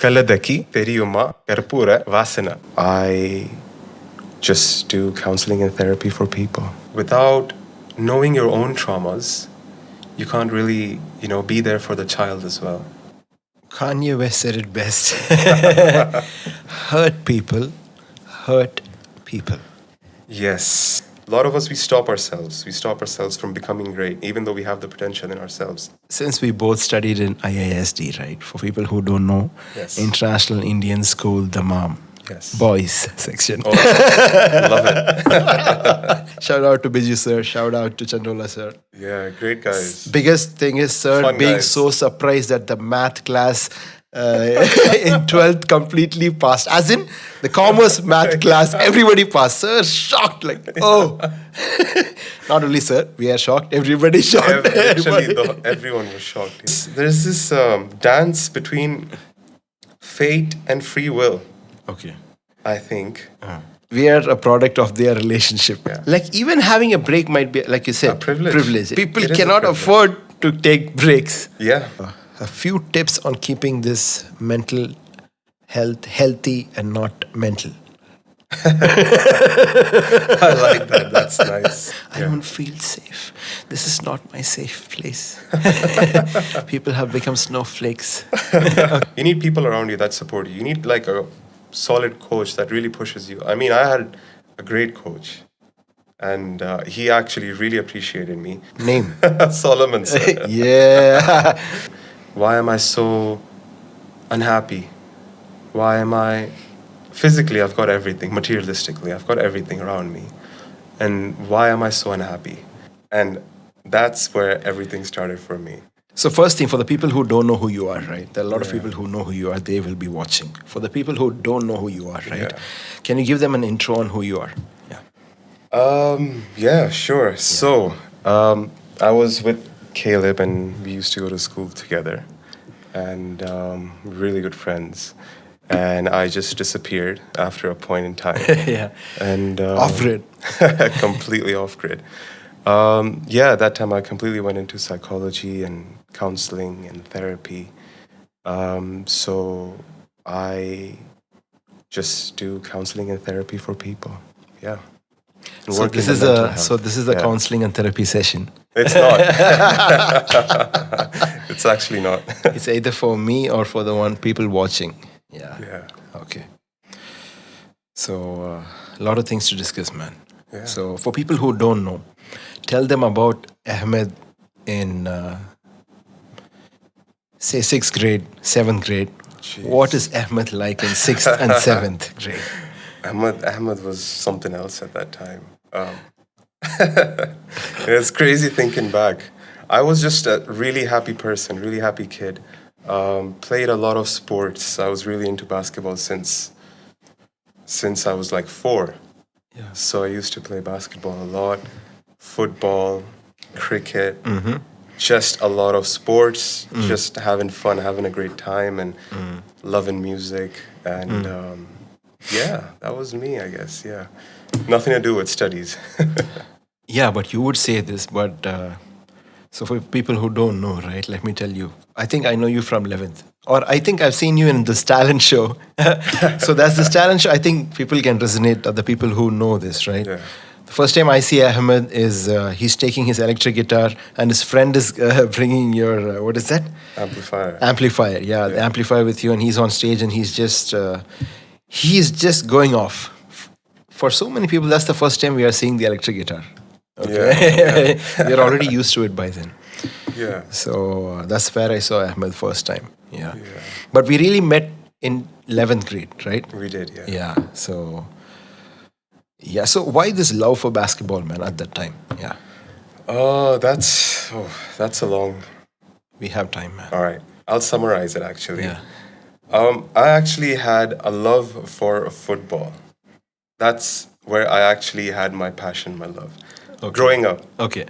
Kaladaki Teriyuma Karpura Vasana. I just do counseling and therapy for people. Without knowing your own traumas, you can't really, be there for the child as well. Kanye West said it best. Hurt people. Yes. A lot of us, we stop ourselves. We stop ourselves from becoming great, even though we have the potential in ourselves. Since we both studied in IISD, right? For people who don't know, Yes. International Indian School, the mom. Yes. Boys section. Oh, love it. Shout out to Biju sir. Shout out to Chandola sir. Yeah, great guys. Biggest thing is sir Fun being guys. so surprised that the math class in 12th completely passed. As in the commerce math class, everybody passed. Sir shocked like, oh. Not only sir, we are shocked. Everybody shocked. Literally, everyone was shocked. There's this dance between fate and free will, Okay. I think. We are a product of their relationship. Yeah. Like even having a break might be, like you said, A privilege. People It is a cannot privilege. afford to take breaks. Yeah. A few tips on keeping this mental health healthy and not mental. I like that. That's nice. I don't feel safe. This is not my safe place. People have become snowflakes. You need people around you that support you. You need like a solid coach that really pushes you. I mean, I had a great coach, and he actually really appreciated me. Name. Solomon, sir. Yeah. Why am I so unhappy? Why am I... Physically, I've got everything. Materialistically, I've got everything around me. And why am I so unhappy? And that's where everything started for me. So first thing, for the people who don't know who you are, right? There are a lot of people who know who you are. They will be watching. For the people who don't know who you are, right? Yeah. Can you give them an intro on who you are? Yeah. Yeah, sure. So, I was with Caleb and we used to go to school together. And really good friends. And I just disappeared after a point in time. Yeah. And Off grid. completely off grid. That time I completely went into psychology and counseling and therapy. So I just do counseling and therapy for people. Yeah. And So work in this the is mental a health. this is a Yeah. counseling and therapy session. It's not. It's actually not. It's either for me or for the one people watching. Yeah. Yeah. Okay. So a lot of things to discuss, man. Yeah. So for people who don't know, tell them about Ahmed in say 6th grade, 7th grade. Jeez. What is Ahmed like in 6th and 7th grade? Ahmed was something else at that time. It's crazy thinking back. I was just a really happy person, really happy kid. Played a lot of sports. I was really into basketball since I was like 4. Yeah. So I used to play basketball a lot, football, cricket, just a lot of sports, just having fun, having a great time, and loving music. And that was me, I guess. Yeah, nothing to do with studies. Yeah, but you would say this, but so for people who don't know, right, let me tell you. I think I know you from 11th. Or I think I've seen you in this talent show. So that's this talent show. I think people can resonate, the people who know this, right? Yeah. The first time I see Ahmed is he's taking his electric guitar and his friend is bringing your, what is that? Amplifier. Amplifier, yeah, the amplifier with you, and he's on stage and he's just going off. For so many people, that's the first time we are seeing the electric guitar. Okay, you're already used to it by then. Yeah. So that's where I saw Ahmed first time. Yeah. But we really met in 11th grade, right? We did, yeah. Yeah. So so why this love for basketball, man, at that time? Yeah. That's a long... We have time, man. All right. I'll summarize it, actually. Yeah. I actually had a love for football. That's where I actually had my passion, my love. Okay. Growing up. Okay.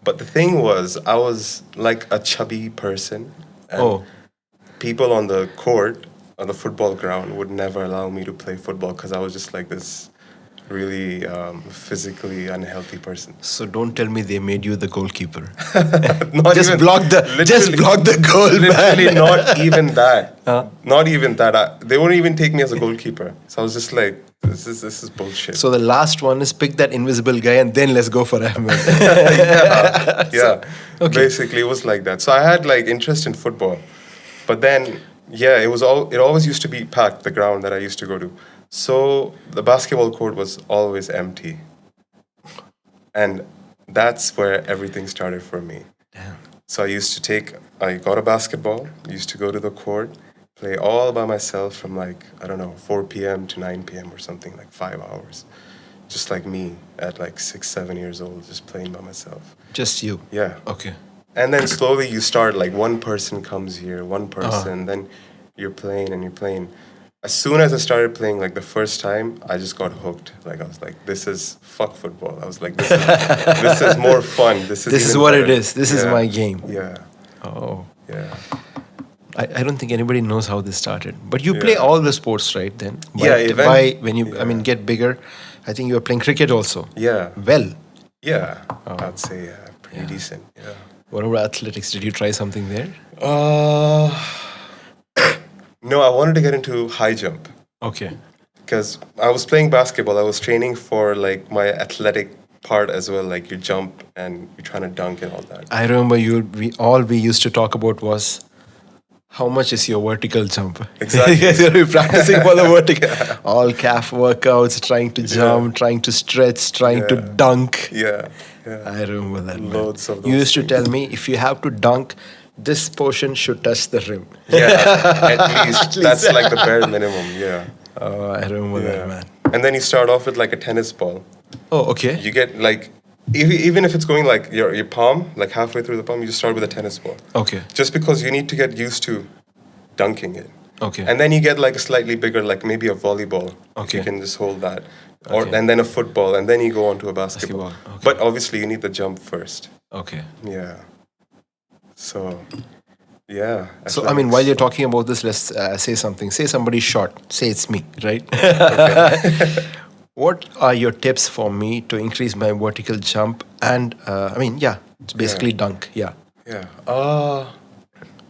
But the thing was, I was like a chubby person. And people on the court, on the football ground, would never allow me to play football because I was just like this really physically unhealthy person. So don't tell me they made you the goalkeeper. Not Just even, block the goal, literally man. not even that. Not even that. They wouldn't even take me as a goalkeeper. So I was just like, this is bullshit. So the last one is pick that invisible guy and then let's go for Ahmed. Yeah. okay. Basically, it was like that. So I had like interest in football, but then yeah, it always used to be packed, the ground that I used to go to. So the basketball court was always empty, and that's where everything started for me. Damn. So I got a basketball, used to go to the court, play all by myself from like, I don't know, 4 p.m. to 9 p.m. or something, like 5 hours. Just like me at like 6, 7 years old, just playing by myself. Just you. Yeah. Okay. And then slowly you start, like one person comes here, one person, then you're playing and you're playing. As soon as I started playing, like the first time, I just got hooked. Like I was like, this is fuck football. I was like, this is more fun. This is This is even what better. it is. This is Yeah. my game. Yeah. Oh. Yeah. I don't think anybody knows how this started. But you play Yeah. all the sports, right? Then, Yeah, when you, I mean, get bigger, I think you were playing cricket also. Yeah. Well, Yeah. I'd say pretty decent. Yeah. what about athletics? Did you try something there? No, I wanted to get into high jump Okay. because I was playing basketball. I was training for like my athletic part as well. Like you jump and you're trying to dunk and all that. I remember we used to talk about was how much is your vertical jump? Exactly. You guys are practicing for the vertical. All calf workouts, trying to jump, trying to stretch, trying to dunk. Yeah. Yeah. I remember that. Man. Loads of You those used to things. tell me if you have to dunk, this portion should touch the rim. Yeah. At least that's like the bare minimum. Yeah. Oh, I remember that, man. And then you start off with like a tennis ball. Oh, okay. You get like, even if it's going like your palm, like halfway through the palm, you just start with a tennis ball. Okay. Just because you need to get used to dunking it. Okay. And then you get like a slightly bigger, like maybe a volleyball. Okay. You can just hold that. Or Okay. and then a football, and then you go on to a basketball. Basketball, okay. But obviously you need the jump first. Okay. Yeah. So, yeah. So, I mean, while you're talking about this, let's say something. Say somebody's short. Say it's me, right? What are your tips for me to increase my vertical jump? And, I mean, yeah, it's basically dunk. Yeah. Yeah.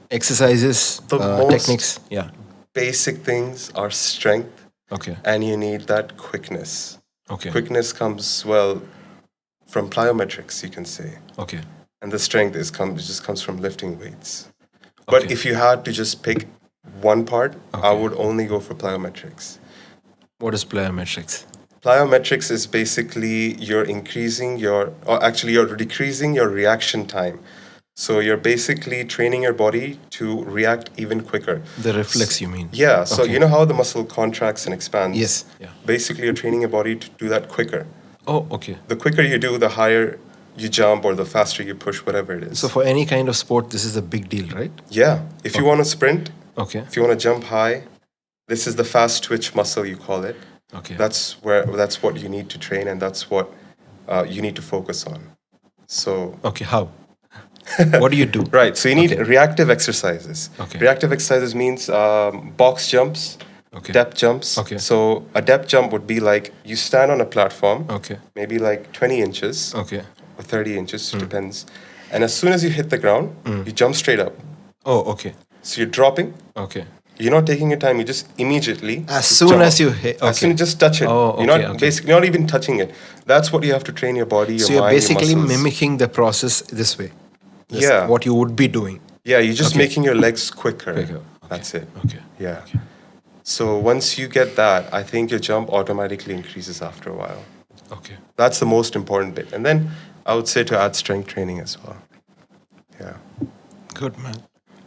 Exercises, The most- techniques. Yeah. Basic things are strength, Okay. and you need that quickness. Okay. Quickness comes, well, from plyometrics, you can say. Okay. And the strength just comes from lifting weights. But Okay. if you had to just pick one part, I Okay. would only go for plyometrics. What is plyometrics? Plyometrics is basically you're decreasing your reaction time. So you're basically training your body to react even quicker. The reflex, you mean? Yeah, so Okay. you know how the muscle contracts and expands? Yes. Yeah. Basically, you're training your body to do that quicker. Oh, okay. The quicker you do, the higher you jump or the faster you push, whatever it is. So, for any kind of sport, this is a big deal, right? Yeah, if you want to sprint, Okay. if you want to jump high, this is the fast twitch muscle, you call it. Okay. That's what you need to train, and that's what you need to focus on. So Okay. How? What do you do? right, so you need Okay. reactive exercises. Okay. Reactive exercises means box jumps, Okay. depth jumps. Okay. So a depth jump would be like you stand on a platform, Okay. maybe like 20 inches Okay. or 30 inches, depends. And as soon as you hit the ground, you jump straight up. Oh, okay. So you're dropping. Okay. You're not taking your time. You just immediately. As just soon jump as up. you hit. As soon Okay. as you just touch it. Oh, You're not okay, okay. basically not even touching it. That's what you have to train your body, your So you're mind, basically your muscles. mimicking the process this way. This- Yeah. What you would be doing. Yeah, you're just Okay. making your legs quicker. Quicker, okay, That's it. okay, Yeah. So once you get that, I think your jump automatically increases after a while. Okay. That's the most important bit. And then I would say to add strength training as well. Yeah. Good, man.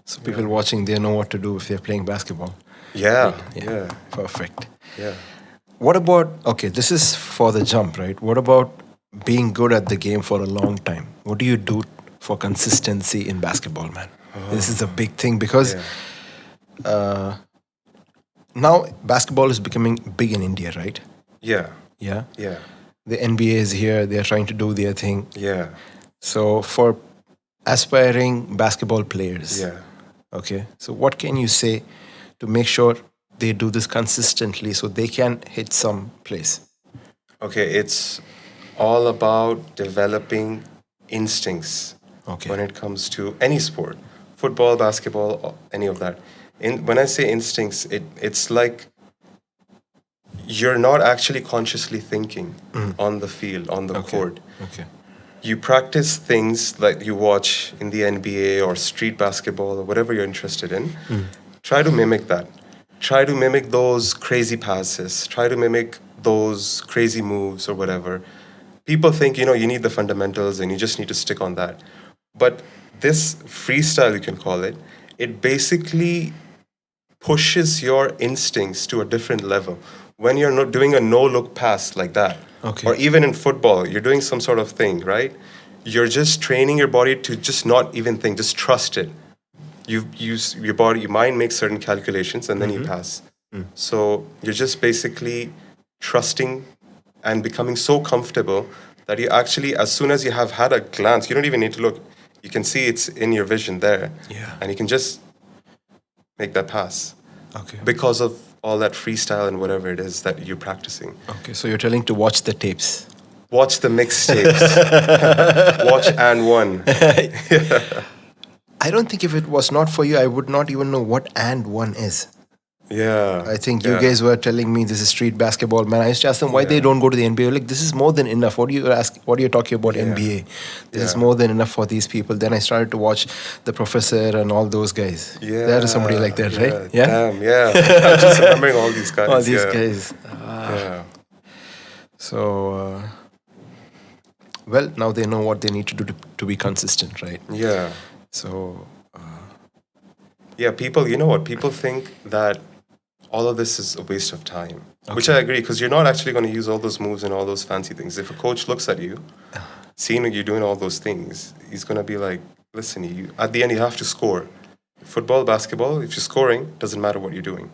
So people watching, they know what to do if they're playing basketball. Yeah. Yeah. Perfect. Yeah. What about, okay, this is for the jump, right? What about being good at the game for a long time? What do you do for consistency in basketball, man? This is a big thing because now basketball is becoming big in India, right? Yeah. Yeah. Yeah. The NBA is here, they're trying to do their thing. Yeah. So for aspiring basketball players, Yeah. okay, so what can you say to make sure they do this consistently so they can hit some place? Okay, it's all about developing instincts Okay. when it comes to any sport, football, basketball, any of that. When I say instincts, it's like you're not actually consciously thinking on the field, on the Okay. court. Okay. You practice things like you watch in the NBA or street basketball or whatever you're interested in. Try to mimic that. Try to mimic those crazy passes. Try to mimic those crazy moves or whatever. People think, you need the fundamentals and you just need to stick on that. But this freestyle, you can call it, it basically pushes your instincts to a different level. When you're not doing a no-look pass like that, Okay. or even in football, you're doing some sort of thing, right? You're just training your body to just not even think, just trust it. You use your body, your mind makes certain calculations, and then you pass. So you're just basically trusting and becoming so comfortable that you actually, as soon as you have had a glance, you don't even need to look. You can see it's in your vision there, Yeah. and you can just make that pass Okay. because of all that freestyle and whatever it is that you're practicing. Okay. So you're telling to watch the tapes. Watch the mixtapes. Watch and one. I don't think if it was not for you, I would not even know what and one is. Yeah. I think you yeah. guys were telling me this is street basketball, man. I used to ask them why they don't go to the NBA. Like, this is more than enough. What do you ask? What are you talking about NBA? This is Yeah. more than enough for these people. Then I started to watch the professor and all those guys. Yeah. There is somebody like that, right? Damn, yeah. I'm just remembering all these guys. All these yeah. guys. Yeah. So, well, now they know what they need to do to be consistent, right? Yeah. So, Yeah, people, you know what? People think that all of this is a waste of time, which I agree, because you're not actually going to use all those moves and all those fancy things. If a coach looks at you, seeing you doing all those things, he's going to be like, listen, at the end, you have to score. Football, basketball, if you're scoring, doesn't matter what you're doing.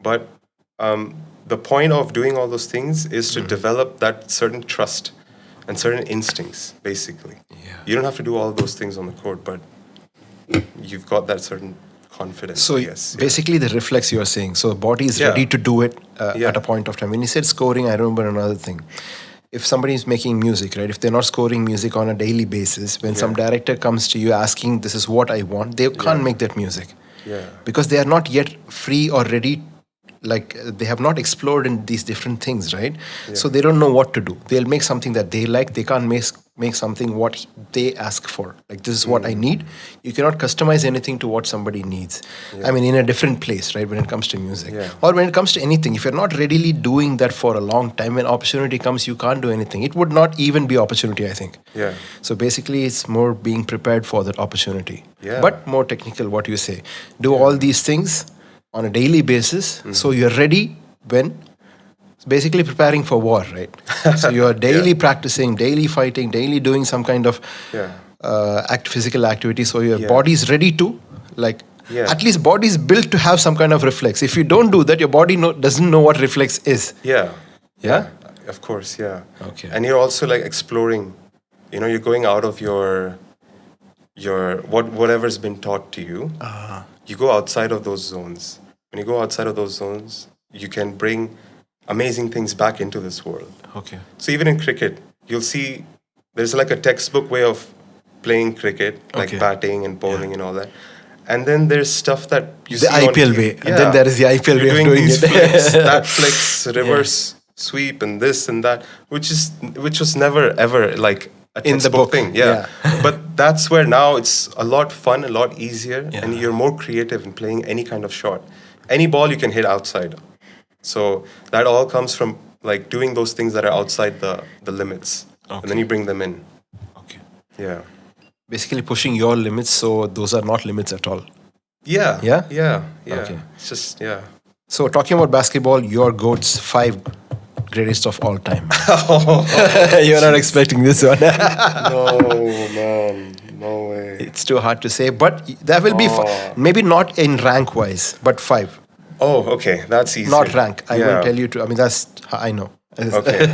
But the point of doing all those things is to develop that certain trust and certain instincts, basically. Yeah. You don't have to do all those things on the court, but you've got that certain confidence. So yes, basically, the reflex you're saying. So body is ready to do it at a point of time. When you said scoring, I remember another thing. If somebody is making music, right? If they're not scoring music on a daily basis, when some director comes to you asking, "This is what I want," they can't make that music. Yeah. Because they are not yet free or ready. Like they have not explored in these different things, right? So they don't know what to do. They'll make something that they like. They can't make something what they ask for. Like, this is what I need. You cannot customize anything to what somebody needs. I mean, in a different place, right? When it comes to music or when it comes to anything, if you're not readily doing that for a long time, when opportunity comes, you can't do anything. It would not even be opportunity, I think. Yeah. So basically, it's more being prepared for that opportunity. Yeah. But more technical, what you say. Do all these things on a daily basis, so you're ready when basically preparing for war, right? So you're daily practicing, daily fighting, daily doing some kind of physical activity, so your body's ready to, like, at least body's built to have some kind of reflex. If you don't do that, your body doesn't know what reflex is. Yeah, of course. Okay. And you're also like exploring, you're going out of your whatever's been taught to you. You go outside of those zones. When you go outside of those zones, you can bring amazing things back into this world. Okay. So even in cricket, you'll see there's like a textbook way of playing cricket, like batting and bowling and all that. And then there's stuff that you the see IPL on way. And then there is the IPL way of doing these it. flicks, that flicks, reverse sweep, and this and that, which was never ever like a In the textbook book, thing. But that's where now it's a lot fun, a lot easier, and you're more creative in playing any kind of shot. Any ball you can hit outside. So that all comes from like doing those things that are outside the limits, and then you bring them in. Okay. Yeah. Basically pushing your limits, so those are not limits at all. Yeah. Yeah? Okay. It's just So talking about basketball, your GOAT's 5 greatest of all time. You're not expecting this one. No, man. No way. It's too hard to say, but there will be maybe not in rank wise, but 5. Oh, okay. That's easy. Not rank. I will tell you to. I mean, that's I know. Okay.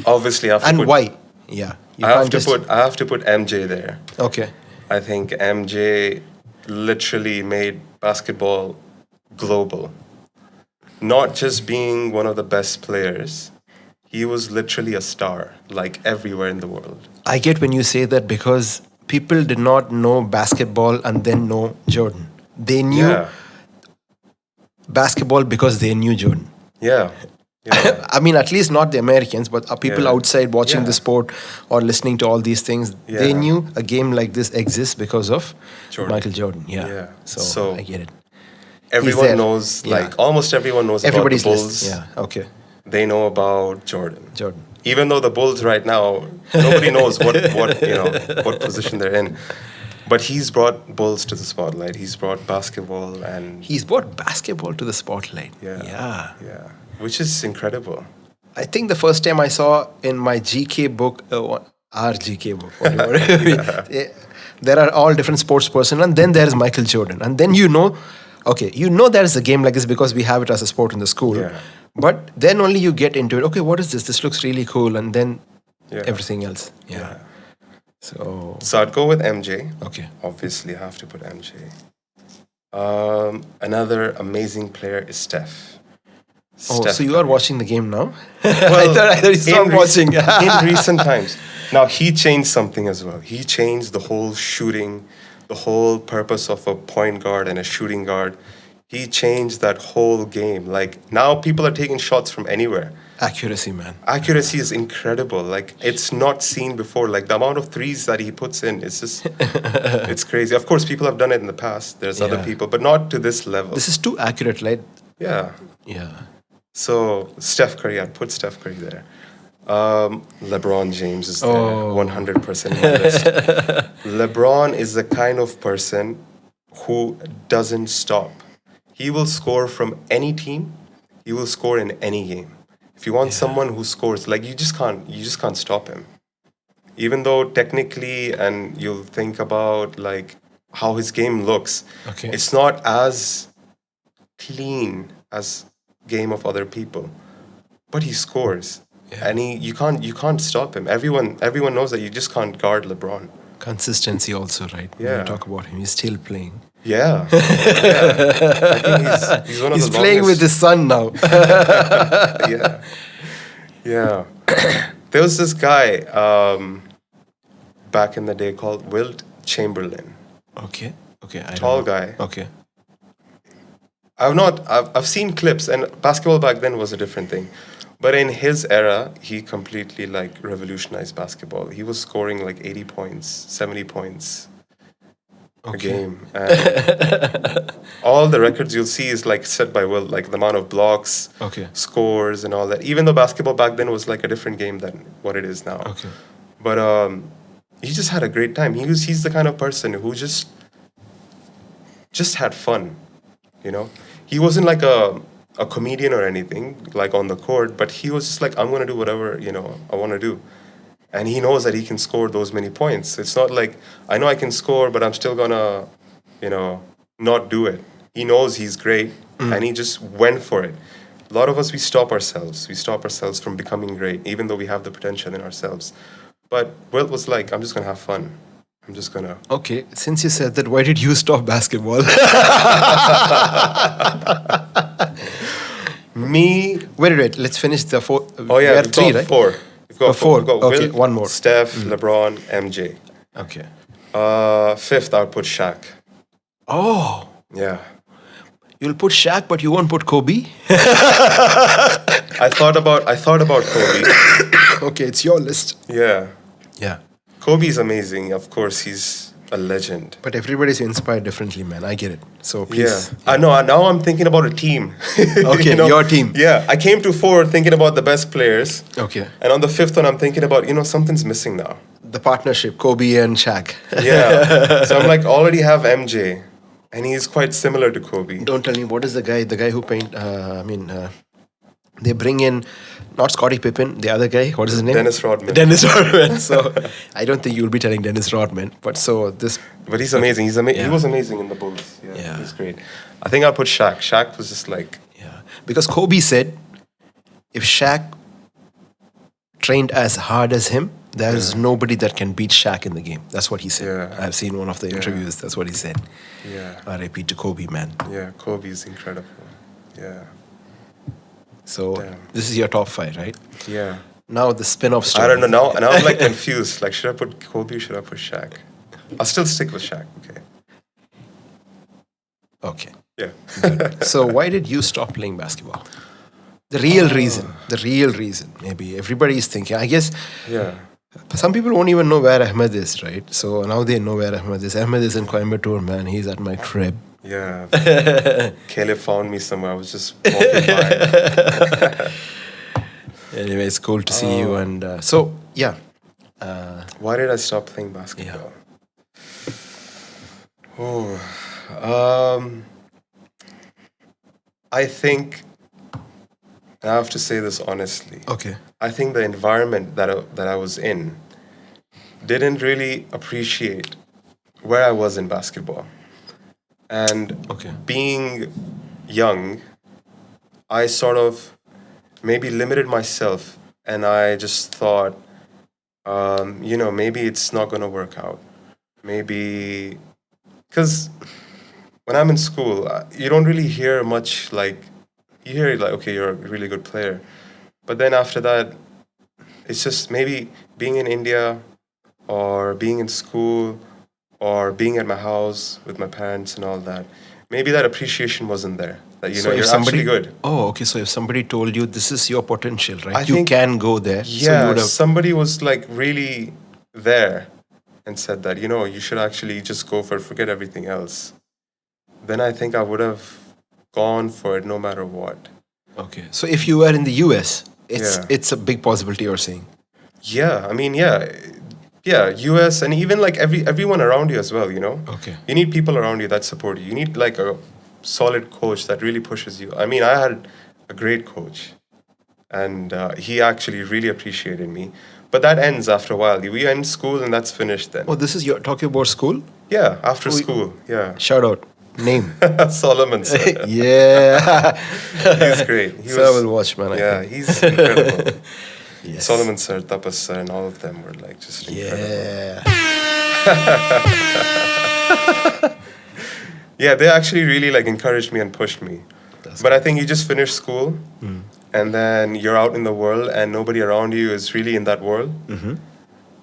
Obviously, I have to And put, why? Yeah. I have to put MJ there. Okay. I think MJ literally made basketball global. Not just being one of the best players, he was literally a star, like everywhere in the world. I get when you say that because people did not know basketball and then know Jordan. They knew Yeah, basketball because they knew Jordan. yeah, yeah, I mean, at least not the Americans, but people yeah, outside watching the yeah, sport or listening to all these things, they yeah. knew a game like this exists because of Jordan. Michael Jordan. Yeah. Yeah. So I So get it. He's everyone there. knows, Yeah. like almost everyone knows about the Everybody's Bulls. list. Yeah. Okay. They know about Jordan. Jordan. Even though the Bulls right now, nobody knows what what position they're in. But he's brought Bulls to the spotlight. He's brought basketball and He's brought basketball to the spotlight. yeah, Yeah. yeah, which is incredible. I think the first time I saw in my GK book, our GK book, whatever, there are all different sports person, and then there is Michael Jordan, and then okay, there is a game like this because we have it as a sport in the school, Yeah. but then only you get into it. Okay, what is this? This looks really cool, and then Yeah. everything else. Yeah. Yeah. So So I'd go with MJ. okay, Obviously, I have to put MJ. Another amazing player is Steph. oh, Steph so you are Curry. watching the game now? Well, I thought you stopped watching. in recent times. Now, he changed something as well. He changed the whole shooting, the whole purpose of a point guard and a shooting guard. He changed that whole game. Like, now people are taking shots from anywhere. Accuracy, man. Accuracy is incredible. Like, it's not seen before. Like, the amount of threes that he puts in, it's just, it's crazy. Of course, people have done it in the past. There's other Yeah. people, but not to this level. This is too accurate, right? Yeah. Yeah. So Steph Curry, I'd put Steph Curry there. LeBron James is there, Oh. 100% in my list. LeBron is the kind of person who doesn't stop. He will score from any team. He will score in any game. If you want someone who scores, like you just can't stop him. Even though technically, and you'll think about like how his game looks, Okay. it's not as clean as game of other people, but he scores, and you can't stop him. Everyone knows that you just can't guard LeBron. Consistency also, right? When Yeah. you talk about him, he's still playing. Yeah, yeah. I think he's one of He's the playing with longest- his son now. Yeah, yeah. There was this guy back in the day called Wilt Chamberlain. Okay. Okay. I don't Tall know. guy. Okay. I've seen clips, and basketball back then was a different thing. But in his era, he completely like revolutionized basketball. He was scoring like 80 points, 70 points a game. And all the records you'll see is like set by Will, like the amount of blocks, Okay. scores, and all that. Even though basketball back then was like a different game than what it is now. Okay. But he just had a great time. He's the kind of person who just had fun, you know. He wasn't like a comedian or anything like on the court, but he was just like, I'm gonna do whatever I want to do, and he knows that he can score those many points. It's not like I know I can score, but I'm still gonna not do it. He knows he's great, and he just went for it. A lot of us, we stop ourselves. We stop ourselves from becoming great, even though we have the potential in ourselves. But Wilt was like, I'm just gonna have fun. I'm just gonna. Okay. Since you said that, why did you stop basketball? Me. Wait. Let's finish the four. Oh yeah, we are we've three, got right? four. We've got Four. We've got Okay, Wilt, one more. Steph, LeBron, MJ. Okay. Fifth, I'll put Shaq. Oh, Yeah. you'll put Shaq, but you won't put Kobe. I thought about Kobe. Okay, it's your list. Yeah. Yeah. Kobe's amazing. Of course, he's a legend. But everybody's inspired differently, man. I get it. So please. Yeah. I know. Now I'm thinking about a team. Okay, your team. Yeah. I came to four thinking about the best players. Okay. And on the fifth one, I'm thinking about, something's missing now. The partnership, Kobe and Shaq. Yeah. So I'm like, already have MJ. And he's quite similar to Kobe. Don't tell me, what is the guy who they bring in, not Scottie Pippen, the other guy, what is his name? Dennis Rodman. Dennis Rodman. So I don't think you'll be telling Dennis Rodman. But so this, But he's amazing. He Yeah. was amazing in the Bulls. Yeah. He's great. I think I'll put Shaq. Shaq was just like, yeah. Because Kobe said, if Shaq trained as hard as him, there's nobody that can beat Shaq in the game. That's what he said. Yeah. I've seen one of the interviews. That's what he said. yeah, RIP to Kobe, man. yeah. Kobe's incredible. Yeah. So Damn. this is your top 5, right? Yeah. Now the spin-off story. I don't know now. Now I'm like confused. Like, should I put Kobe? Should I put Shaq? I'll still stick with Shaq. Okay. Okay. Yeah. So why did you stop playing basketball? The real reason. The real reason. Maybe everybody is thinking. I guess Yeah. some people won't even know where Ahmed is, right? So now they know where Ahmed is. Ahmed is in Coimbatore, man. He's at my crib. Yeah. Caleb found me somewhere. I was just walking by. Anyway, it's cool to see you. And so, yeah. Why did I stop playing basketball? Oh, I think, and I have to say this honestly. Okay. I think the environment that I was in didn't really appreciate where I was in basketball. And Okay. being young, I sort of maybe limited myself, and I just thought, maybe it's not going to work out. Maybe, because when I'm in school, you don't really hear much like, you hear like, okay, you're a really good player. But then after that, it's just maybe being in India or being in school or being at my house with my parents and all that. Maybe that appreciation wasn't there. That, So if you're somebody, actually good. Oh, okay. So if somebody told you this is your potential, right? I You think- can go there. So you Yeah, would have. somebody was like really there and said that, you should actually just go for it, forget everything else. Then I think I would have gone for it no matter what. Okay. So if you were in the US, Yeah. it's a big possibility you're saying. Yeah, I mean, yeah, US and even like everyone around you as well. Okay. You need people around you that support you. You need like a solid coach that really pushes you. I mean, I had a great coach, and he actually really appreciated me. But that ends after a while. We end school and that's finished then. Oh, this is your talking about school? Yeah, after school. Yeah, Shout out. Name. Solomon sir. Yeah. He's great. He So I will watch, man. I Yeah, think. he's incredible. Yes. Solomon sir, Tapas sir, and all of them were like just incredible. Yeah. Yeah, they actually really like encouraged me and pushed me. But I think you just finish school and then you're out in the world and nobody around you is really in that world.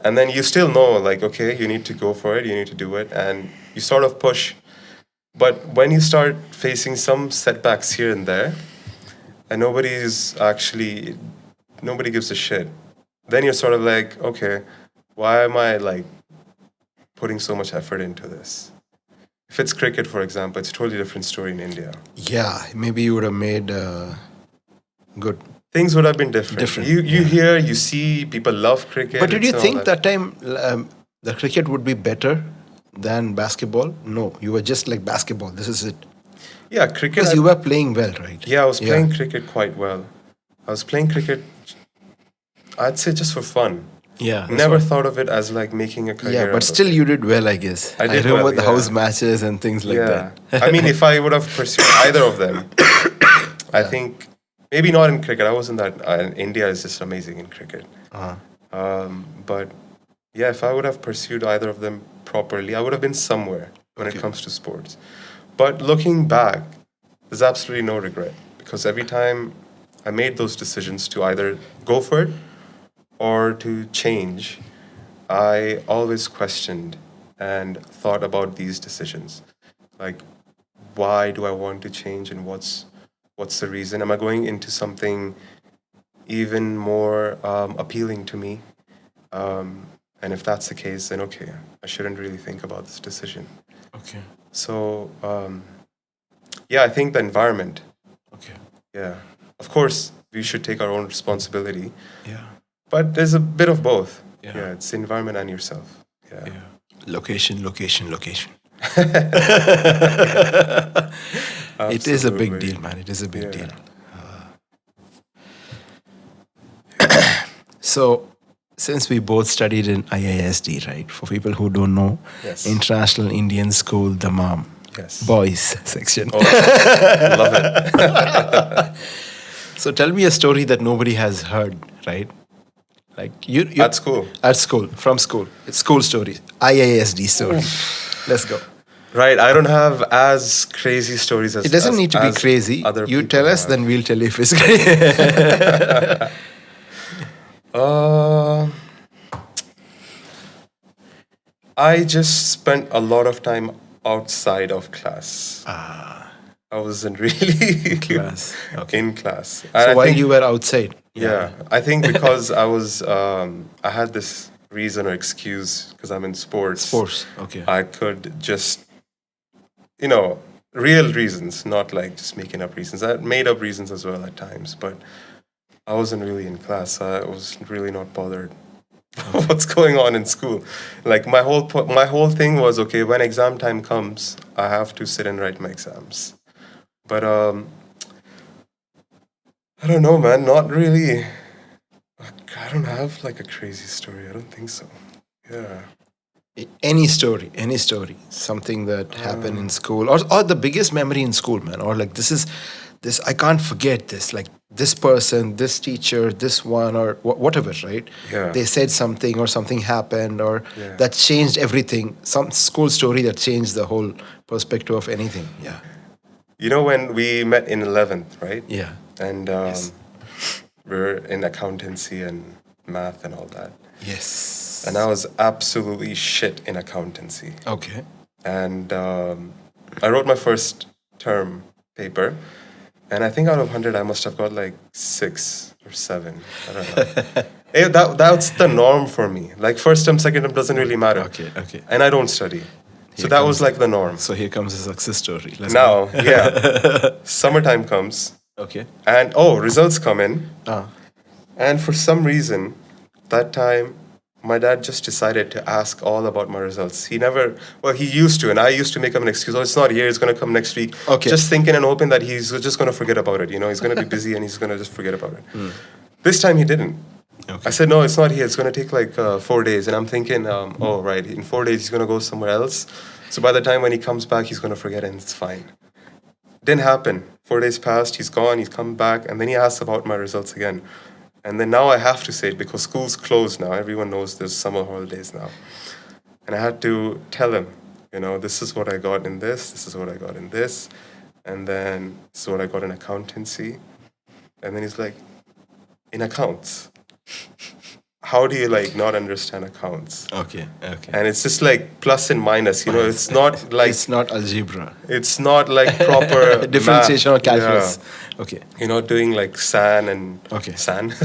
And then you still know like, okay, you need to go for it, you need to do it, and you sort of push. But when you start facing some setbacks here and there and nobody gives a shit, then you're sort of like, okay, why am I like putting so much effort into this? If it's cricket, for example, it's a totally different story in India. Yeah. Maybe you would have made good. Things would have been different. Different, You hear, you see, people love cricket. But did you and all think that time the cricket would be better than basketball? No. You were just like basketball. This is it. Yeah, cricket. Because you were playing well, right? Yeah, I was playing cricket quite well. I was playing cricket, I'd say just for fun. Yeah. Never thought of it as like making a career. Yeah, out but of still it. you did well, I guess. I did remember well, the yeah. house matches and things like that. I mean, if I would have pursued either of them, I think maybe not in cricket. I wasn't that. India is just amazing in cricket. But yeah, if I would have pursued either of them properly, I would have been somewhere when it comes to sports. But looking back, there's absolutely no regret because every time I made those decisions to either go for it or to change, I always questioned and thought about these decisions. Like, why do I want to change and what's the reason? Am I going into something even more appealing to me? And if that's the case, then okay, I shouldn't really think about this decision. Okay. So, yeah, I think the environment. Okay. Yeah. Of course, we should take our own responsibility. Yeah. But there's a bit of both. Yeah. It's the environment and yourself. Yeah. Yeah. Location. It is a big Absolutely. deal, man. It is a big Yeah. deal. So, since we both studied in IISD, right? For people who don't know, Yes. International Indian School, the MAM, Yes. boys section. Oh, love it. So, tell me a story that nobody has heard, right? Like you At school. from school. It's school stories. IISD story. Let's go. Right. I don't have as crazy stories It doesn't need to be as crazy. other You people tell us, have. then we'll tell you if it's crazy. Uh, I just spent a lot of time outside of class. I wasn't really Class. Okay. in class. And So I while think, you were outside, yeah, I think because I had this reason or excuse because I'm in sports, sports. Okay. I could just, you know, real reasons, not like just making up reasons. I made up reasons as well at times, but I wasn't really in class. I was really not bothered what's going on in school. Like my whole thing was okay. When exam time comes, I have to sit and write my exams. But I don't know, man. Not really. I don't have like a crazy story. I don't think so. Yeah. Any story, something that happened in school, or the biggest memory in school, man, or like this I can't forget this, like this person, this teacher, this one, or whatever, right? Yeah. They said something, or something happened, or Yeah. that changed everything. Some school story that changed the whole perspective of anything. Yeah, You know when we met in 11th, right? yeah, And yes, we're in accountancy and math and all that. yes. And I was absolutely shit in accountancy. Okay. And I wrote my first term paper, and I think out of 100, I must have got like 6 or 7. I don't know. That's the norm for me. Like first term, second term doesn't really matter. Okay. And I don't study. So Here that comes was like the norm. So here comes a success story. Let's Now, go. yeah, summertime comes, Okay. and results come in. And for some reason, that time, my dad just decided to ask all about my results. He never, well, he used to, and I used to make up an excuse. Oh, it's not here, it's going to come next week. Okay. Just thinking and hoping that he's just going to forget about it. You know, he's going to be busy and he's going to just forget about it. This time he didn't. Okay. I said, no, it's not here. It's going to take like 4 days. And I'm thinking, oh, right, in 4 days he's going to go somewhere else. So by the time when he comes back, he's going to forget and it's fine. Didn't happen. 4 days passed, he's gone, he's come back, and then he asks about my results again. And then now I have to say it because school's closed now. Everyone knows there's summer holidays now. And I had to tell him, you know, this is what I got in this is what I got in this, and then this is what I got in accountancy. And then he's like, in accounts? How do you like not understand accounts? Okay. And it's just like plus and minus, you know, it's not like It's not algebra. it's not like proper Differentiation or math. calculus. Yeah. Okay. You know, doing like san and Okay. sign. Like,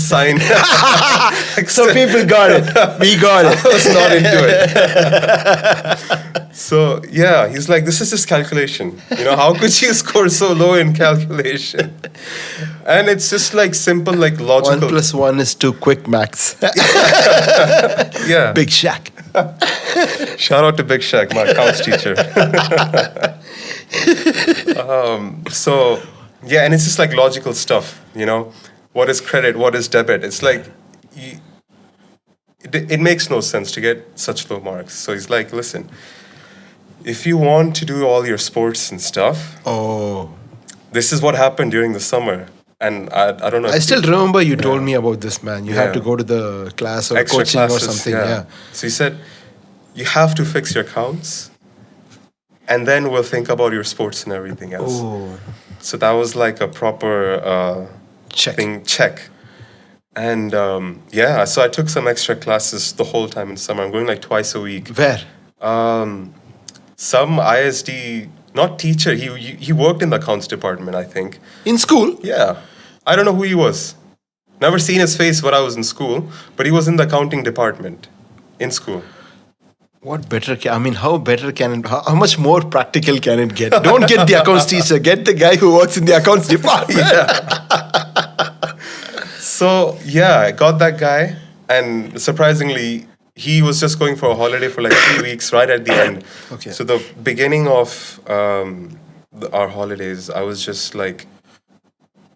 So people got it. We got it. I was not into it. So yeah, he's like, this is just calculation. You know, how could you score so low in calculation? And it's just like simple, like 1 logical. + 1 is 2. Quick max. Yeah. Big Shack. Shout out to Big Shaq, my accounts teacher. So yeah, and it's just like logical stuff. You know, what is credit? What is debit? It's like. It makes no sense to get such low marks. So he's like, listen, if you want to do all your sports and stuff, Oh. this is what happened during the summer. And I don't know. I still remember you told me about this, man. You had Yeah. to go to the class or extra coaching classes, or something. Yeah. So he said, you have to fix your counts, and then we'll think about your sports and everything else. Oh. So that was like a proper check. And yeah, so I took some extra classes the whole time in summer. I'm going like twice a week. Where? Some ISD, not teacher. He worked in the accounts department, I think. In school? Yeah, I don't know who he was. Never seen his face when I was in school, but he was in the accounting department in school. What better I mean, how better can it, how much more practical can it get? Don't get the accounts teacher, get the guy who works in the accounts department. So yeah, I got that guy, and surprisingly, he was just going for a holiday for like 3 weeks, right at the end. Okay. So the beginning of our holidays, I was just like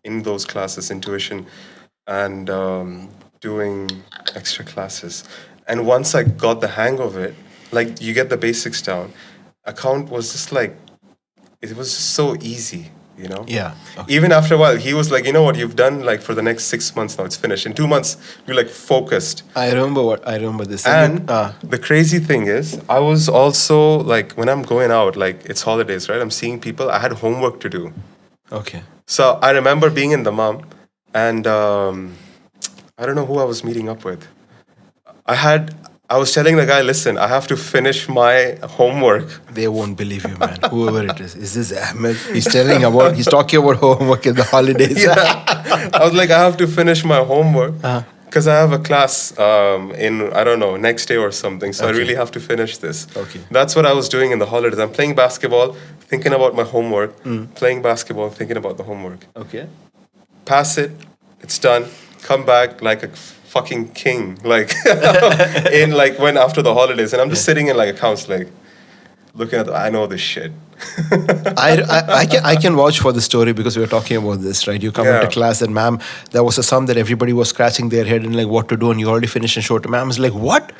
in those classes, in tuition, and doing extra classes. And once I got the hang of it, like you get the basics down, account was just like, it was just so easy. you know? Yeah. Okay. Even after a while, he was like, you know what, you've done like for the next 6 months now, it's finished. In 2 months, we're like focused. I remember this. And the crazy thing is, I was also like, when I'm going out, like it's holidays, right? I'm seeing people, I had homework to do. Okay. So I remember being in the mom, and I don't know who I was meeting up with. I was telling the guy, listen, I have to finish my homework. They won't believe you, man. Whoever it is. Is this Ahmed? He's talking about homework in the holidays. Yeah. I was like, I have to finish my homework because I have a class in, I don't know, next day or something. So I really have to finish this. Okay. That's what I was doing in the holidays. I'm playing basketball, thinking about my homework, playing basketball, thinking about the homework. Okay. Pass it, it's done, come back like a fucking king, like in like when after the holidays, and I'm just sitting in like accounts, like looking at I know this shit. I can vouch for the story because we were talking about this, right? You come into class and ma'am, there was a sum that everybody was scratching their head and like what to do, and you already finished and showed to ma'am. I was like, what?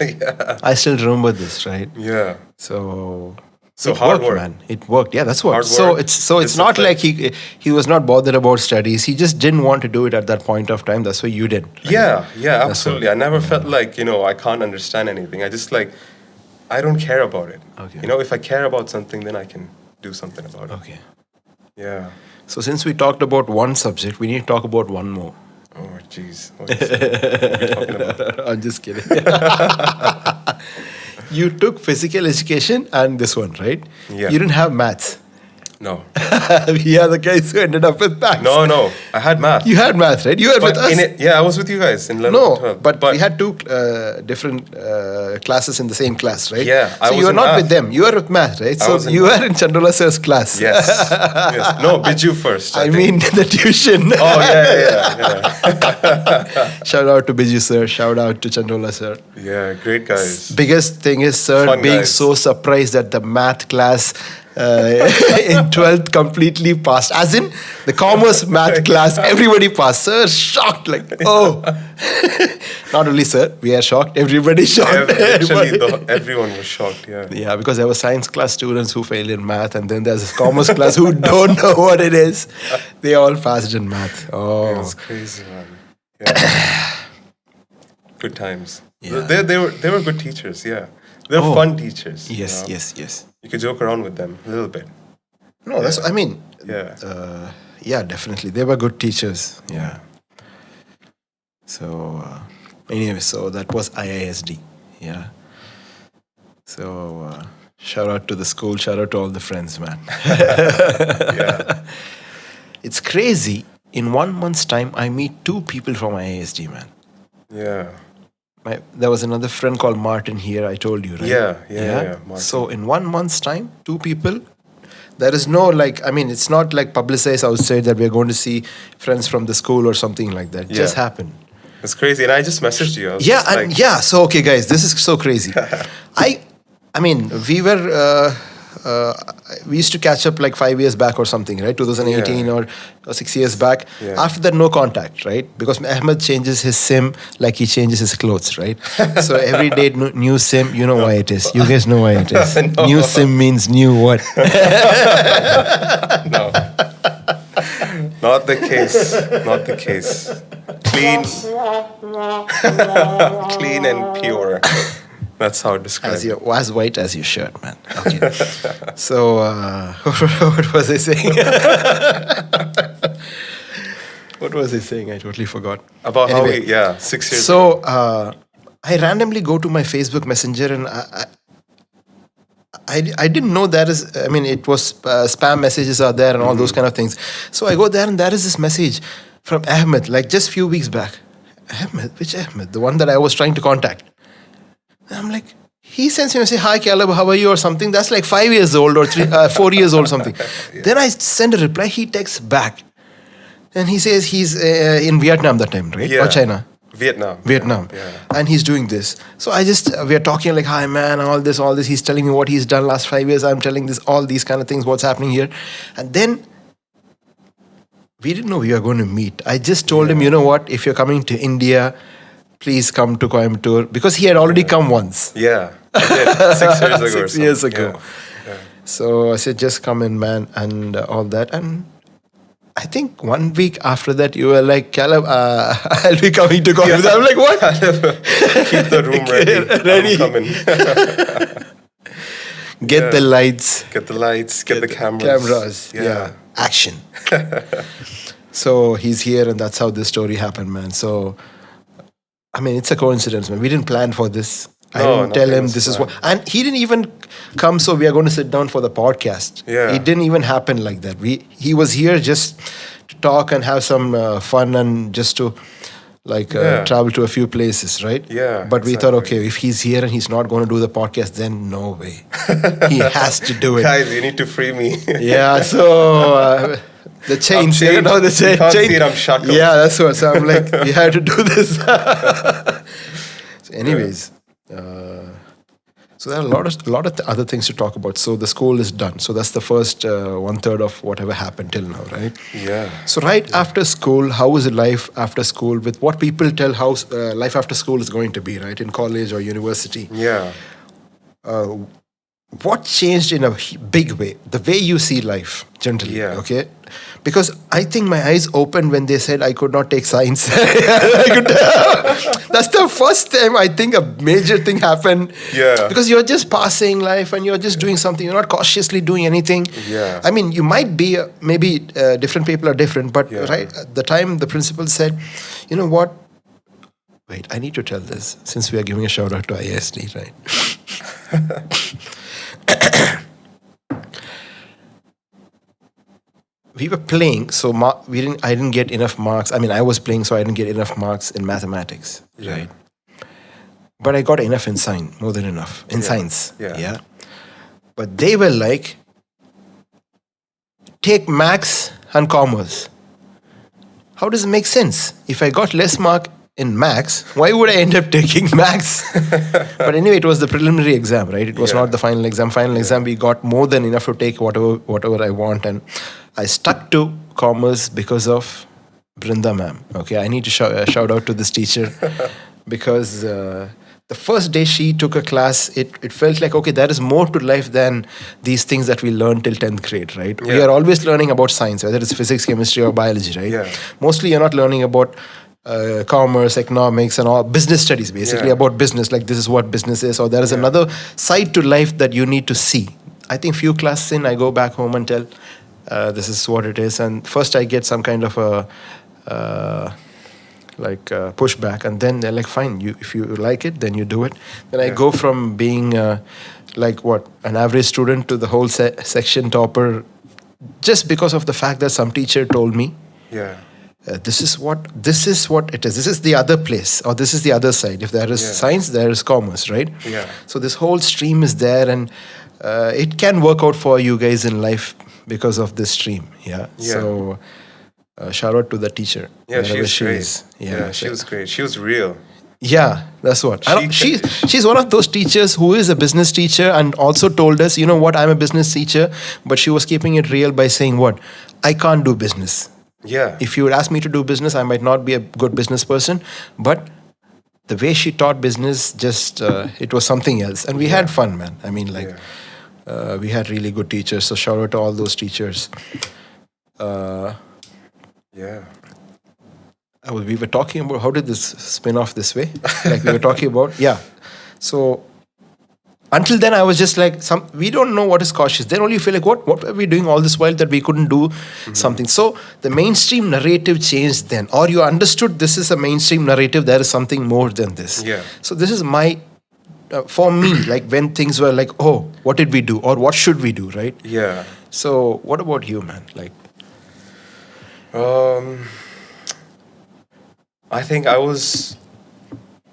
Yeah. I still remember this, right? Yeah. So it hard worked, work. man. It worked. Yeah, that's what. Hard So work, it's not like he was not bothered about studies. He just didn't want to do it at that point of time. That's why you did. Right? Yeah, absolutely. I never felt like, I can't understand anything. I just like, I don't care about it. Okay. If I care about something, then I can do something about it. Okay. Yeah. So since we talked about one subject, we need to talk about one more. Oh, jeez. What are we talking about? I'm just kidding. You took physical education and this one, right? Yeah. You didn't have maths. No. We are the guys who ended up with maths. No. I had math. You had math, right? You were with us. I was with you guys in 11 No, 12. but we had two different classes in the same class, right? Yeah, I so was you were in not math. with them. You were with math, right? So was in you were in Chandrola sir's class. Yes. Yes. No, Biju first. I think. mean the tuition. Oh, yeah. Shout out to Biju sir. Shout out to Chandrola sir. Yeah, great guys. Biggest thing is sir Fun being guys. so surprised that the math class in 12th completely passed. As in the commerce math class, everybody passed. Sir shocked, like, oh. Not only sir, we are shocked. Everybody shocked. Actually, everyone was shocked, yeah. Yeah, because there were science class students who failed in math, and then there's this commerce class who don't know what it is. They all passed in math. Oh, It was crazy, man. Yeah. Good times. Yeah. They were good teachers, yeah. They're fun teachers. yes, you know? yes. You could joke around with them a little bit. No, that's, I mean, Yeah. yeah, definitely. They were good teachers. Yeah. So, anyway, so that was IISD. Yeah. So, shout out to the school, shout out to all the friends, man. Yeah. It's crazy. In 1 month's time, I meet two people from IISD, man. Yeah. There was another friend called Martin here, I told you, right? Yeah. Martin. So in 1 month's time, two people. There is no it's not like publicized outside that we're going to see friends from the school or something like that. It just happened. It's crazy. And I just messaged you. I was Yeah, just and like, so okay, guys, this is so crazy. I mean, we used to catch up like 5 years back or something, right? 2018 or 6 years back. Yeah. After that, no contact, right? Because Ahmed changes his SIM like he changes his clothes, right? So every day, new SIM, you know why it is. You guys know why it is. No. New SIM means new what? no. Not the case. Not the case. Clean and pure. That's how it describes it. As white as your shirt, man. Okay. So, what was I saying? What was I saying? I totally forgot. About Anyway, how 6 years So, I randomly go to my Facebook Messenger and I didn't know that is, it was spam messages are there and all those kind of things. So I go there and there is this message from Ahmed, like just few weeks back. Ahmed? Which Ahmed? The one that I was trying to contact. And I'm like, he sends me a say, hi Caleb, how are you or something. That's like 5 years old or 4 years old something. Then I send a reply, he texts back. And he says he's in Vietnam that time, right? Or China? Vietnam. Yeah. And he's doing this. So we are talking like, hi man, all this. He's telling me what he's done last 5 years. I'm telling all these kind of things, what's happening here. And then we didn't know we were going to meet. I just told him, you know what, if you're coming to India, please come to Coimbatore. Because he had already come once. Yeah. I did. 6 years ago. 6 years ago. Yeah. So I said, just come in, man, and all that. And I think 1 week after that, you were like, Caleb, I'll be coming to college. I'm like, what? Keep the room ready. Ready. I'm coming. Get the Yeah. lights, Get the lights, get the cameras. Yeah. Yeah. Action. So he's here, and that's how this story happened, man. So, I mean, it's a coincidence, man. We didn't plan for this. I No, didn't tell nothing him was this is what, planned. and he didn't even come. So we are going to sit down for the podcast. Yeah. It didn't even happen like that. He was here just to talk and have some fun and just to like Yeah. travel to a few places, right? Yeah, But we thought, exactly. okay, if he's here and he's not going to do the podcast, then no way. He has to do it. Guys, you need to free me. Yeah, so the chains, you chained. know, the You can't see it, I'm shackled. Yeah, that's what. So I'm like, we had to do this. So anyways, so there are a lot of other things to talk about. So the school is done. So that's the first 1/3 of whatever happened till now, right? Yeah. So right after school, how was life after school? With what people tell how life after school is going to be, right, in college or university. Yeah. What changed in a big way? The way you see life generally, Yeah. okay? Because I think my eyes opened when they said I could not take science. I could, that's the first time I think a major thing happened. Yeah. Because you're just passing life and you're just doing something. You're not cautiously doing anything. Yeah. I mean, you might be, maybe different people are different, but Yeah. right at the time the principal said, you know what? Wait, I need to tell this since we are giving a shout out to ISD, right? We were playing, so we didn't. I didn't get enough marks. I mean, I was playing, so I didn't get enough marks in mathematics, right? But I got enough in science, more than enough in science. Yeah. But they were like, take maths and commerce. How does it make sense? If I got less mark in maths, why would I end up taking maths? But anyway, it was the preliminary exam, right? It was Yeah. not the final exam. Final exam, we got more than enough to take whatever I want, and I stuck to commerce because of Brinda ma'am. Okay, I need to shout out to this teacher because the first day she took a class, it felt like, okay, there is more to life than these things that we learned till 10th grade, right? We Yeah. are always learning about science, whether it's physics, chemistry, or biology, right? Yeah. Mostly you're not learning about commerce, economics, and all business studies, basically Yeah. about business, like this is what business is, or there is another side to life that you need to see. I think few classes in, I go back home and tell, this is what it is. And first I get some kind of a pushback, and then they're like, fine, if you like it, then you do it. Then I go from being an average student to the whole section topper, just because of the fact that some teacher told me, Yeah. this is what it is. This is the other place, or this is the other side. If there is Yeah. science, there is commerce, right? Yeah. So this whole stream is there, and it can work out for you guys in life because of this stream. Yeah. Yeah. So shout out to the teacher. Yeah, she wherever was great. is. Yeah, she was great. She was real. Yeah, that's what. She She's one of those teachers who is a business teacher and also told us, you know what, I'm a business teacher, but she was keeping it real by saying what? I can't do business. Yeah. If you would ask me to do business, I might not be a good business person, but the way she taught business, just it was something else. And we had fun, man. I mean, like, we had really good teachers. So shout out to all those teachers. Yeah. We were talking about, how did this spin off this way? Like we were talking about, So until then, I was just like, we don't know what is cautious. Then only you feel like, what were we doing all this while that we couldn't do something? So the mainstream narrative changed then, or you understood this is a mainstream narrative. There is something more than this. Yeah. So this is my, for me, like when things were like, oh, what did we do, or what should we do, right? Yeah. So what about you, man? Like, I think I was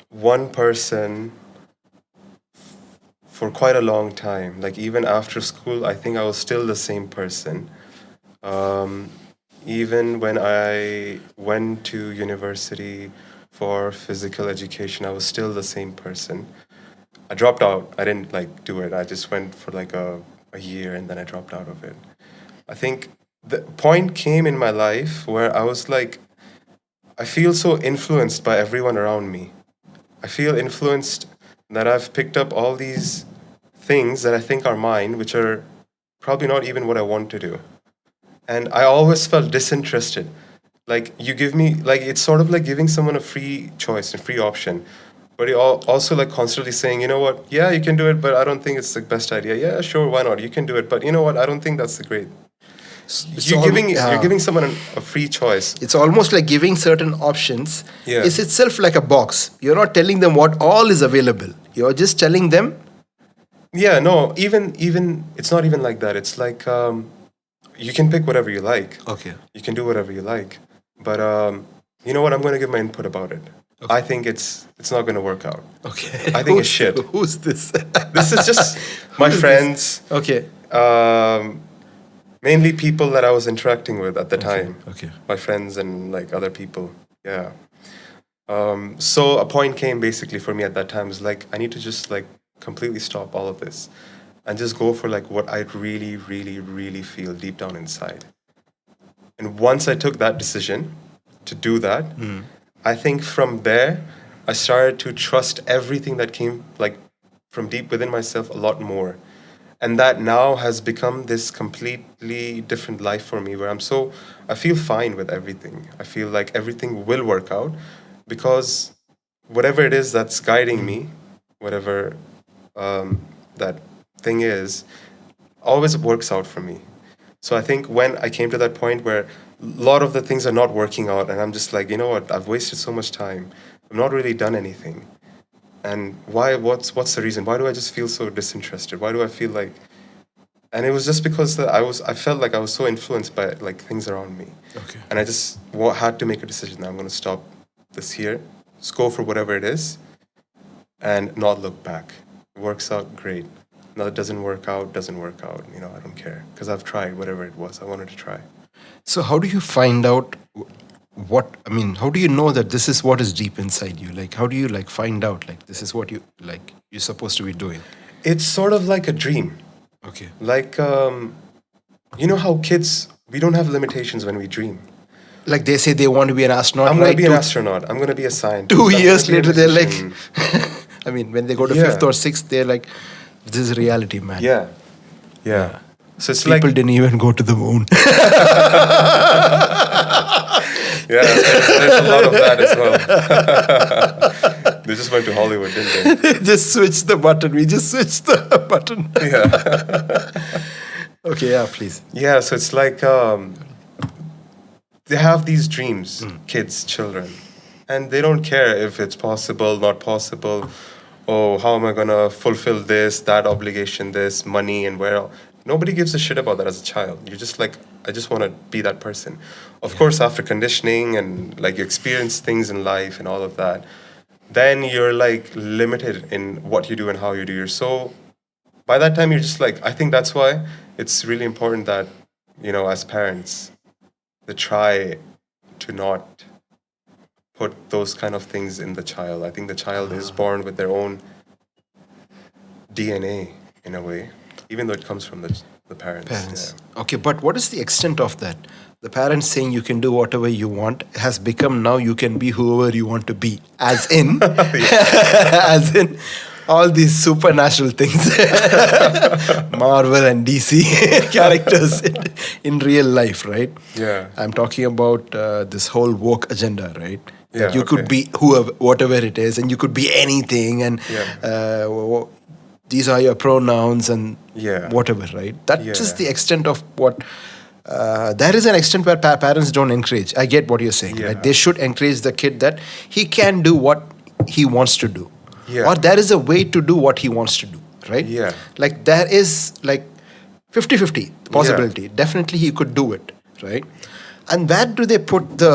one person for quite a long time. Like even after school, I think I was still the same person. Even when I went to university for physical education, I was still the same person. I dropped out. I didn't like do it. I just went for like a year and then I dropped out of it. I think the point came in my life where I was like, I feel so influenced by everyone around me. I feel influenced that I've picked up all these things that I think are mine, which are probably not even what I want to do. And I always felt disinterested. Like you give me, like it's sort of like giving someone a free choice, a free option, but you also like constantly saying, you know what, yeah, you can do it, but I don't think it's the best idea. Yeah, sure, why not? You can do it, but you know what, I don't think that's the great. It's all, You're giving someone a free choice. it's almost like giving certain options Yeah. is itself like a box. You're not telling them what all is available. You're just telling them, Yeah, no, even it's not even like that. It's like you can pick whatever you like. okay, You can do whatever you like, but you know what? I'm going to give my input about it. I think it's not going to work out. okay. I think it's shit. Who's this? This is just my Who is friends, Okay. mainly people that I was interacting with at the time. Okay. My friends and like other people. Yeah. So a point came basically for me at that time is like I need to just like completely stop all of this and just go for like what I really, really, really feel deep down inside. And once I took that decision to do that, I think from there I started to trust everything that came like from deep within myself a lot more. And that now has become this completely different life for me where I feel fine with everything. I feel like everything will work out because whatever it is that's guiding me, whatever that thing is, always works out for me. So I think when I came to that point where a lot of the things are not working out, and I'm just like, you know what, I've wasted so much time. I've not really done anything. And why? What's the reason? Why do I just feel so disinterested? Why do I feel like? And it was just because that I felt like I was so influenced by like things around me, Okay. and I just had to make a decision. I'm going to stop this here, just go for whatever it is, and not look back. It works out great. No, it doesn't work out. Doesn't work out. You know, I don't care because I've tried whatever it was I wanted to try. So how do you find out what I mean, how do you know that this is what is deep inside you? Like how do you like find out like this is what you like you're supposed to be doing? It's sort of like a dream. Okay. Like you know how kids we don't have limitations when we dream. Like they say they want to be an astronaut, I'm going right? to be an astronaut. I'm going to be a scientist. 2 I'm gonna years be a later they're like musician. I mean, when they go to Yeah. fifth or sixth, they're like, this is reality, man. Yeah. So it's People like didn't even go to the moon. yeah, there's a lot of that as well. They just went to Hollywood, didn't they? Just switch the button. We just switched the button. Yeah. Okay, yeah, please. Yeah, so it's like they have these dreams, kids, children, and they don't care if it's possible, not possible. Oh, how am I gonna fulfill this, that obligation, this money, and where? Nobody gives a shit about that as a child. You're just like, I just want to be that person. Of course, after conditioning and like you experience things in life and all of that, then you're like limited in what you do and how you do. You're so by that time you're just like I think that's why it's really important that you know as parents they try to not put those kind of things in the child. I think the child is born with their own DNA in a way, even though it comes from the parents. Parents. Okay, but what is the extent of that? The parents saying you can do whatever you want has become now you can be whoever you want to be. As in, as in all these supernatural things. Marvel and DC characters in real life, right? Yeah. I'm talking about this whole woke agenda, right? Yeah, That you could okay. be whoever, whatever it is, and you could be anything, and these are your pronouns and Yeah. whatever, right? That Yeah. is the extent of what. There is an extent where parents don't encourage. I get what you're saying, Yeah. right? They should encourage the kid that he can do what he wants to do, Yeah. or there is a way to do what he wants to do, right? Yeah. Like there is like 50-50 possibility. Definitely he could do it, right? And where do they put the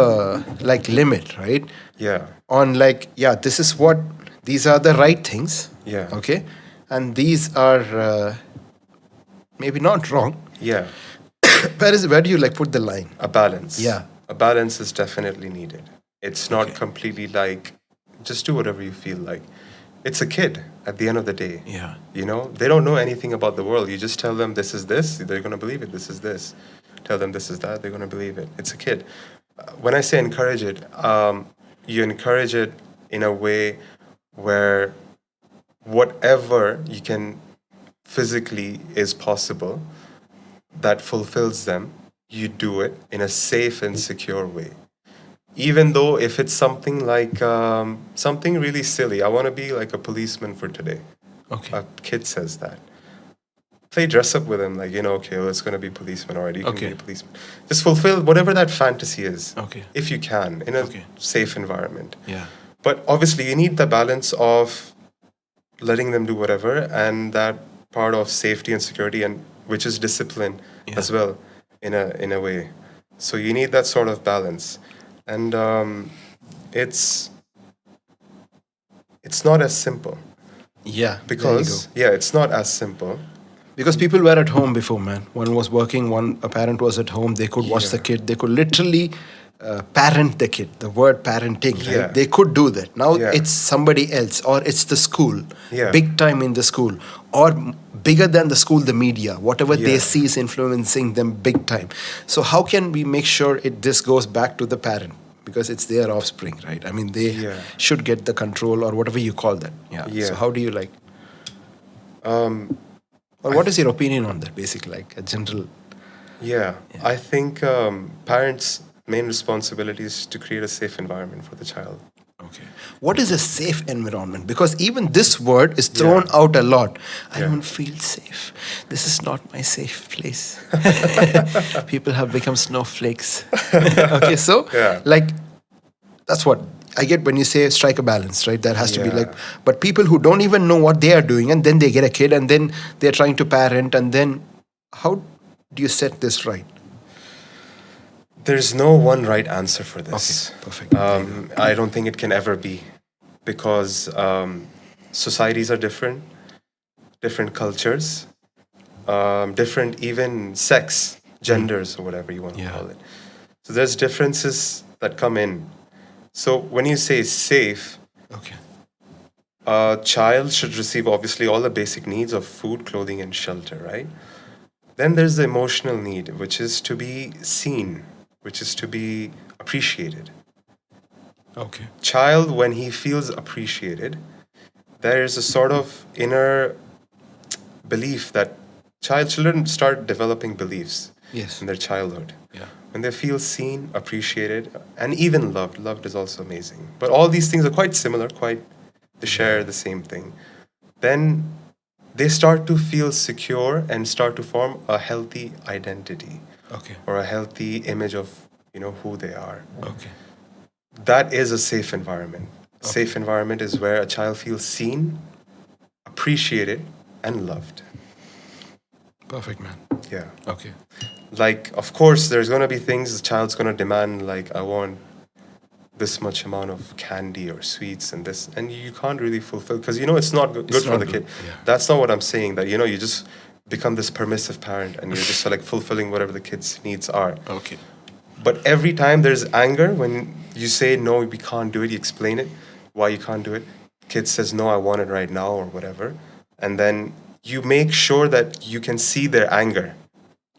like limit, right? Yeah. On like, yeah, this is what these are the right things. Yeah. Okay. And these are maybe not wrong. Yeah. Where do you like put the line? A balance. Yeah. A balance is definitely needed. It's not completely like just do whatever you feel like. It's a kid at the end of the day. Yeah. You know, they don't know anything about the world. You just tell them this is this, they're going to believe it. This is this. Tell them this is that, they're going to believe it. It's a kid. When I say encourage it, you encourage it in a way where whatever you can physically is possible, that fulfills them, you do it in a safe and secure way. Even though if it's something like something really silly, I want to be like a policeman for today. Okay. A kid says that. Play dress up with him, like, okay, well, it's going to be policeman, all right, you can be Okay. a policeman. Just fulfill whatever that fantasy is, Okay. if you can, in a Okay. safe environment. Yeah. But obviously, you need the balance of letting them do whatever and that part of safety and security, and which is discipline Yeah. as well, in a way. So you need that sort of balance, and it's it's not as simple Yeah. There you go. because it's not as simple. Because people were at home before, man. One was working, a parent was at home. They could watch the Yeah. kid. They could literally parent the kid. The word parenting, right? Yeah. They could do that. Now Yeah. it's somebody else, or it's the school, Yeah. big time in the school, or bigger than the school, the media. Whatever they Yeah. see is influencing them big time. So how can we make sure this goes back to the parent? Because it's their offspring, right? I mean, they Yeah. should get the control or whatever you call that. Yeah. Yeah. So how do you like? Or what is your opinion on that? Basically, like a general. Yeah, I think parents' main responsibility is to create a safe environment for the child. Okay. What is a safe environment? Because even this word is thrown Yeah. out a lot. I Yeah. don't feel safe. This is not my safe place. People have become snowflakes. Okay, so Yeah. like that's what I get when you say strike a balance, right? There has to be like, Yeah. but people who don't even know what they are doing, and then they get a kid, and then they're trying to parent, and then how do you set this right? There's no one right answer for this. Okay, perfect. There you I don't think it can ever be, because societies are different, different cultures, different even sex, genders, or whatever you want to Yeah. call it. So there's differences that come in. So when you say safe, Okay. a child should receive obviously all the basic needs of food, clothing, and shelter, right? Then there's the emotional need, which is to be seen, which is to be appreciated. Okay. Child, when he feels appreciated, there is a sort of inner belief that children start developing beliefs Yes. in their childhood. Yeah. When they feel seen, appreciated, and even loved. Loved is also amazing. But all these things are quite similar, they share the same thing. Then they start to feel secure and start to form a healthy identity Okay. or a healthy image of who they are. Okay. That is a safe environment. A safe environment is where a child feels seen, appreciated, and loved. Perfect, man. Yeah. Okay. Like, of course, there's going to be things the child's going to demand, like, I want this much amount of candy or sweets and this, and you can't really fulfill because it's not good It's for not the good, kid. yeah. That's not what I'm saying, that you just become this permissive parent and you're just like fulfilling whatever the kid's needs are. Okay. But every time there's anger, when you say no, we can't do it, you explain it why you can't do it. Kid says no, I want it right now or whatever, and then you make sure that you can see their anger.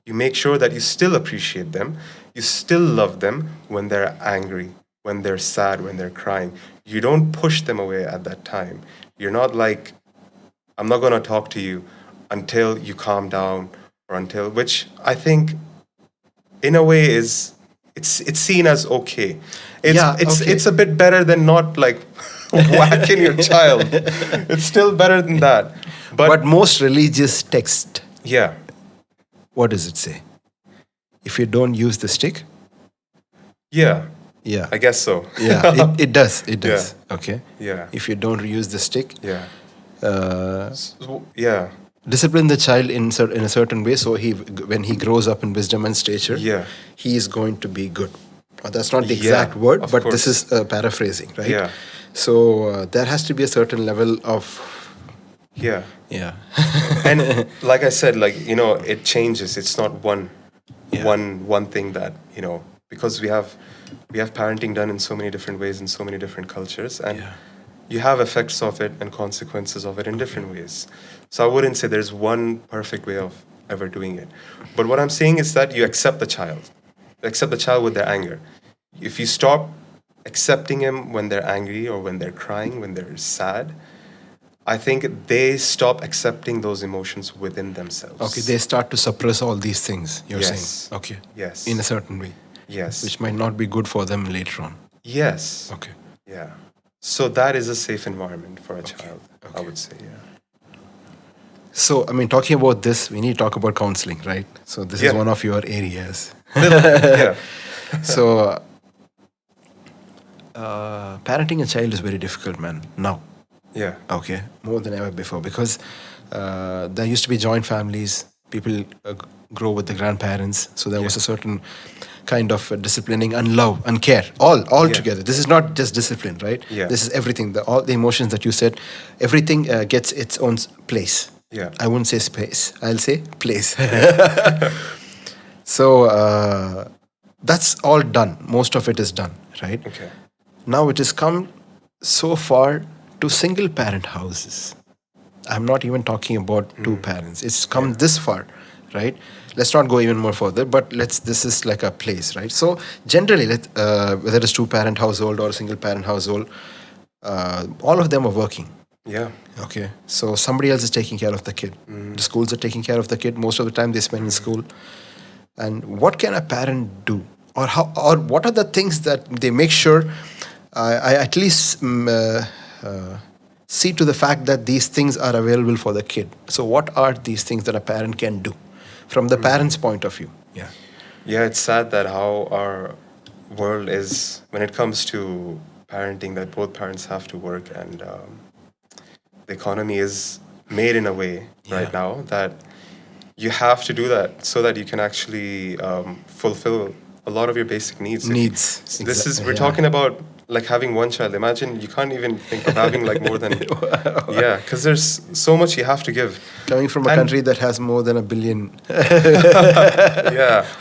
You make sure that you still appreciate them, you still love them when they're angry, when they're sad, when they're crying. You don't push them away at that time. You're not like, I'm not going to talk to you until you calm down, or until, which I think in a way is, it's seen as okay. It's a bit better than not like whacking your child. It's still better than that. But most religious text, Yeah. what does it say? If you don't use the stick, Yeah. yeah, I guess so. yeah, it does. It does. Okay. Yeah. If you don't use the stick, Yeah. uh, Yeah. discipline the child in a certain way, so when he grows up in wisdom and stature, Yeah. he is going to be good. That's not the Yeah, exact word, of but this course. is paraphrasing, right? Yeah. So there has to be a certain level of Yeah. yeah. And like I said, like, it changes. It's not Yeah. one thing that, because we have parenting done in so many different ways in so many different cultures, and Yeah. you have effects of it and consequences of it in different ways. So I wouldn't say there's one perfect way of ever doing it. But what I'm saying is that you accept the child. Accept the child with their anger. If you stop accepting him when they're angry or when they're crying, when they're sad, I think they stop accepting those emotions within themselves. Okay, they start to suppress all these things, you're Yes. saying. Okay. Yes. In a certain way, Yes. which might not be good for them later on. Yes. Okay. Yeah. So that is a safe environment for a child, I Okay. would say, yeah. So, I mean, talking about this, we need to talk about counseling, right? So, this is Yeah. one of your areas. Yeah. So, parenting a child is very difficult, man, now. Yeah. Okay, more than ever before, because there used to be joint families. People grow with the grandparents, so there was a certain kind of disciplining and love and care, all Yeah. together. This is not just discipline, right? Yeah. This is everything. All the emotions that you said, everything gets its own place. Yeah. I wouldn't say space. I'll say place. So that's all done. Most of it is done, right? Okay. Now it has come so far to single parent houses. I'm not even talking about two parents. It's come this far, right? Let's not go even more further, but this is like a place, right? So generally, whether it's two parent household or single parent household, all of them are working. Yeah. Okay, so somebody else is taking care of the kid. The schools are taking care of the kid. Most of the time they spend in school. And what can a parent do, or how, or what are the things that they make sure? I at least see to the fact that these things are available for the kid. So, what are these things that a parent can do, from the parent's point of view? Yeah. Yeah, it's sad that how our world is when it comes to parenting, that both parents have to work, and the economy is made in a way right now that you have to do that so that you can actually fulfill a lot of your basic needs. We're talking about like having one child. Imagine you can't even think of having like more than because there's so much you have to give. Coming from a country that has more than 1 billion,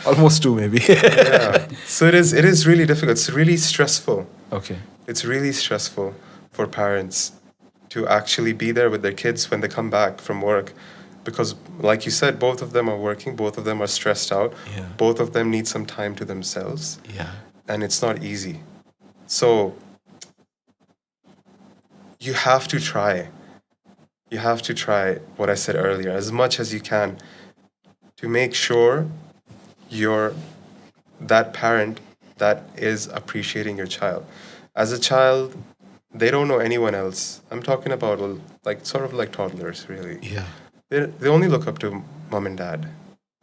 almost 2 maybe. So it is really difficult. It's really stressful. Okay. It's really stressful for parents to actually be there with their kids when they come back from work. Because, like you said, both of them are working, both of them are stressed out, both of them need some time to themselves, and it's not easy. So, you have to try. You have to try what I said earlier, as much as you can, to make sure you're that parent that is appreciating your child. As a child, they don't know anyone else. I'm talking about like sort of like toddlers, really. Yeah. They only look up to mom and dad.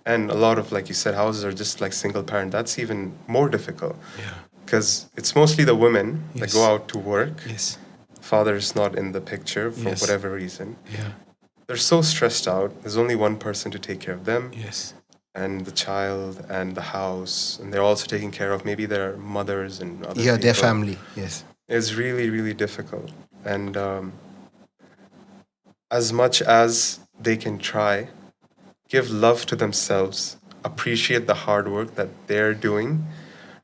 And a lot of, like you said, houses are just like single parent. That's even more difficult. Yeah. Because it's mostly the women that go out to work. Yes. Father's not in the picture for whatever reason. Yeah. They're so stressed out. There's only one person to take care of them. Yes. And the child and the house. And they're also taking care of maybe their mothers and other Yeah, their people. family. Yes. It's really, really difficult. And as much as they can try, give love to themselves, appreciate the hard work that they're doing,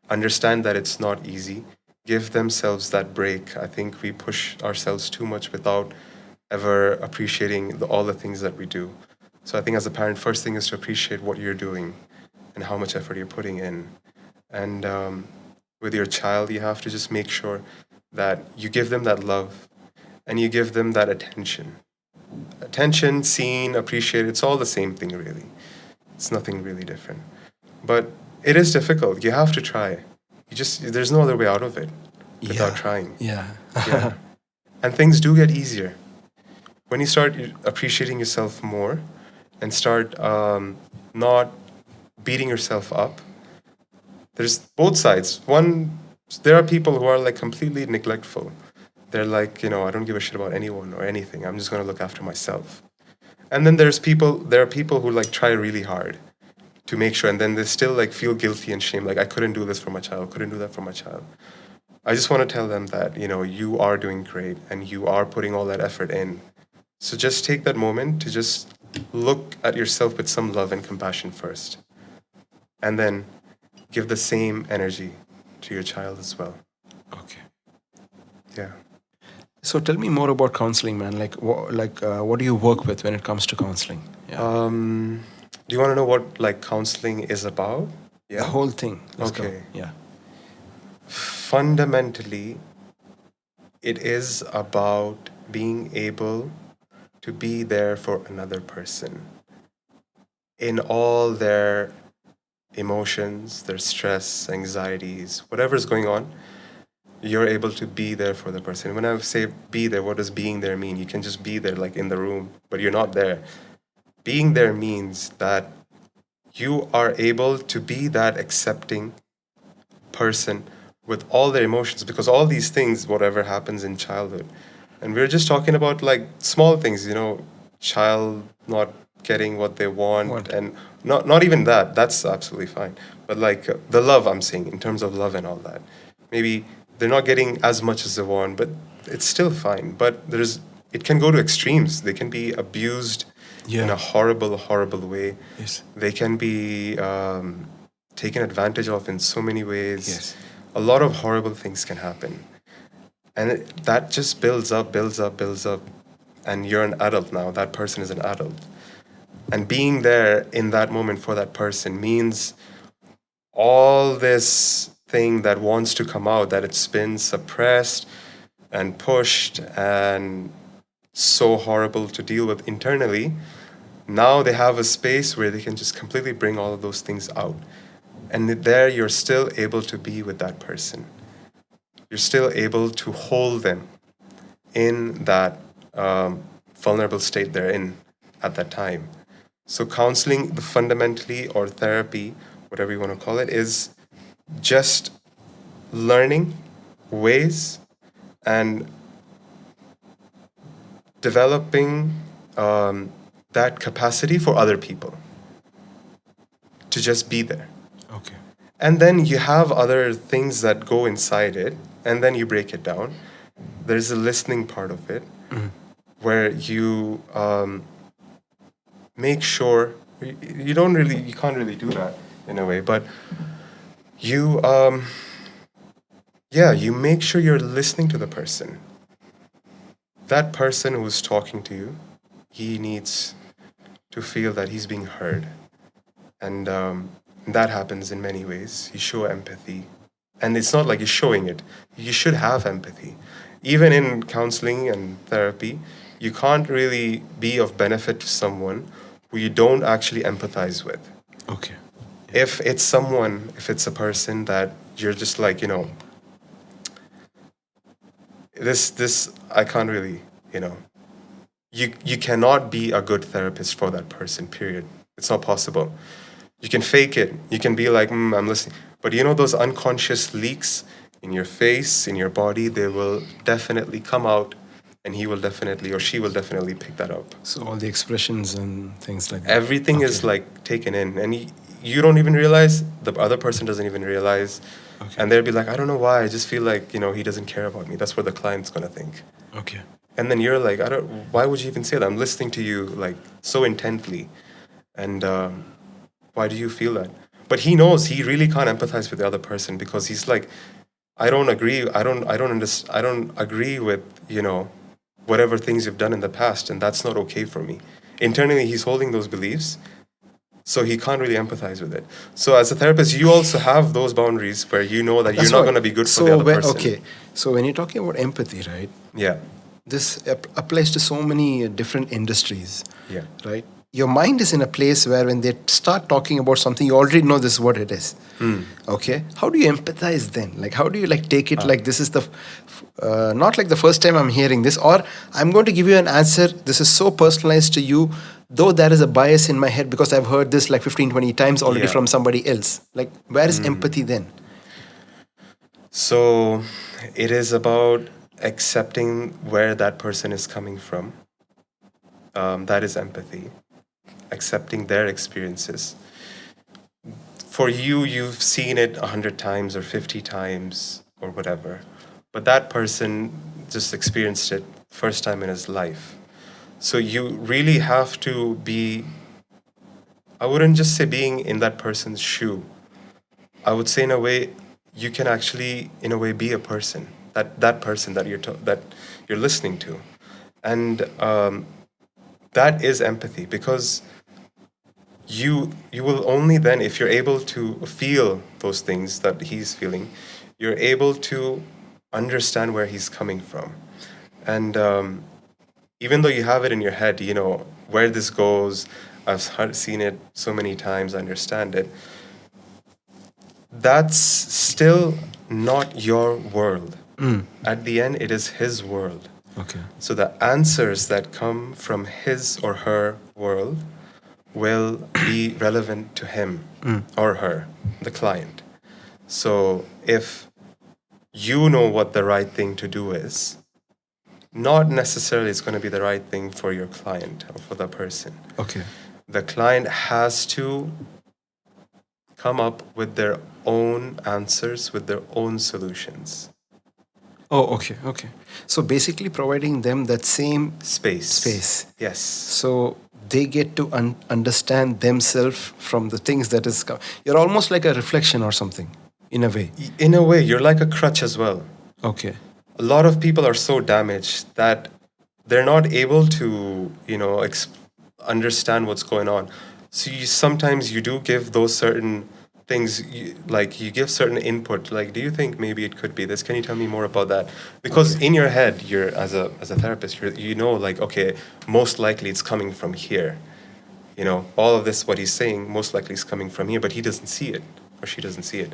understand that it's not easy, give themselves that break. I think we push ourselves too much without ever appreciating all the things that we do. So I think as a parent, first thing is to appreciate what you're doing and how much effort you're putting in. And with your child, you have to just make sure that you give them that love and you give them that attention. Attention, seen, appreciated, it's all the same thing, really. It's nothing really different. But it is difficult. You have to try. There's no other way out of it without trying. Yeah. Yeah. And things do get easier. When you start appreciating yourself more and start not beating yourself up, there's both sides. There are people who are like completely neglectful. They're like, I don't give a shit about anyone or anything. I'm just going to look after myself. And then there are people who like try really hard to make sure, and then they still like feel guilty and shame. Like, I couldn't do this for my child, couldn't do that for my child. I just want to tell them that, you are doing great and you are putting all that effort in. So just take that moment to just look at yourself with some love and compassion first. And then give the same energy to your child as well. Okay. Yeah. So tell me more about counseling, man. What do you work with when it comes to counseling? Yeah. Do you want to know what like counseling is about? Yeah. The whole thing. Let's Okay. go. Yeah. Fundamentally, it is about being able to be there for another person in all their emotions, their stress, anxieties, whatever's going on. You're able to be there for the person. When I say be there, what does being there mean? You can just be there, like in the room, but you're not there. Being there means that you are able to be that accepting person with all their emotions, because all these things, whatever happens in childhood, and we're just talking about like small things, child not getting what they want, What? and not even that, that's absolutely fine, but like the love, I'm saying, in terms of love and all that, maybe they're not getting as much as they want, but it's still fine. But it can go to extremes. They can be abused in Yeah. a horrible, horrible way. Yes. They can be taken advantage of in so many ways. Yes. A lot of horrible things can happen. And that just builds up, builds up, builds up. And you're an adult now. That person is an adult. And being there in that moment for that person means all this thing that wants to come out, that it's been suppressed and pushed and so horrible to deal with internally, now they have a space where they can just completely bring all of those things out. And there you're still able to be with that person. You're still able to hold them in that vulnerable state they're in at that time. So counseling, fundamentally, or therapy, whatever you want to call it, is just learning ways and developing that capacity for other people to just be there. Okay. And then you have other things that go inside it, and then you break it down. There's a listening part of it where you make sure you can't really do that in a way, but you you make sure you're listening to the person. That person who's talking to you, he needs to feel that he's being heard. And that happens in many ways. You show empathy. And it's not like you're showing it. You should have empathy. Even in counseling and therapy, you can't really be of benefit to someone who you don't actually empathize with. Okay. If it's a person that you're just like, this I can't really, you cannot be a good therapist for that person, period. It's not possible. You can fake it. You can be like, I'm listening. But those unconscious leaks in your face, in your body, they will definitely come out, and he will definitely, or she will definitely pick that up. So all the expressions and things like that. Everything is like taken in, and you don't even realize, the other person doesn't even realize. Okay. And they'll be like, I don't know why, I just feel like, he doesn't care about me. That's what the client's going to think. Okay. And then you're like, why would you even say that? I'm listening to you like so intently. And why do you feel that? But he knows he really can't empathize with the other person, because he's like, I don't agree. I don't agree with, whatever things you've done in the past, and that's not okay for me. Internally, he's holding those beliefs, so he can't really empathize with it. So as a therapist, you also have those boundaries where you know that you're not going to be good for the other person. Okay. So when you're talking about empathy, right? Yeah. This applies to so many different industries. Yeah. Right? Your mind is in a place where when they start talking about something, you already know this is what it is. Okay? How do you empathize then? Like, how do you take it like this is not like the first time I'm hearing this, or I'm going to give you an answer. This is so personalized to you, though there is a bias in my head because I've heard this like 15, 20 times already from somebody else. Like, where is empathy then? So it is about accepting where that person is coming from. That is empathy. Accepting their experiences. For you, you've seen it 100 times or 50 times or whatever, but that person just experienced it first time in his life. So you really have to be, I wouldn't just say being in that person's shoe. I would say in a way, you can actually, in a way, be a person, that person that you're listening to. And that is empathy, because you will only then, if you're able to feel those things that he's feeling, you're able to understand where he's coming from. And even though you have it in your head, you know where this goes. Seen it so many times, I understand it. That's still not your world. At the end, it is his world. Okay. So the answers that come from his or her world will be relevant to him or her, the client. So if you know what the right thing to do is, not necessarily it's going to be the right thing for your client or for the person. Okay. The client has to come up with their own answers, with their own solutions. Oh, okay, okay. So basically providing them that same space. Yes. So they get to understand themselves from the things that is. You're almost like a reflection or something, in a way. In a way, you're like a crutch as well. Okay. A lot of people are so damaged that they're not able to, you know, understand what's going on. So sometimes you do give those certain things, like you give certain input. Like, do you think maybe it could be this? Can you tell me more about that? Because in your head, you're as a therapist, you know, like, okay, most likely it's coming from here. You know, all of this, what he's saying, most likely is coming from here, but he doesn't see it, or she doesn't see it.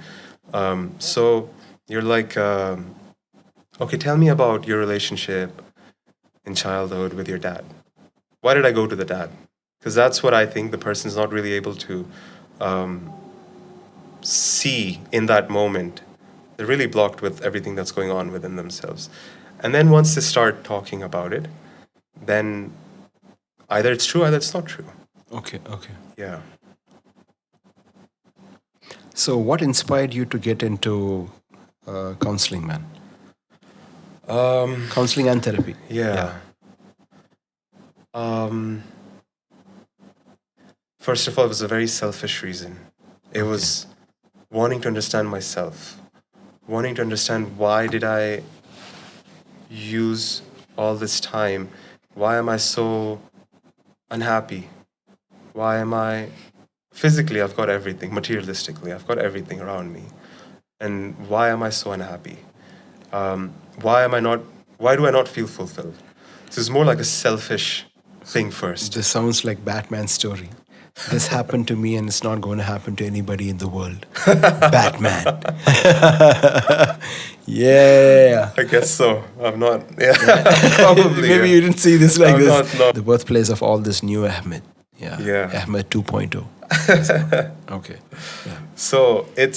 So you're like, okay, tell me about your relationship in childhood with your dad. Why did I go to the dad? Because that's what I think the person's not really able to see in that moment. They're really blocked with everything that's going on within themselves. And then once they start talking about it, then either it's true, either it's not true. Okay, okay. Yeah. So what inspired you to get into counseling, man? Counseling and therapy. Yeah. First of all, it was a very selfish reason. It was wanting to understand myself, wanting to understand why did I use all this time? Why am I so unhappy? Why am I physically, I've got everything, materialistically, I've got everything around me. And why am I so unhappy? Why do I not feel fulfilled? So it's more like a selfish thing first. This sounds like Batman's story. This happened to me and it's not going to happen to anybody in the world. Batman. Yeah. I guess so. I'm not. Yeah, probably. Maybe you didn't see this like I'm this. not, no. The birthplace of all this new Ahmed. Yeah. Ahmed 2.0. Okay. Yeah. So it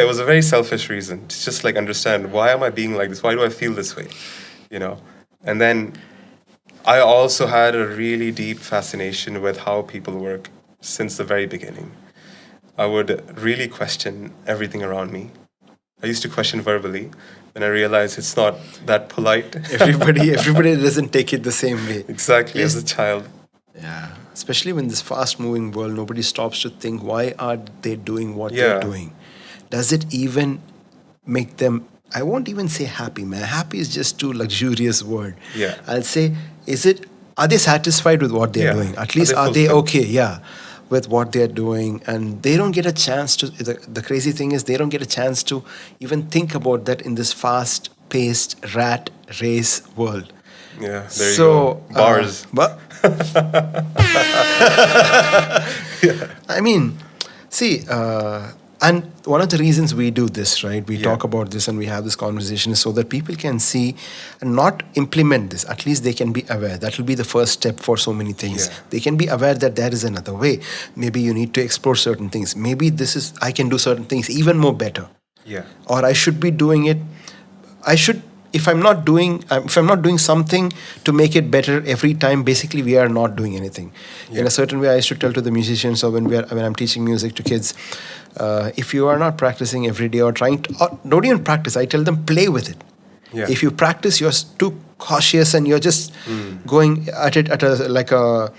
was a very selfish reason to just like understand why am I being like this? Why do I feel this way? You know, and then I also had a really deep fascination with how people work since the very beginning. I would really question everything around me. I used to question verbally, and I realized it's not that polite. Everybody doesn't take it the same way. Exactly, as a child. Yeah. Especially when this fast-moving world, nobody stops to think, why are they doing what they're doing? Does it even make them, I won't even say happy, man. Happy is just too luxurious word. Yeah. I'll say, are they satisfied with what they're doing? At least are they fulfilled? okay? Yeah. With what they're doing, and they don't get a chance to. The crazy thing is, they don't get a chance to even think about that in this fast-paced rat race world. Yeah, there you go. Bars. But I mean, see, and one of the reasons we do this, right? We talk about this and we have this conversation is so that people can see and not implement this. At least they can be aware. That will be the first step for so many things. Yeah. They can be aware that there is another way. Maybe you need to explore certain things. Maybe I can do certain things even more better. Yeah. Or I should be doing it. If I'm not doing something to make it better every time, basically we are not doing anything. In a certain way, I used to tell to the musicians, or when I'm teaching music to kids, if you are not practicing every day or don't even practice, I tell them play with it. Yeah. If you practice, you're too cautious and you're just going at it like a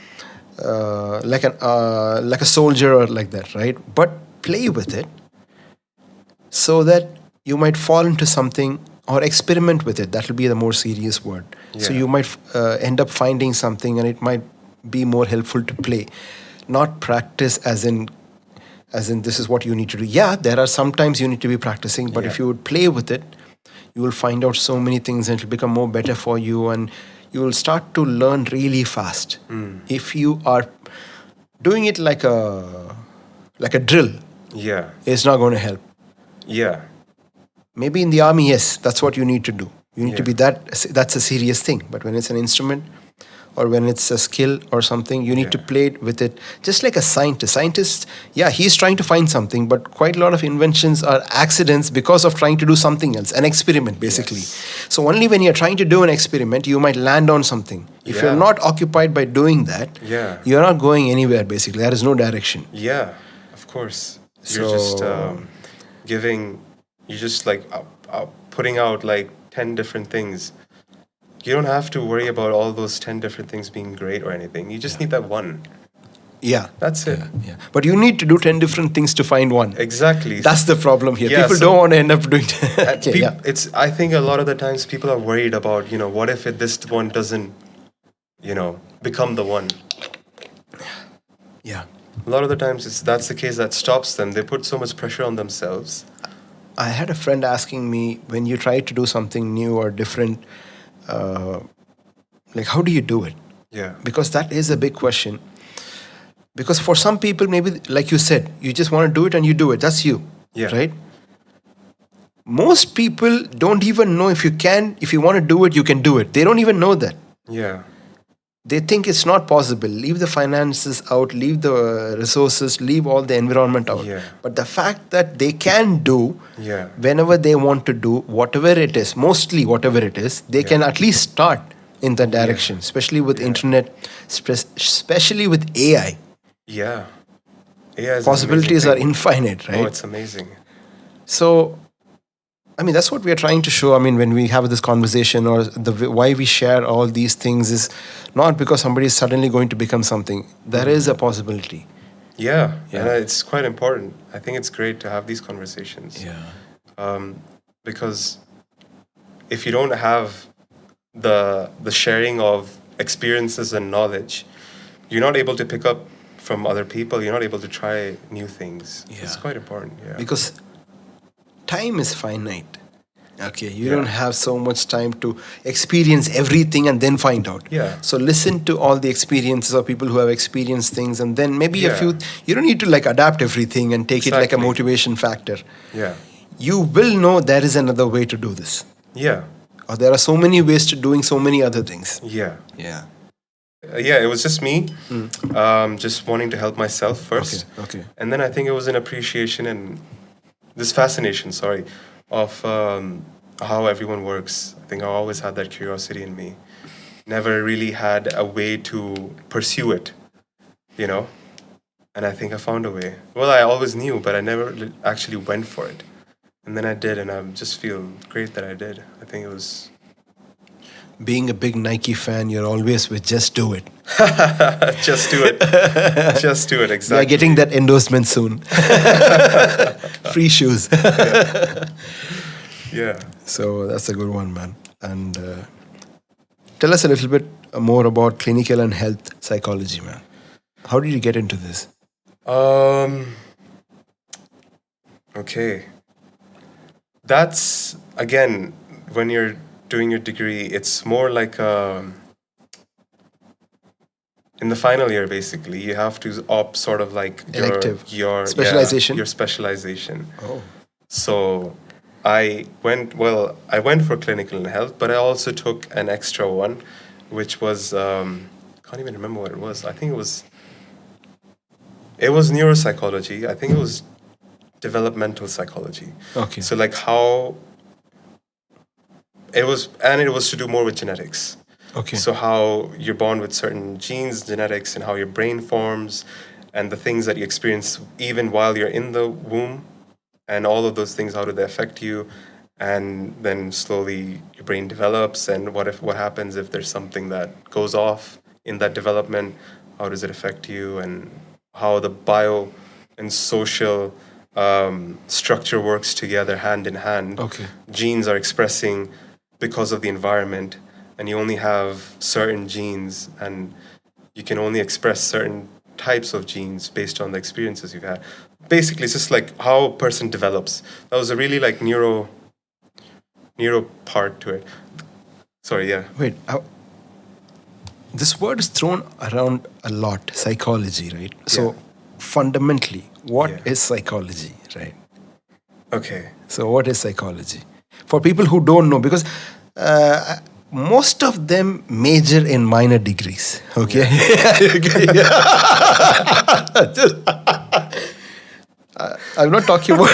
soldier or like that, right? But play with it so that you might fall into something. Or experiment with it. That will be the more serious word. Yeah. So you might end up finding something, and it might be more helpful to play, not practice as in this is what you need to do. Yeah, there are sometimes you need to be practicing, but if you would play with it, you will find out so many things, and it will become more better for you, and you will start to learn really fast. If you are doing it like a drill, Yeah. it's not going to help. Yeah. Maybe in the army, yes, that's what you need to do. You need to Yeah. be that's a serious thing. But when it's an instrument or when it's a skill or something, you need to Yeah. play with it just like a scientist. Scientist, yeah, he's trying to find something, but quite a lot of inventions are accidents because of trying to do something else, an experiment basically. Yes. So only when you're trying to do an experiment, you might land on something. If you're Yeah. not occupied by doing that, Yeah. you're not going anywhere basically. There is no direction. Yeah. Of course. You're just So giving, you're just like putting out like 10 different things. You don't have to worry about all those 10 different things being great or anything. You just need that one. yeah. That's it. Yeah. But you need to do 10 different things to find one. Exactly. That's the problem here. Yeah, People so- don't want to end up doing okay, yeah. It's. I think a lot of the times people are worried about, what if this one doesn't, become the one. Yeah. A lot of the times that's the case that stops them. They put so much pressure on themselves. I had a friend asking me, when you try to do something new or different, like how do you do it? Yeah. Because that is a big question. Because for some people, maybe like you said, you just want to do it and you do it. That's you. Yeah. Right? Most people don't even know if you want to do it, you can do it. They don't even know that. Yeah. They think it's not possible. Leave the finances out, leave the resources, leave all the environment out. Yeah. But the fact that they can do Yeah. whenever they want to do whatever it is, mostly whatever it is, they can at least start in that direction, especially with internet, especially with AI. Yeah. Yeah. Possibilities are infinite, right? Oh, it's amazing. So, I mean, that's what we are trying to show. I mean, when we have this conversation, or why we share all these things is not because somebody is suddenly going to become something. There is a possibility. Yeah. Yeah. And it's quite important. I think it's great to have these conversations. Because if you don't have the sharing of experiences and knowledge, you're not able to pick up from other people. You're not able to try new things. Yeah. It's quite important. Yeah. Because time is finite. Okay, you Yeah. don't have so much time to experience everything and then find out. Yeah. So listen to all the experiences of people who have experienced things, and then maybe Yeah. you don't need to like adapt everything and take it like a Exactly. motivation factor. Yeah. You will know there is another way to do this. Yeah. Or there are so many ways to doing so many other things. Yeah. Yeah. Yeah, it was just me, just wanting to help myself first. Okay. And then I think it was an appreciation and this fascination, of how everyone works. I think I always had that curiosity in me. Never really had a way to pursue it, And I think I found a way. Well, I always knew, but I never actually went for it. And then I did, and I just feel great that I did. I think it was... Being a big Nike fan, you're always with just do it. Just do it. Just do it, We exactly. are getting that endorsement soon. Free shoes. Yeah. So that's a good one, man. And tell us a little bit more about clinical and health psychology, man. How did you get into this? Okay. That's, again, when you're doing your degree, it's more like in the final year, basically, you have to opt sort of like Elective. your Specialization? your specialization. Oh. So I went for clinical and health, but I also took an extra one, which was can't even remember what it was. I think it was neuropsychology. I think it was developmental psychology. Okay. So like how it was to do more with genetics. Okay. So how you're born with certain genes, genetics, and how your brain forms, and the things that you experience even while you're in the womb, and all of those things, how do they affect you? And then slowly your brain develops, and what happens if there's something that goes off in that development? How does it affect you? And how the bio and social structure works together hand in hand. Okay. Genes are expressing because of the environment, and you only have certain genes, and you can only express certain types of genes based on the experiences you've had. Basically, it's just like how a person develops. That was a really like neuro part to it. Sorry, yeah. Wait, this word is thrown around a lot, psychology, right? So Yeah. fundamentally, what Yeah. is psychology, right? Okay. So what is psychology? For people who don't know, because most of them major in minor degrees, okay? Okay, I'm not talking about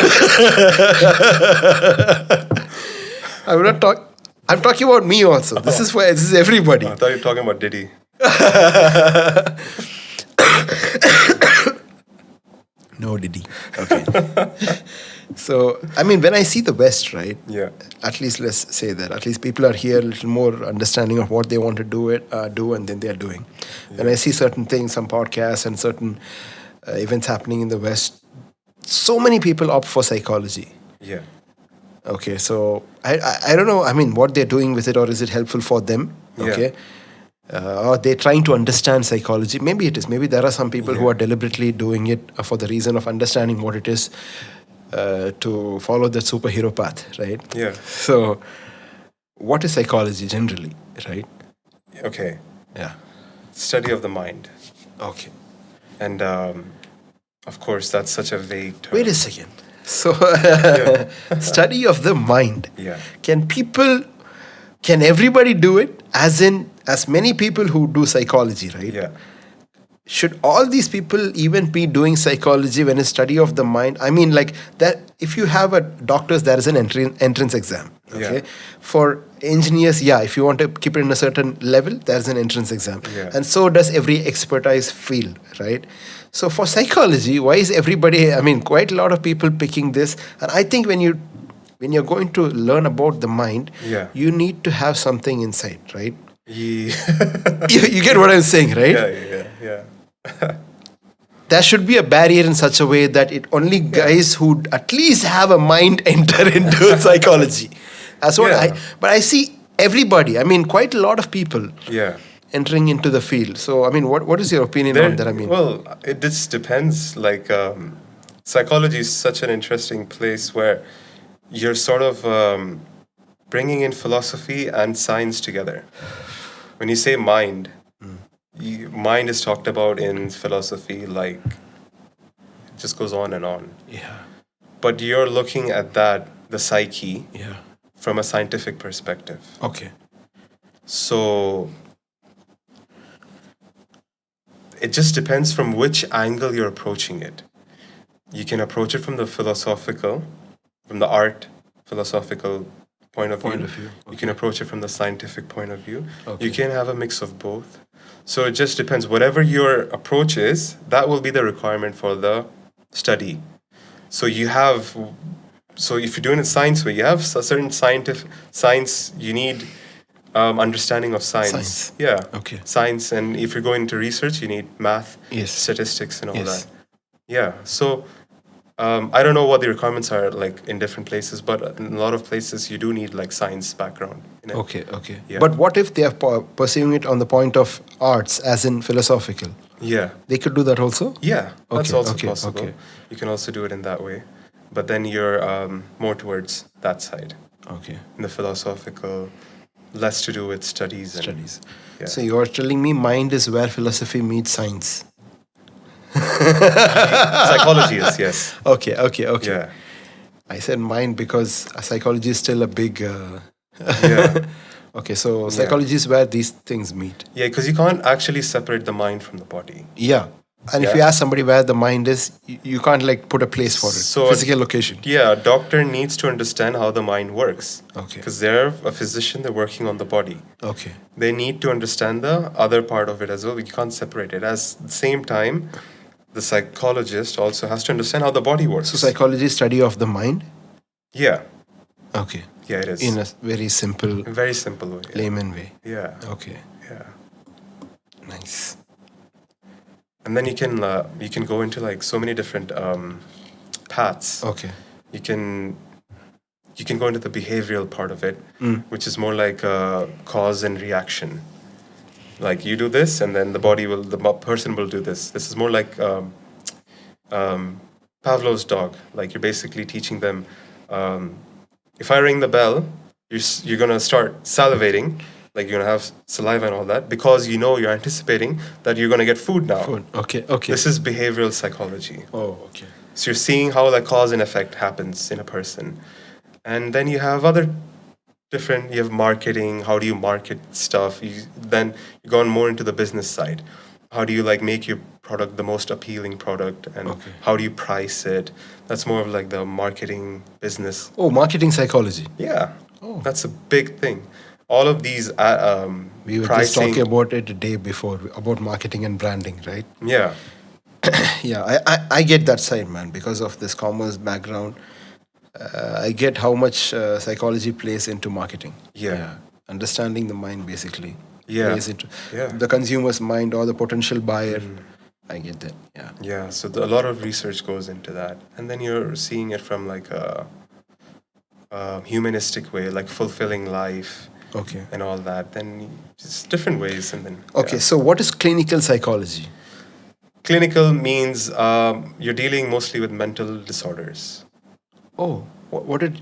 I'm not talking I'm talking about me also. This is everybody. I thought you were talking about Diddy. No, Diddy. Okay. So, I mean, when I see the West, right? Yeah. At least let's say that. At least people are here a little more understanding of what they want to do, and then they are doing. When I see certain things, some podcasts and certain events happening in the West, so many people opt for psychology. Yeah. Okay, so I don't know. I mean, what they're doing with it, or is it helpful for them? Yeah. Okay, or they're trying to understand psychology. Maybe it is. Maybe there are some people who Yeah. are deliberately doing it for the reason of understanding what it is to follow the superhero path, right? Yeah. So, what is psychology generally, right? Okay. Yeah. Study of the mind. Okay. And of course, that's such a vague term. Wait a second. So, Yeah. study of the mind. Yeah. Can everybody do it? As many people who do psychology, right? Yeah. Should all these people even be doing psychology when it's study of the mind? I mean, like that. If you have a doctors, there is an entrance exam. Okay. Yeah. For engineers, yeah. If you want to keep it in a certain level, there's an entrance exam, Yeah. and so does every expertise field, right? So for psychology, why is everybody? I mean, quite a lot of people picking this, and I think when you're going to learn about the mind, Yeah. you need to have something inside, right? Yeah. You get what I'm saying, right? Yeah. There should be a barrier in such a way that it only guys who at least have a mind enter into psychology. That's what Yeah. but I see everybody, I mean, quite a lot of people Yeah. entering into the field. So, I mean, what is your opinion on that? I mean, well, it just depends. Like, psychology is such an interesting place where you're sort of bringing in philosophy and science together. When you say mind, mind is talked about in philosophy, like, it just goes on and on. yeah, But you're looking at the psyche, yeah. from a scientific perspective. Okay. So it just depends from which angle you're approaching it. You can approach it from the philosophical, from the art philosophical point of view. You can approach it from the scientific point of view. Okay. You can have a mix of both. So it just depends. Whatever your approach is, that will be the requirement for the study. So if you're doing it science way, you have a certain science. You need understanding of science. Science. Yeah. Okay. Science, and if you're going into research, you need math, Yes. statistics, and all Yes. that. Yeah. So I don't know what the requirements are like in different places, but in a lot of places you do need like science background. Okay. Yeah. But what if they are pursuing it on the point of arts, as in philosophical? Yeah. They could do that also? Yeah. That's Okay, also okay, possible. okay. You can also do it in that way, but then you're more towards that side, Okay. in the philosophical, less to do with studies. Studies. Yeah. So you're telling me mind is where philosophy meets science. Psychology is, yes. Okay. Yeah. I said mind because psychology is still a big. Yeah. Okay, so psychology is where these things meet. Yeah, because you can't actually separate the mind from the body. Yeah. And if Yeah. you ask somebody where the mind is, you can't like put a place for it, So- physical location. Yeah, a doctor needs to understand how the mind works. Okay. Because they're a physician, they're working on the body. Okay. They need to understand the other part of it as well. You can't separate it. At the same time, the psychologist also has to understand how the body works. So psychology is study of the mind. Yeah. Okay. Yeah, it is. In a very simple, Very simple way. Yeah. layman way. Yeah. Okay. Yeah. Nice. And then you can go into like so many different paths. Okay. You can go into the behavioral part of it, which is more like cause and reaction. Like you do this, and then the person will do this. This is more like Pavlov's dog. Like you're basically teaching them. If I ring the bell, you're gonna start salivating, like you're gonna have saliva and all that, because you're anticipating that you're gonna get food now. Food. Okay. Okay. This is behavioral psychology. Oh, okay. So you're seeing how that cause and effect happens in a person. And then you have other different, you have marketing. How do you market stuff? Then you go on more into the business side. How do you like make your product the most appealing product, and Okay. how do you price it? That's more of like the marketing business. Oh, marketing psychology. Yeah, Oh. that's a big thing. All of these We were just pricing. talking about it the day before about marketing and branding, right? Yeah, Yeah, I get that side, man, because of this commerce background. I get how much psychology plays into marketing. Yeah. Understanding the mind basically Yeah. plays into Yeah. the consumer's mind or the potential buyer. I get that. Yeah. Yeah, so a lot of research goes into that, and then you're seeing it from like a humanistic way, like fulfilling life Okay. and all that. Then just different ways, and then Okay. yeah. So, what is clinical psychology? Clinical means you're dealing mostly with mental disorders. Oh, what did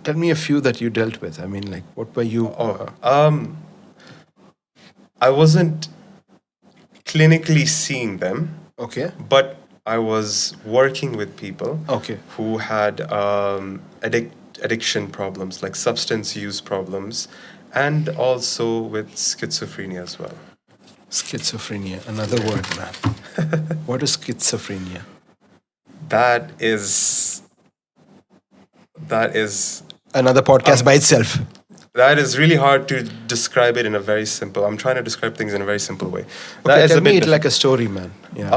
tell me a few that you dealt with? I mean, like, what were you? I wasn't clinically seeing them, Okay. but I was working with people Okay. who had addiction problems, like substance use problems, and also with schizophrenia as well. Schizophrenia, another word, man. What is schizophrenia? That is Another podcast by itself. that is really hard to describe it in a very simple. I'm trying to describe things in a very simple way. Okay, That is tell a me bit it like a story, man. Yeah.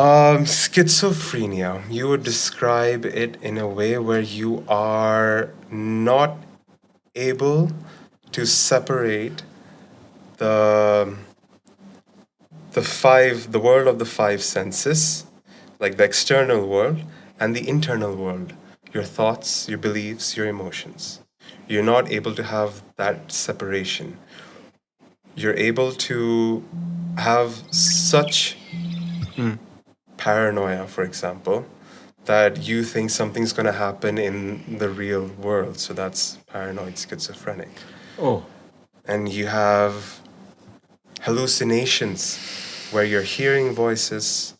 schizophrenia. You would describe it in a way where you are not able to separate the the world of the five senses, like the external world, and the internal world, your thoughts, your beliefs, your emotions. You're not able to have that separation. You're able to have such paranoia, for example, that you think something's going to happen in the real world. So that's paranoid schizophrenic. Oh, And you have hallucinations where you're hearing voices,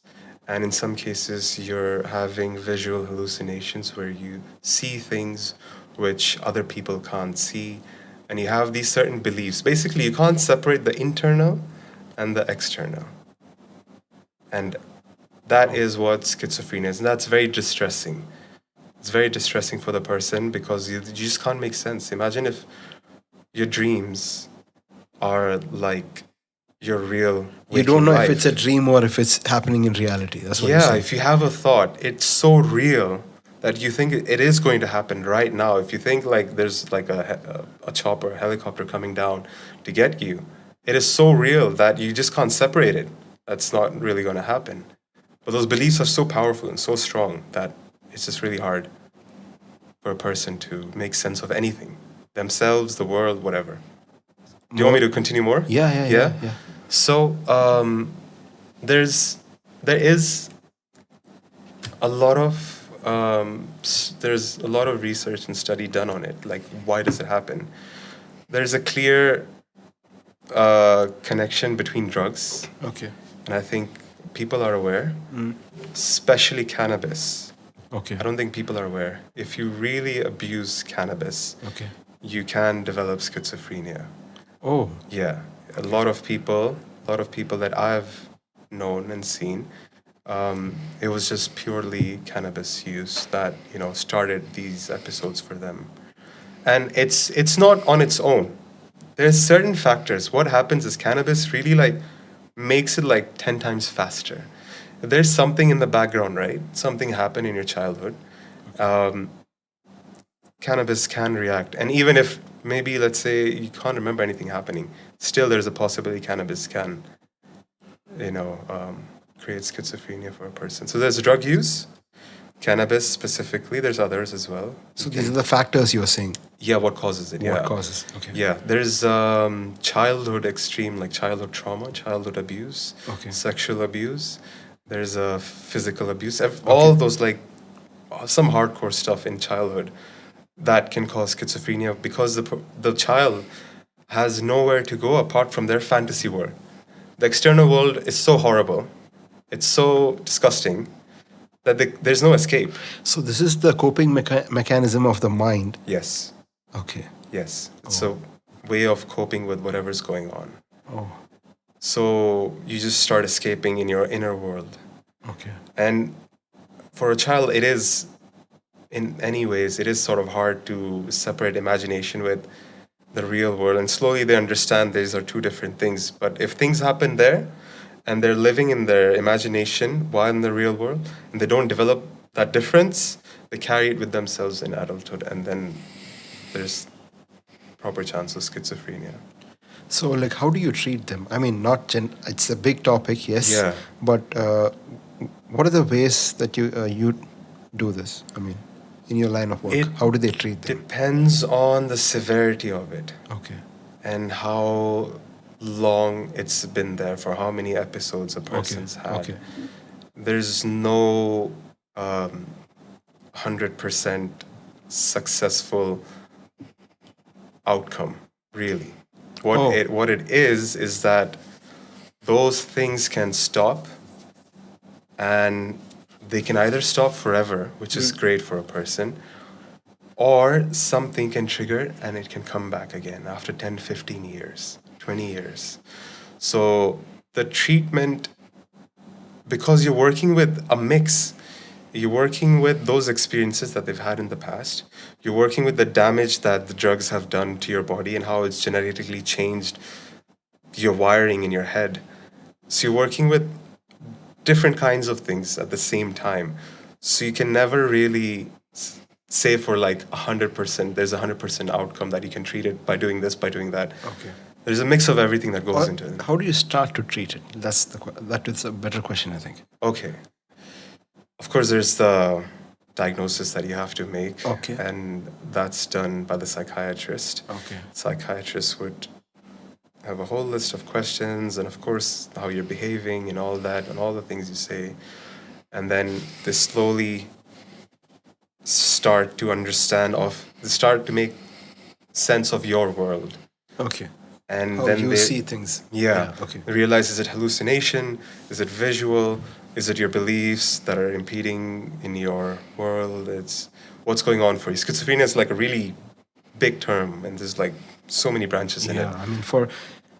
and in some cases you're having visual hallucinations where you see things which other people can't see, and you have these certain beliefs. Basically, you can't separate the internal and the external, and that is what schizophrenia is, and that's very distressing. It's very distressing for the person because you just can't make sense. Imagine if your dreams are like your real you don't know waking if it's a life. dream or if it's happening in reality. That's what you're Yeah, saying. if you have a thought, it's so real that you think it is going to happen right now. If you think like there's like a chopper, a helicopter coming down to get you, it is so real that you just can't separate it. That's not really going to happen. But those beliefs are so powerful and so strong that it's just really hard for a person to make sense of anything, themselves, the world, whatever. Do you want me to continue more? Yeah. So there is a lot of there's a lot of research and study done on it. Like, why does it happen? There's a clear connection between drugs, Okay. and I think people are aware, especially cannabis. Okay. I don't think people are aware. If you really abuse cannabis, Okay. you can develop schizophrenia. Oh. Yeah, a lot of people that I've known and seen, it was just purely cannabis use that started these episodes for them, and it's not on its own. There's certain factors. What happens is cannabis really like makes it like 10 times faster. There's something in the background, right? Something happened in your childhood. Cannabis can react, and even if maybe let's say you can't remember anything happening, still there's a possibility cannabis can create schizophrenia for a person. So there's drug use, cannabis specifically, there's others as well. So these are the factors you're saying. Yeah, what causes it? What causes? Okay. Yeah, there's childhood extreme, like childhood trauma, childhood abuse, Okay. sexual abuse. There's physical abuse. All those like some hardcore stuff in childhood that can cause schizophrenia because the child has nowhere to go apart from their fantasy world. The external world is so horrible, it's so disgusting that there's no escape. So this is the coping mechanism of the mind. Yes, Okay. yes. It's a way of coping with whatever's going on. Oh, So you just start escaping in your inner world. okay. And for a child, it is, in any ways, it is sort of hard to separate imagination with the real world. And slowly they understand these are two different things. But if things happen there and they're living in their imagination while in the real world and they don't develop that difference, they carry it with themselves in adulthood. And then there's proper chance of schizophrenia. So, like, how do you treat them? I mean, it's a big topic, yes. Yeah. But what are the ways that you do this? I mean, in your line of work, It how do they treat them? Depends on the severity of it Okay. and how long it's been there, for how many episodes a person's had. Okay. There's no 100% successful outcome, really. What it is that those things can stop, and they can either stop forever, which is great for a person, or something can trigger and it can come back again after 10, 15 years, 20 years. So the treatment, because you're working with a mix, you're working with those experiences that they've had in the past, you're working with the damage that the drugs have done to your body and how it's genetically changed your wiring in your head. So you're working with different kinds of things at the same time. So you can never really say for like 100%, there's a 100% outcome that you can treat it by doing this, by doing that. Okay. There's a mix of everything that goes into it. How do you start to treat it? That is a better question, I think. Okay. Of course, there's the diagnosis that you have to make. Okay. And that's done by the psychiatrist. Okay. Psychiatrist would have a whole list of questions and, of course, how you're behaving and all that and all the things you say. And then they slowly start to make sense of your world. Okay. And How then you they see things. Yeah. Okay. They realize, is it hallucination? Is it visual? Is it your beliefs that are impeding in your world? It's what's going on for you. Schizophrenia is like a really big term, and there's like so many branches in it. Yeah, I mean,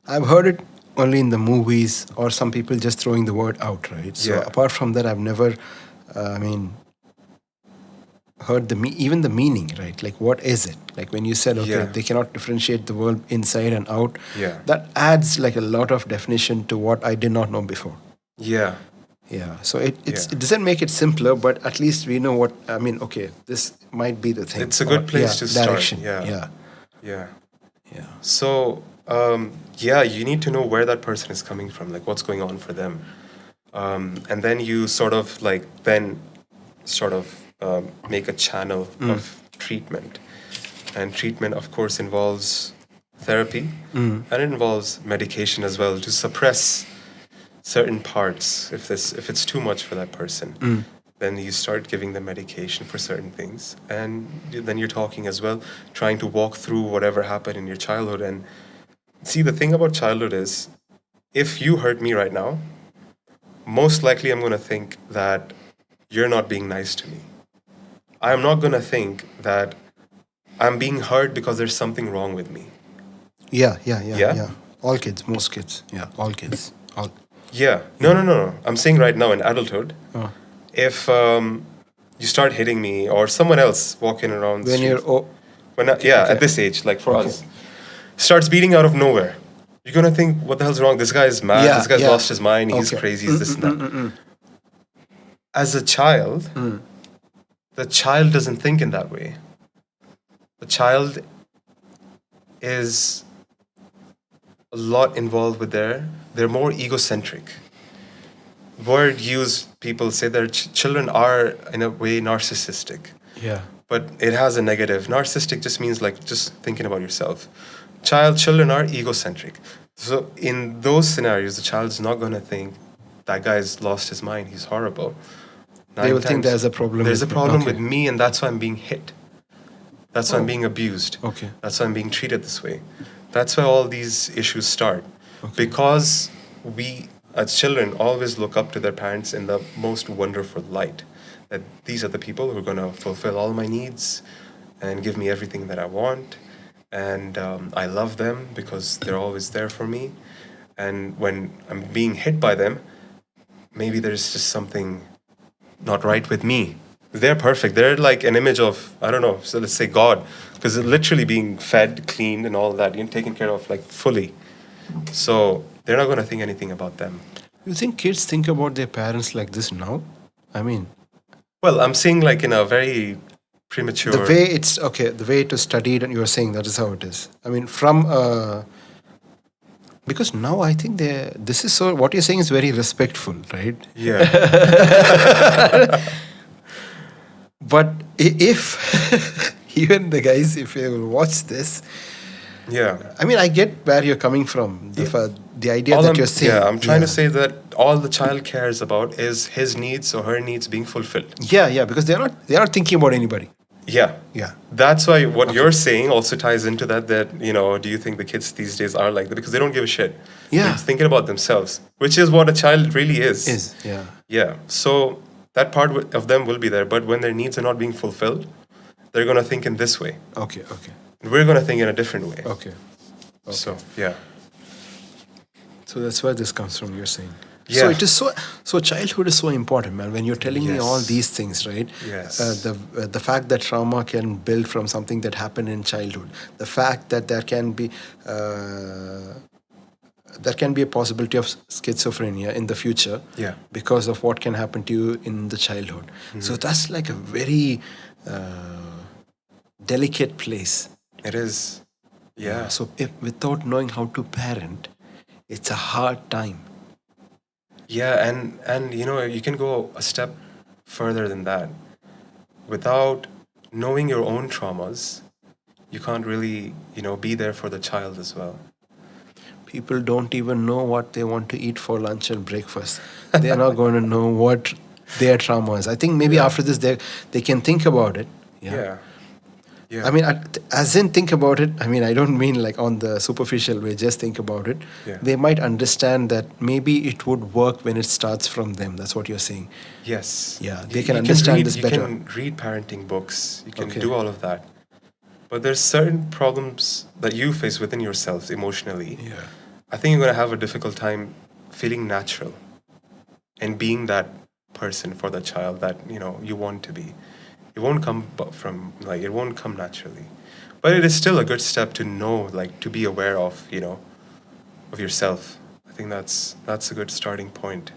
I've heard it only in the movies or some people just throwing the word out, right? So Yeah. apart from that, I've never, heard even the meaning, right? Like, what is it? Like when you said, okay, Yeah. they cannot differentiate the world inside and out. Yeah. That adds like a lot of definition to what I did not know before. Yeah. Yeah. So it Yeah. doesn't make it simpler, but at least we know what, okay, this might be the thing. It's a good place to start. Direction. Yeah. Yeah. Yeah. Yeah. So, you need to know where that person is coming from, like what's going on for them. And then you make a channel of treatment. And treatment, of course, involves therapy and it involves medication as well to suppress certain parts. If it's too much for that person, then you start giving them medication for certain things. And then you're talking as well, trying to walk through whatever happened in your childhood. And see, the thing about childhood is, if you hurt me right now, most likely I'm going to think that you're not being nice to me. I'm not going to think that I'm being hurt because there's something wrong with me. Yeah. Yeah? All kids, most kids. Yeah, all kids. All. Yeah. No. I'm saying right now in adulthood, if you start hitting me or someone else walking around the When street, you're at this age, like for us, starts beating out of nowhere, you're gonna think, what the hell's wrong? This guy is mad. Yeah, this guy's yeah. lost his mind. He's Okay. crazy. He's this and that. As a child, the child doesn't think in that way. The child is a lot involved with they're more egocentric. Word used, people say their children are in a way narcissistic, Yeah. but it has a negative. Narcissistic just means like just thinking about yourself. Children are egocentric. So in those scenarios, the child's not going to think that guy's lost his mind. He's horrible. They will think there's a problem. There's a with me. problem Okay. with me, and that's why I'm being hit. That's why I'm being abused. Okay. That's why I'm being treated this way. That's why all these issues start. Because we, as children, always look up to their parents in the most wonderful light. That these are the people who are going to fulfill all my needs and give me everything that I want. And I love them because they're always there for me. And when I'm being hit by them, maybe there's just something not right with me. They're perfect. They're like an image of, I don't know, so let's say God, because they're literally being fed, cleaned, and all that, taken care of like fully. So they're not going to think anything about them. You think kids think about their parents like this now? I mean, Well, I'm seeing like in a very premature. the way it's okay, the way it was studied, and you're saying that is how it is. I mean, from because now I think this is so. What you're saying is very respectful, right? Yeah. But if even the guys, if you will watch this, Yeah. I mean, I get where you're coming from. The idea that you're saying. Yeah, I'm trying to say that all the child cares about is his needs or her needs being fulfilled. Yeah, because they're not thinking about anybody. Yeah. Yeah. That's why what you're saying also ties into that, do you think the kids these days are like that? Because they don't give a shit. Yeah. They're just thinking about themselves, which is what a child really is. Yeah. Yeah. So that part of them will be there. But when their needs are not being fulfilled, they're going to think in this way. Okay. And we're going to think in a different way. Okay. So, yeah. So that's where this comes from, you're saying. Yeah. So it is so childhood is so important, man. When you're telling me all Yes. these things, right? Yes. The fact that trauma can build from something that happened in childhood, the fact that there can be a possibility of schizophrenia in the future, Yeah. because of what can happen to you in the childhood. So that's like a very delicate place. It is. Yeah. So if without knowing how to parent, it's a hard time. Yeah, and you can go a step further than that. Without knowing your own traumas, you can't really, be there for the child as well. People don't even know what they want to eat for lunch and breakfast. They are not going to know what their trauma is. I think maybe after this they can think about it. Yeah. I mean, as in think about it, I mean, I don't mean like on the superficial way, just think about it. Yeah. They might understand that maybe it would work when it starts from them. That's what you're saying. Yes. Yeah, they can understand this better. You can read parenting books. You can Okay. do all of that. But there's certain problems that you face within yourselves emotionally. Yeah. I think you're going to have a difficult time feeling natural and being that person for the child that, you want to be. It won't come it won't come naturally. But it is still a good step to know, to be aware of, of yourself. I think that's a good starting point.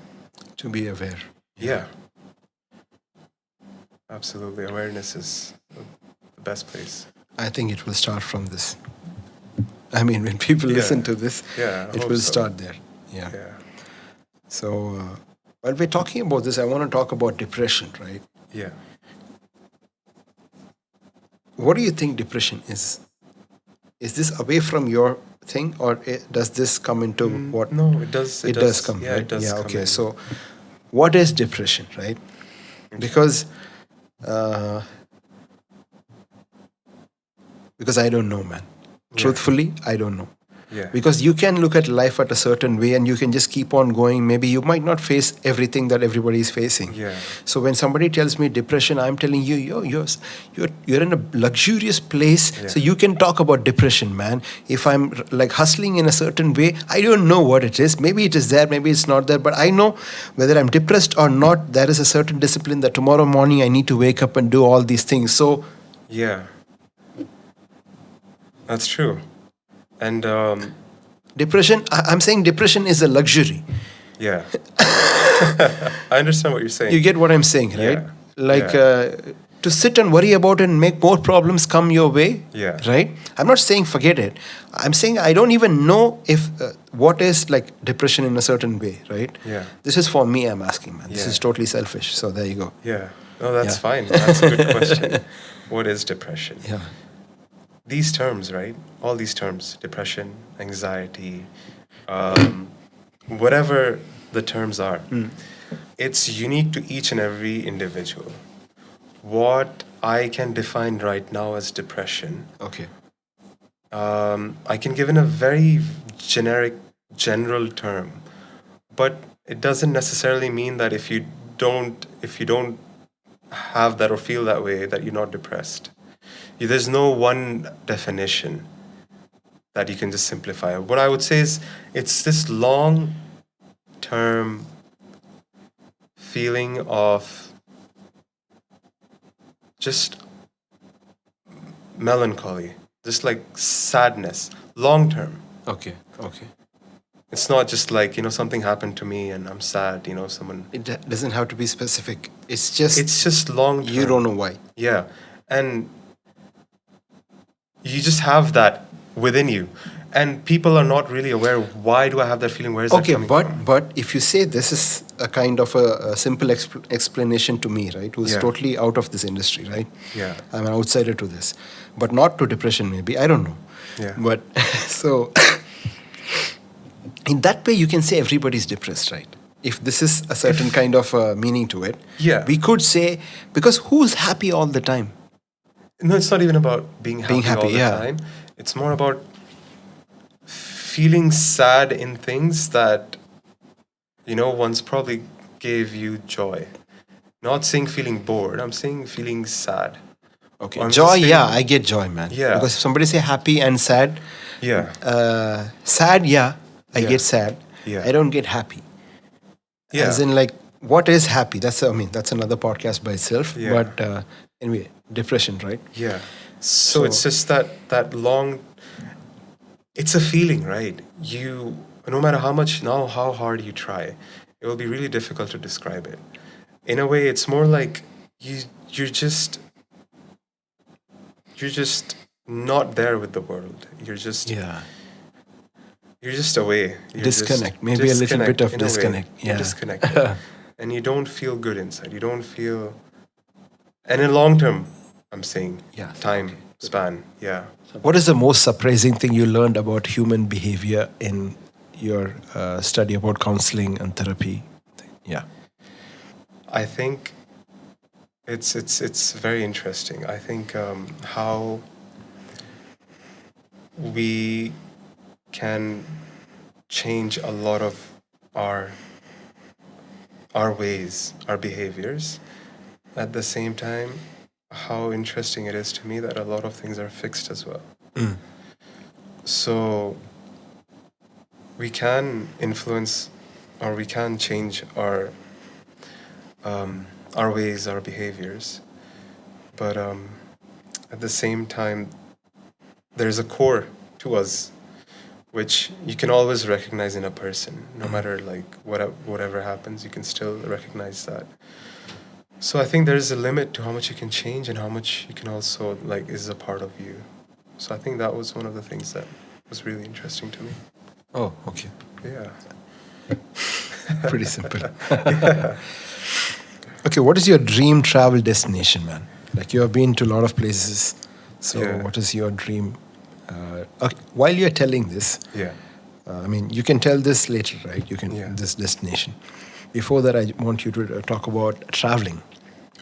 To be aware. Yeah. Absolutely. Awareness is the best place. I think it will start from this. I mean, when people listen to this, it will start there. Yeah. So, while we're talking about this, I want to talk about depression, right? Yeah. What do you think depression is? Is this away from your thing, or does this come into what? No, it does. It does come, Yeah, right? it does. Yeah, come okay. in. So, what is depression, right? Because I don't know, man. Truthfully, I don't know. Yeah. Because you can look at life at a certain way and you can just keep on going. Maybe you might not face everything that everybody is facing. Yeah. So when somebody tells me depression, I'm telling you, you're in a luxurious place, so you can talk about depression, man. If I'm like hustling in a certain way, I don't know what it is. Maybe it is there, maybe it's not there. But I know whether I'm depressed or not, there is a certain discipline that tomorrow morning I need to wake up and do all these things. So yeah. That's true. And depression, I'm saying depression is a luxury. yeah. I understand what you're saying. You get what I'm saying, right? Yeah. Like to sit and worry about it and make more problems come your way, Yeah. right? I'm not saying forget it. I'm saying I don't even know if what is like depression in a certain way, right? Yeah. This is for me, I'm asking, man. This Yeah. is totally selfish. So there you go. Yeah. No, that's Yeah. fine. That's a good question. What is depression? Yeah. These terms, right? All these terms, depression, anxiety, whatever the terms are, it's unique to each and every individual. What I can define right now as depression Okay. I can give in a very generic, general term, but it doesn't necessarily mean that if you don't have that or feel that way, that you're not depressed. There's no one definition that you can just simplify. What I would say is it's this long term feeling of just melancholy, just like sadness, long term. Okay. Okay. It's not just like, something happened to me and I'm sad, someone. Doesn't have to be specific. It's just long term. You don't know why. Yeah. And you just have that within you. And people are not really aware, why do I have that feeling? Where is that Okay, coming from? but if you say this is a kind of a simple explanation to me, right, who's Yeah. totally out of this industry, right? Yeah. I'm an outsider to this, but not to depression, maybe. I don't know. Yeah. But so in that way, you can say everybody's depressed, right? If this is a certain kind of meaning to it, Yeah. we could say, because who's happy all the time? No, it's not even about being happy, happy, all the yeah. time. It's more about feeling sad in things that, once probably gave you joy. Not saying feeling bored, I'm saying feeling sad. Okay, Or I'm joy, just yeah, feeling- I get joy, man. Yeah. Because if somebody say happy and sad, Yeah. sad, yeah, I Yeah. get sad. Yeah. I don't get happy. Yeah. As in, like, what is happy? That's another podcast by itself. Yeah. But anyway, depression, right? Yeah. So it's just that long. It's a feeling, right? No matter how hard you try, it will be really difficult to describe it. In a way, it's more like you're just not there with the world. Yeah. You're just away. You're Disconnect. just Maybe a little bit of in a way. disconnect. You're Yeah. disconnected. And you don't feel good inside. You don't feel. And in long term, I'm saying, Yeah. time span. Yeah. What is the most surprising thing you learned about human behavior in your study about counseling and therapy? Yeah. I think it's very interesting. I think how we can change a lot of our ways, our behaviors. At the same time, how interesting it is to me that a lot of things are fixed as well. So we can influence, or we can change our ways, our behaviors, but at the same time, there's a core to us which you can always recognize in a person, no matter like whatever happens, you can still recognize that. So I think there's a limit to how much you can change and how much you can also like is a part of you. So I think that was one of the things that was really interesting to me. Oh, okay. Yeah. Pretty simple. Okay, what is your dream travel destination, man? Like, you have been to a lot of places. So Yeah. what is your dream? Okay, while you're telling this, Yeah. I mean, you can tell this later, right? You can, Yeah. this destination. Before that, I want you to talk about traveling.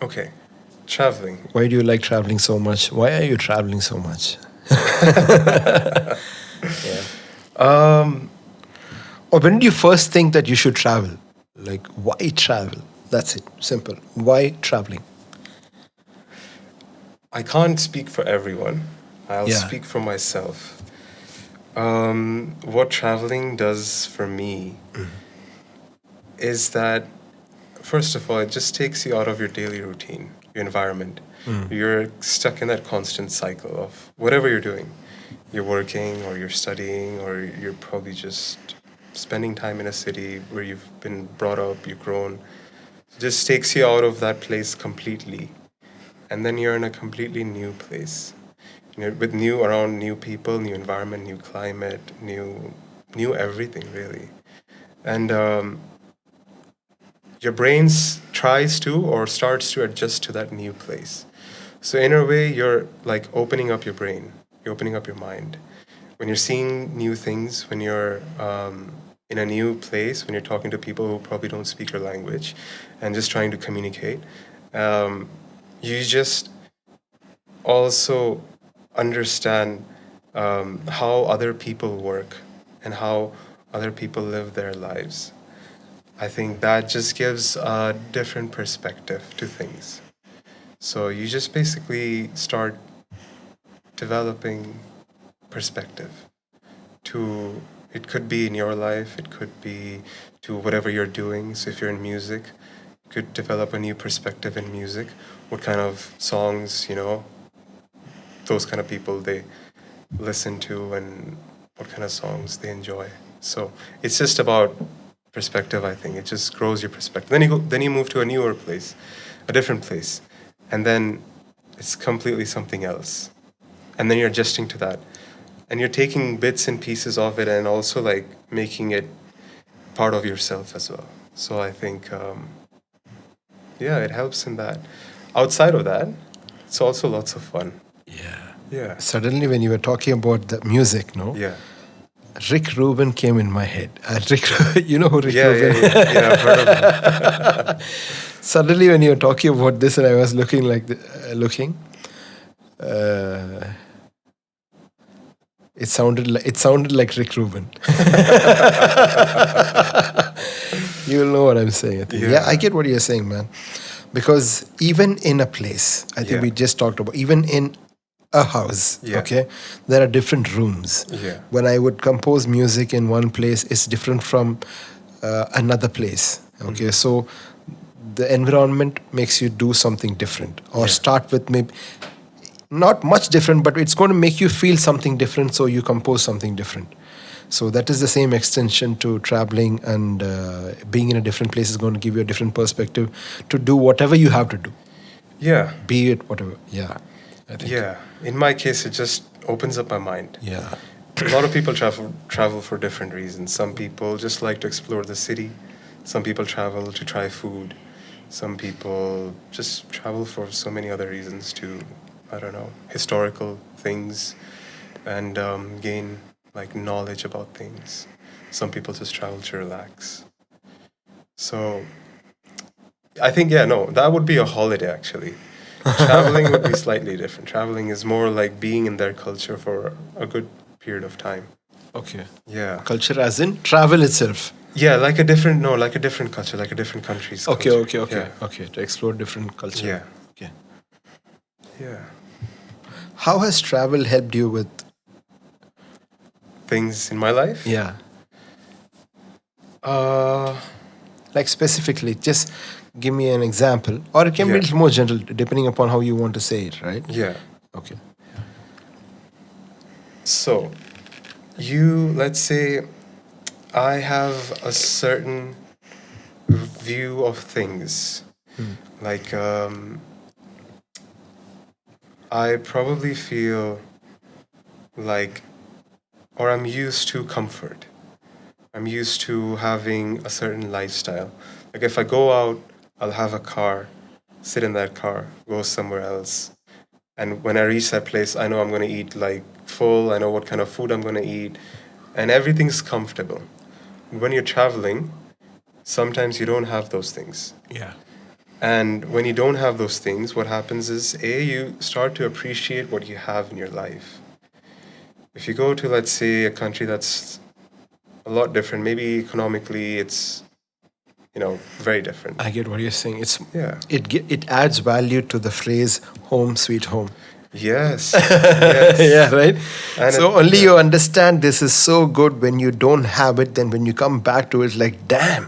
Okay. Traveling. Why do you like traveling so much? Why are you traveling so much? Or when did you first think that you should travel? Like, why travel? That's it. Simple. Why traveling? I can't speak for everyone. I'll Yeah. speak for myself. What traveling does for me is that, first of all, it just takes you out of your daily routine, your environment. You're stuck in that constant cycle of whatever you're doing. You're working, or you're studying, or you're probably just spending time in a city where you've been brought up, you've grown. It just takes you out of that place completely. And then you're in a completely new place. With around new people, new environment, new climate, new everything really. And your brain tries to or starts to adjust to that new place. So in a way, you're like opening up your brain. You're opening up your mind. When you're seeing new things, when you're in a new place, when you're talking to people who probably don't speak your language, and just trying to communicate, you just also understand how other people work and how other people live their lives. I think that just gives a different perspective to things. So you just basically start developing perspective to, it could be in your life, it could be to whatever you're doing. So if you're in music, you could develop a new perspective in music. What kind of songs, those kind of people they listen to and what kind of songs they enjoy. So it's just about perspective, I think. It just grows your perspective. Then you move to a newer place, a different place, and then it's completely something else. And then you're adjusting to that. And you're taking bits and pieces of it and also like making it part of yourself as well. So I think yeah, it helps in that. Outside of that, it's also lots of fun. Yeah. Yeah. Suddenly, when you were talking about the music, no? Yeah. Rick Rubin came in my head. You know who Rick Yeah, Rubin? yeah, I've heard of him. Suddenly, when you were talking about this, and I was looking uh, it sounded like Rick Rubin. You'll know what I'm saying. I think. Yeah, I get what you're saying, man. Because even in a place, I think Yeah. we just talked about, even in a house, Yeah. okay, there are different rooms. Yeah. When I would compose music in one place, it's different from another place. Okay, so the environment makes you do something different, or Yeah. start with maybe not much different, but it's going to make you feel something different, so you compose something different. So that is the same extension to traveling, and being in a different place is going to give you a different perspective to do whatever you have to do, Yeah. be it whatever. Yeah, I think. Yeah. In my case, it just opens up my mind. Yeah. A lot of people travel for different reasons. Some people just like to explore the city. Some people travel to try food. Some people just travel for so many other reasons to, I don't know, historical things and gain like knowledge about things. Some people just travel to relax. So I think, yeah, no, that would be a holiday actually. Traveling would be slightly different. Traveling is more like being in their culture for a good period of time. Okay. Yeah. Culture as in travel itself. Yeah, like a different, no, like a different culture, like a different country's Okay, culture. okay. Yeah. Okay, to explore different culture. Yeah. Okay. Yeah. How has travel helped you with? Things in my life? Yeah. Uh, Like specifically, just give me an example, or it can be a Yeah. little more general, depending upon how you want to say it, right? yeah. Okay. So, let's say I have a certain view of things. Like, I probably feel like, or I'm used to comfort. I'm used to having a certain lifestyle. Like, if I go out, I'll have a car, sit in that car, go somewhere else. And when I reach that place, I know I'm going to eat like full, I know what kind of food I'm going to eat, and everything's comfortable. When you're traveling, sometimes you don't have those things. Yeah. And when you don't have those things, what happens is, you start to appreciate what you have in your life. If you go to, let's say, a country that's a lot different, maybe economically it's, very different. I get what you're saying. Yeah. It adds value to the phrase "home sweet home." Yes. Yes. Yeah, right. And So it- only yeah. you understand this is so good when you don't have it. Then when you come back to it, like, damn,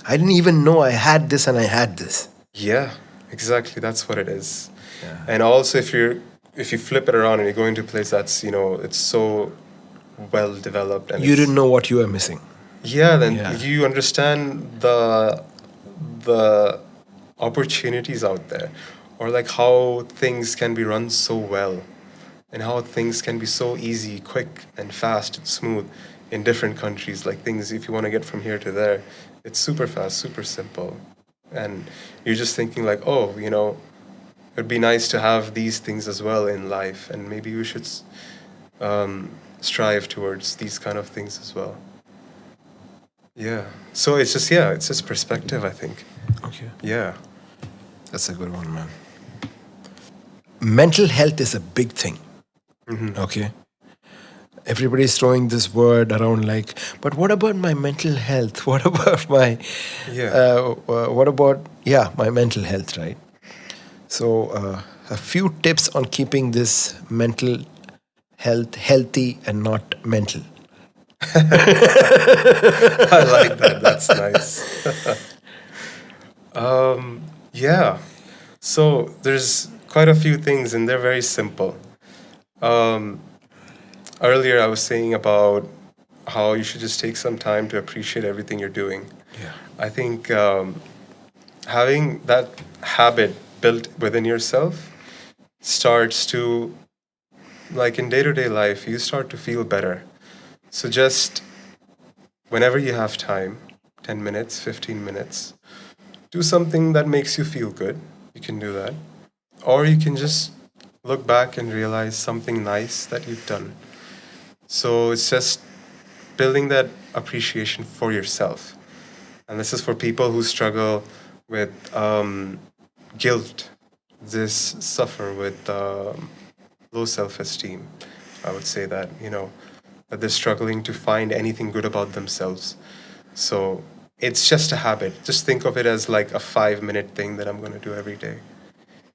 I didn't even know I had this and I had this. Yeah, exactly. That's what it is. Yeah. And also, if you flip it around and you go into a place that's it's so well developed and You it's- didn't know what you were missing. yeah, then Yeah. you understand the opportunities out there, or like how things can be run so well, and how things can be so easy, quick, and fast and smooth in different countries. Like things, if you want to get from here to there, it's super fast, super simple, and you're just thinking like, oh, it'd be nice to have these things as well in life, and maybe we should strive towards these kind of things as well. Yeah. So it's just perspective, I think. Okay. Yeah. That's a good one, man. Mental health is a big thing. Okay. everybody's throwing this word around like, but what about my mental health? What about my, Yeah. what about, yeah, my mental health, right? So, a few tips on keeping this mental health healthy and not mental. I like that. That's nice. Yeah. So there's quite a few things, and they're very simple. Earlier, I was saying about how you should just take some time to appreciate everything you're doing. Yeah. I think having that habit built within yourself starts to, like in day to day life, you start to feel better. So just whenever you have time, 10 minutes, 15 minutes, do something that makes you feel good. You can do that. Or you can just look back and realize something nice that you've done. So it's just building that appreciation for yourself. And this is for people who struggle with guilt, this suffer with low self-esteem. I would say that, that they're struggling to find anything good about themselves. So it's just a habit. Just think of it as like a 5-minute thing that I'm going to do every day.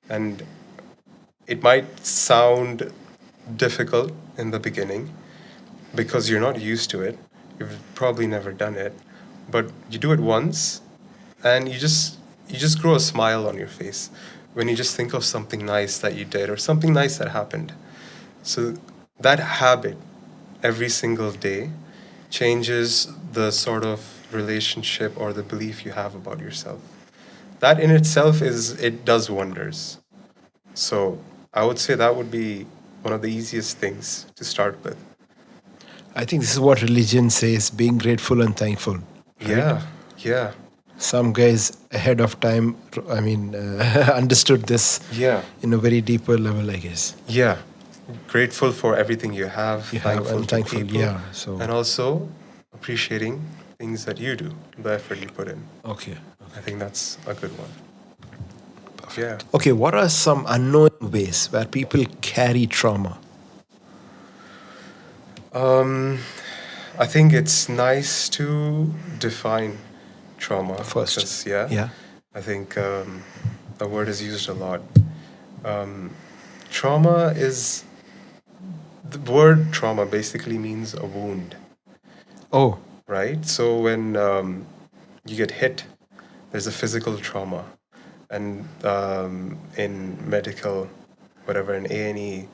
And it might sound difficult in the beginning because you're not used to it. You've probably never done it. But you do it once and you just grow a smile on your face when you just think of something nice that you did or something nice that happened. So that habit every single day changes the sort of relationship or the belief you have about yourself. That in itself it does wonders. So I would say that would be one of the easiest things to start with. I think this is what religion says, being grateful and thankful, right? Yeah, yeah, Some guys ahead of time, I mean, understood this yeah, in a very deeper level, I guess. yeah. Grateful for everything you have, You have, thankful and to thankful, people, yeah. So, and also appreciating things that you do, the effort you put in. okay. I think that's a good one. Yeah. Okay, what are some unknown ways where people carry trauma? I think it's nice to define trauma First, because, yeah, yeah. I think the word is used a lot. Trauma is the word trauma basically means a wound, Oh, right? So when you get hit, there's a physical trauma, and in medical, whatever, in A&E,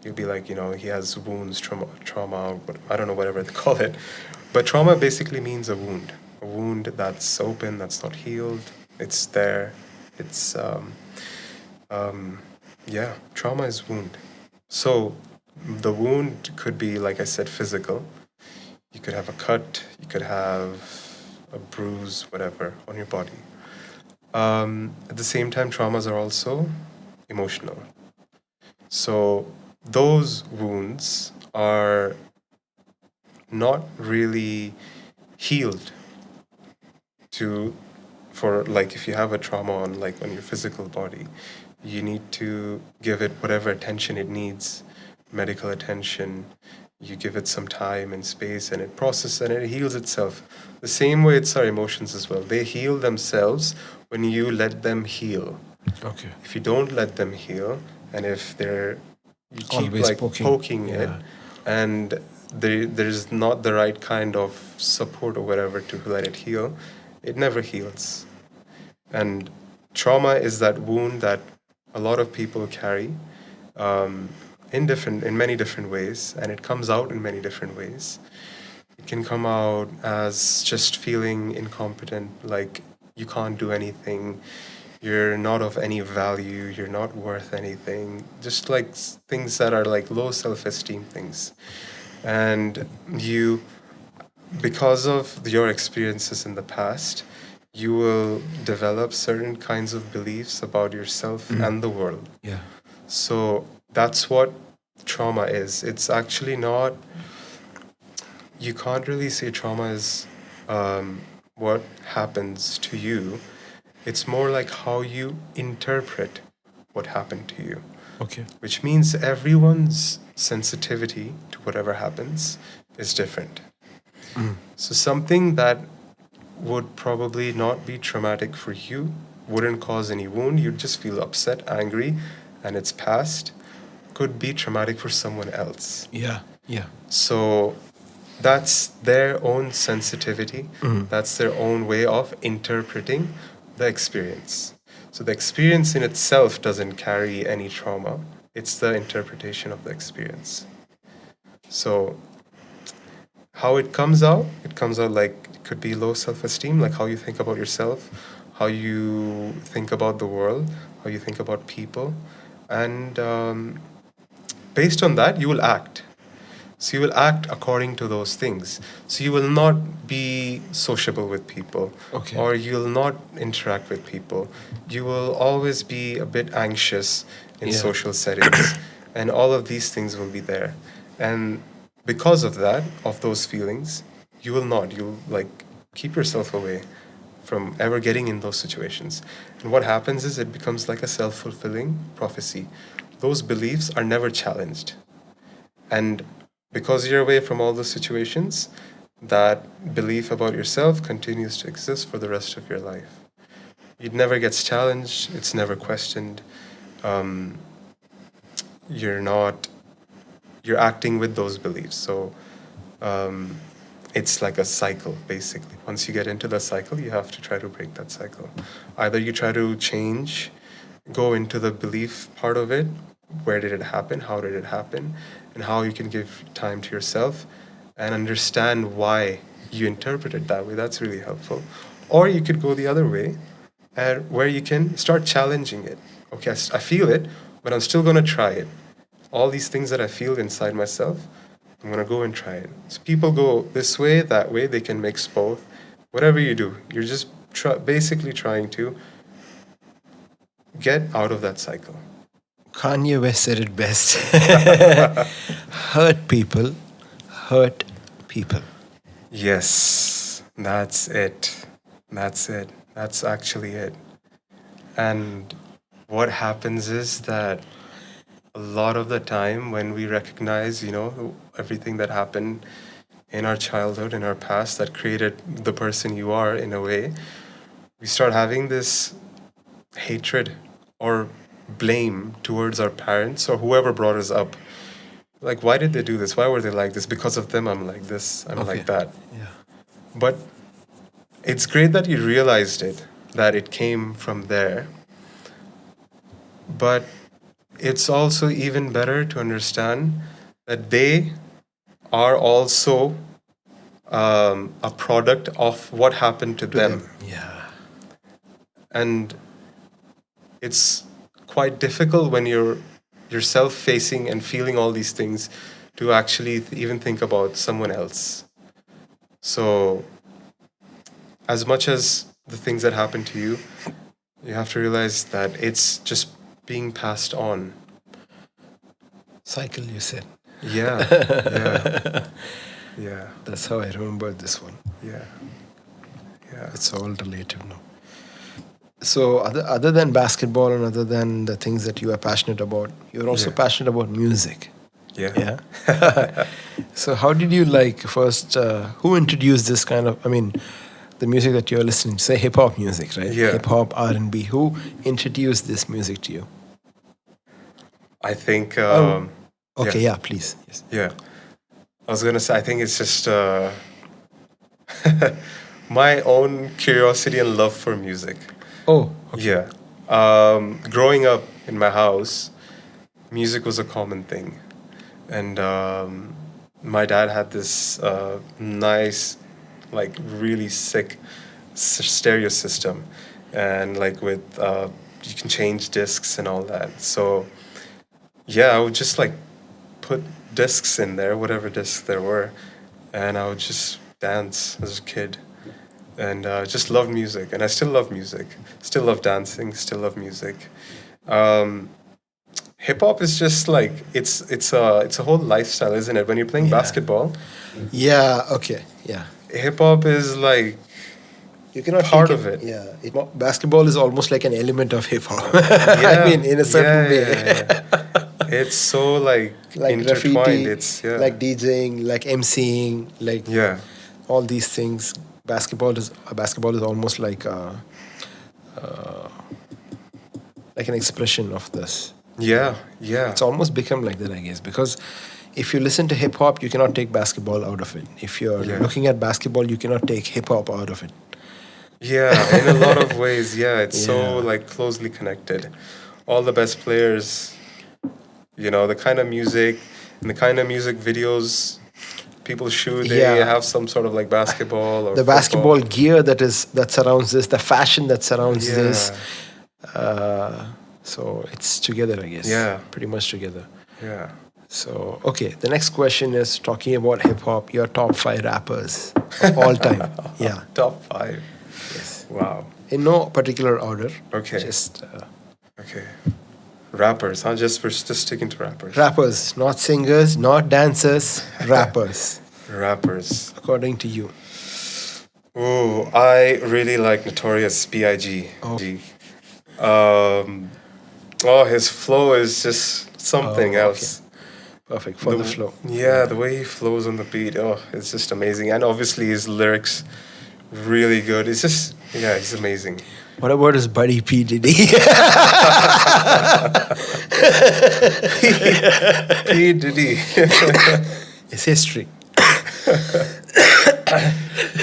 you'd be like, he has wounds, trauma, I don't know, whatever they call it. But trauma basically means a wound that's open, that's not healed. It's there. It's yeah, trauma is wound. So the wound could be, like I said, physical. You could have a cut, you could have a bruise, whatever, on your body. At the same time, traumas are also emotional. So those wounds are not really healed to for like if you have a trauma on like on your physical body, you need to give it whatever attention it needs, medical attention. You give it some time and space and it processes and it heals itself. The same way it's our emotions as well. They heal themselves when you let them heal. okay. If you don't let them heal and if you keep Always like poking. poking it Yeah. and there's not the right kind of support or whatever to let it heal, it never heals. And trauma is that wound that a lot of people carry in many different ways, and it comes out in many different ways. It can come out as just feeling incompetent, like you can't do anything, you're not of any value, you're not worth anything, just like things that are like low self-esteem things. And you, because of your experiences in the past, you will develop certain kinds of beliefs about yourself and the world. Yeah. So that's what trauma is. It's actually not, you can't really say trauma is what happens to you. It's more like how you interpret what happened to you, Okay. which means everyone's sensitivity to whatever happens is different. So something that would probably not be traumatic for you, wouldn't cause any wound, you'd just feel upset, angry, and it's past, could be traumatic for someone else. Yeah. Yeah. So that's their own sensitivity, that's their own way of interpreting the experience. So the experience in itself doesn't carry any trauma, it's the interpretation of the experience. So how it comes out, like it could be low self-esteem, like how you think about yourself, how you think about the world, how you think about people, and based on that you will act. So you will act according to those things. So you will not be sociable with people, Okay. or you'll not interact with people. You will always be a bit anxious in Yeah. social settings, and all of these things will be there. And because of that, of those feelings, you'll like keep yourself away from ever getting in those situations. And what happens is it becomes like a self-fulfilling prophecy. Those beliefs are never challenged. And because you're away from all those situations, that belief about yourself continues to exist for the rest of your life. It never gets challenged, it's never questioned. Um, you're not, you're acting with those beliefs. So it's like a cycle, basically. Once you get into the cycle, you have to try to break that cycle. Either you try to change, go into the belief part of it. Where did it happen? How did it happen? And how you can give time to yourself and understand why you interpret it that way. That's really helpful. Or you could go the other way, and where you can start challenging it. Okay, I feel it, but I'm still going to try it. All these things that I feel inside myself, I'm going to go and try it. So people go this way, that way, they can mix both. Whatever you do, you're just basically trying to get out of that cycle. Kanye West said it best. Hurt people, hurt people. Yes, that's it. That's it. That's actually it. And what happens is that a lot of the time when we recognize, everything that happened in our childhood, in our past, that created the person you are in a way, we start having this hatred or blame towards our parents or whoever brought us up. Like, why did they do this? Why were they like this? Because of them, I'm like this, I'm like that. Yeah. But it's great that you realized it, that it came from there. But it's also even better to understand that they are also a product of what happened to them. Yeah. And it's quite difficult when you're yourself facing and feeling all these things to actually even think about someone else. So as much as the things that happen to you, you have to realize that it's just being passed on. Cycle, you said. Yeah, yeah, That's how I remember this one. yeah. It's all relative now. So other than basketball and other than the things that you are passionate about, you're also Yeah. passionate about music. Yeah. Yeah. So how did you first, who introduced this kind of, the music that you're listening to, say hip hop music, right? Yeah. Hip hop, R&B. Who introduced this music to you? I think. Okay, yeah, please. Yes. Yeah. I was gonna say, I think it's just my own curiosity and love for music. Oh, Yeah. Growing up in my house, music was a common thing. And my dad had this nice, like really sick stereo system. And like with, you can change discs and all that. So yeah, I would just like put discs in there, whatever discs there were. And I would just dance as a kid. And just love music, and I still love music. Still love dancing. Still love music. Hip hop is just like it's a whole lifestyle, isn't it? When you're playing basketball, Yeah, okay, yeah. hip hop is like You cannot part think of it. Yeah, basketball is almost like an element of hip hop. Yeah, in a certain way. It's so like like intertwined. graffiti, It's yeah. like DJing, like MCing, like Yeah. all these things. Basketball is almost like an expression of this. Yeah. Yeah. It's almost become like that, I guess, because if you listen to hip hop, you cannot take basketball out of it. If you're Yeah. looking at basketball, you cannot take hip hop out of it. Yeah, in a lot of ways, yeah, it's so Yeah. like closely connected. All the best players, the kind of music and the kind of music videos people shoot, they Yeah. have some sort of like basketball or The football. basketball gear that surrounds this, the fashion that surrounds this. Yeah, So it's together, I guess. Yeah. Pretty much together. yeah. So, okay, the next question is talking about hip hop, your top 5 rappers of all time. Yeah. Top 5. Yes. Wow. In no particular order. Okay. Just Okay. Rappers, huh? Just sticking to rappers. rappers, not singers, not dancers, rappers, Rappers. according to you. Ooh, I really like Notorious B.I.G. His flow is just something Oh, okay. else. Perfect for the flow. Yeah, the way he flows on the beat, it's just amazing. And obviously his lyrics, really good. It's just, yeah, he's amazing. What about his buddy P. Diddy? P. Diddy. It's history.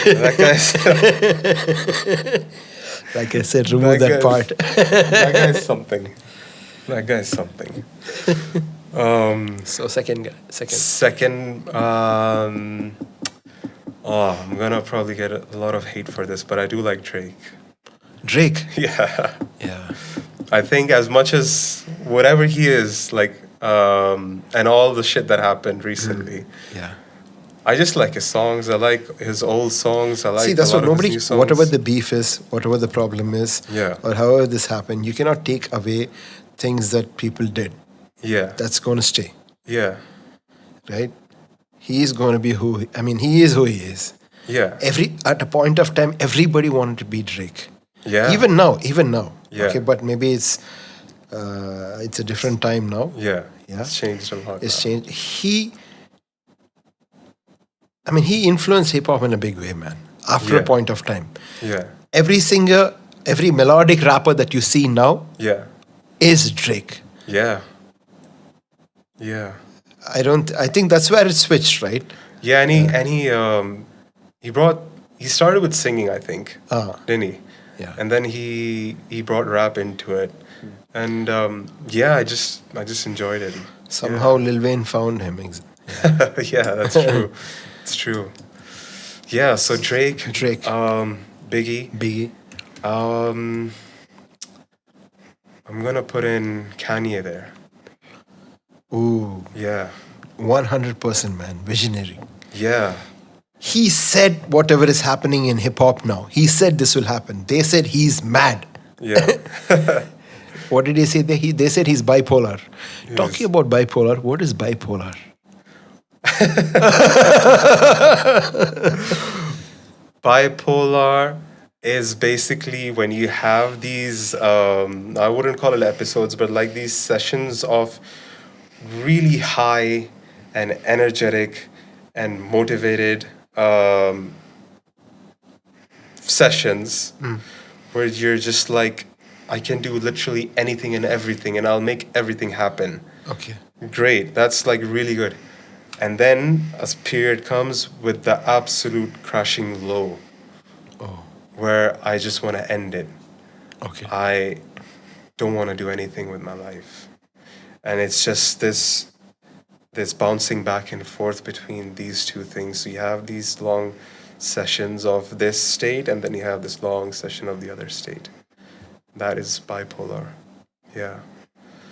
That guy's, Like I said, remove that part. that guy's something. That guy's something. So second guy, second. Second, I'm gonna probably get a lot of hate for this, but I do like Drake. Drake. Yeah. Yeah. I think as much as whatever he is, like, and all the shit that happened recently, Yeah. I just like his songs. I like his old songs. I like See, that's a what lot of his nobody, new songs. whatever the beef is, whatever the problem is, Yeah. or however this happened, you cannot take away things that people did. Yeah. That's going to stay, Yeah. right? He is going to be he is who he is. Yeah. At a point of time, everybody wanted to be Drake. Yeah. Even now. Yeah. Okay, but maybe it's a different time now. Yeah. Yeah. It's changed a lot. It's now. changed. He influenced hip hop in a big way, man. After a Yeah. point of time, Yeah. every singer, every melodic rapper that you see now Yeah. is Drake. Yeah. Yeah. I think that's where it switched, right? Yeah, he started with singing, I think, didn't he? Yeah. And then he brought rap into it, and I just enjoyed it. Somehow Lil Wayne found him. Yeah, that's true. It's true. Yeah, so Drake, Biggie. Biggie. I'm gonna put in Kanye there. Ooh, Yeah, 100%, man. Visionary. yeah, He said whatever is happening in hip hop now. He said this will happen. They said he's mad. yeah. What did he say? They said he's bipolar. Talking about bipolar, what is bipolar? Bipolar is basically when you have these, I wouldn't call it episodes, but like these sessions of really high and energetic and motivated sessions where you're just like, I can do literally anything and everything and I'll make everything happen. Okay. Great, that's like really good. And then a period comes with the absolute crashing low where I just want to end it. Okay. I don't want to do anything with my life. And it's just this bouncing back and forth between these two things. So you have these long sessions of this state and then you have this long session of the other state. That is bipolar. Yeah.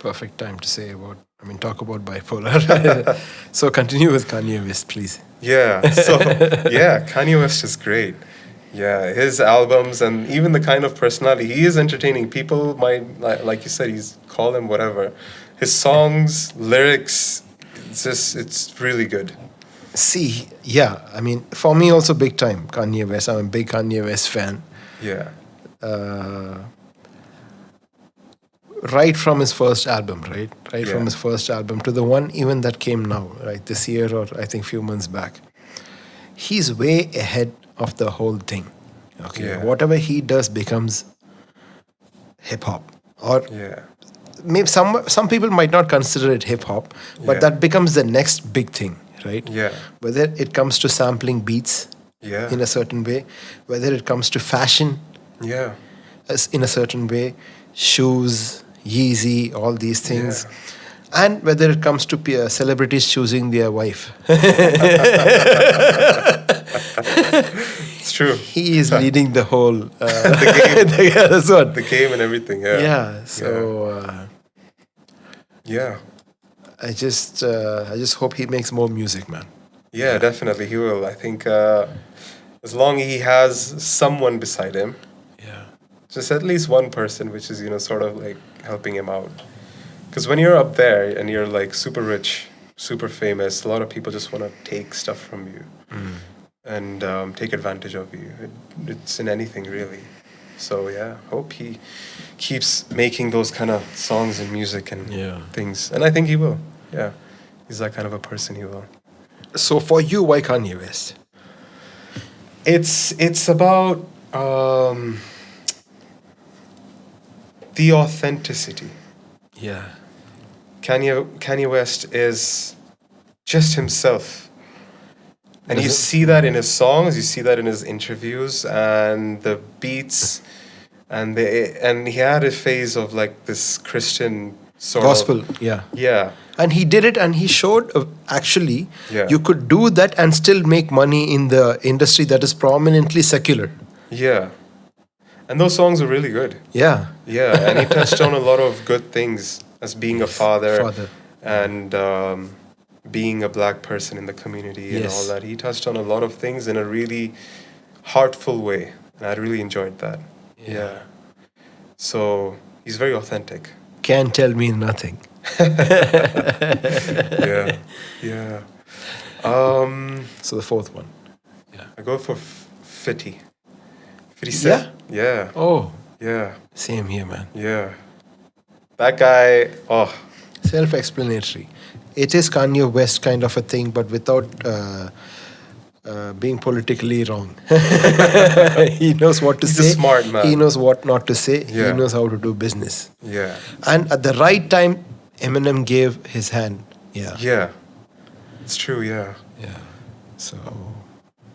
Perfect time to talk about bipolar. So continue with Kanye West, please. Yeah. So, yeah, Kanye West is great. Yeah, his albums and even the kind of personality, he is entertaining. People might, like you said, call him whatever. His songs, lyrics, it's really good. See, yeah, for me also big time Kanye West. I'm a big Kanye West fan. Yeah. right from his first album, right? Right from Yeah. his first album to the one even that came now, right? This year or I think few months back. He's way ahead of the whole thing. Okay. Yeah. Whatever he does becomes hip hop. Or Yeah. maybe some people might not consider it hip hop, but Yeah. that becomes the next big thing, right? Yeah. Whether it comes to sampling beats Yeah. in a certain way, whether it comes to fashion Yeah. in a certain way, shoes, Yeezy, all these things, Yeah. and whether it comes to celebrities choosing their wife. It's true. He is leading the whole The game. yeah, that's what. The game and everything. Yeah. Yeah, so Yeah. I just hope he makes more music, man. Yeah, definitely he will. I think as long as he has someone beside him, Yeah. just at least one person, which is sort of like helping him out. Because when you're up there and you're like super rich, super famous, a lot of people just want to take stuff from you and take advantage of you. It's in anything really. So yeah, hope he keeps making those kind of songs and music and Yeah. things. And I think he will. Yeah, he's that kind of a person. He will. So for you, why Kanye West? It's about the authenticity. Yeah. Kanye West is just himself. And you Does it- see that in his songs, you see that in his interviews and the beats and he had a phase of like this Christian sort Gospel, of yeah. yeah. And he did it and he showed actually Yeah. you could do that and still make money in the industry that is prominently secular. Yeah. And those songs are really good. Yeah. Yeah, and he touched on a lot of good things as being a father. And being a black person in the community and all Yes. that. He touched on a lot of things in a really heartful way, and I really enjoyed that. Yeah. So he's very authentic. Can't tell me nothing. Yeah, yeah. So the fourth one. I go for 50. 50 Cent. Yeah. Oh, Yeah. same here, man. Yeah. That guy. Oh. Self-explanatory. It is Kanye West kind of a thing, but without being politically wrong. He knows what to He's say. a smart man. He knows what not to say. Yeah. He knows how to do business. Yeah. And at the right time, Eminem gave his hand. Yeah. Yeah. It's true. Yeah. Yeah. So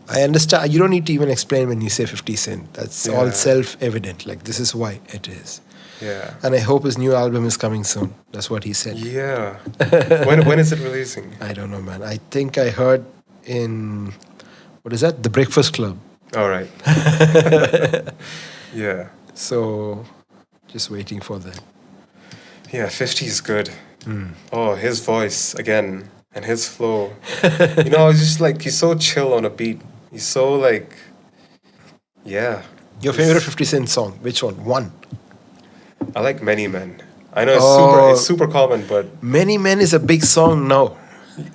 I understand. You don't need to even explain when you say 50 Cent. That's all Yeah. self-evident. Like, this is why it is. Yeah. And I hope his new album is coming soon. That's what he said. Yeah. When is it releasing? I don't know, man. I think I heard in, what is that? The Breakfast Club. All right. Yeah. So just waiting for that. Yeah, 50 is good. Oh, his voice again and his flow. It's just like he's so chill on a beat. He's so like, yeah. Your favorite 50 Cent song? Which one? One. I like Many Men. I know Oh. it's super common, but Many Men is a big song now.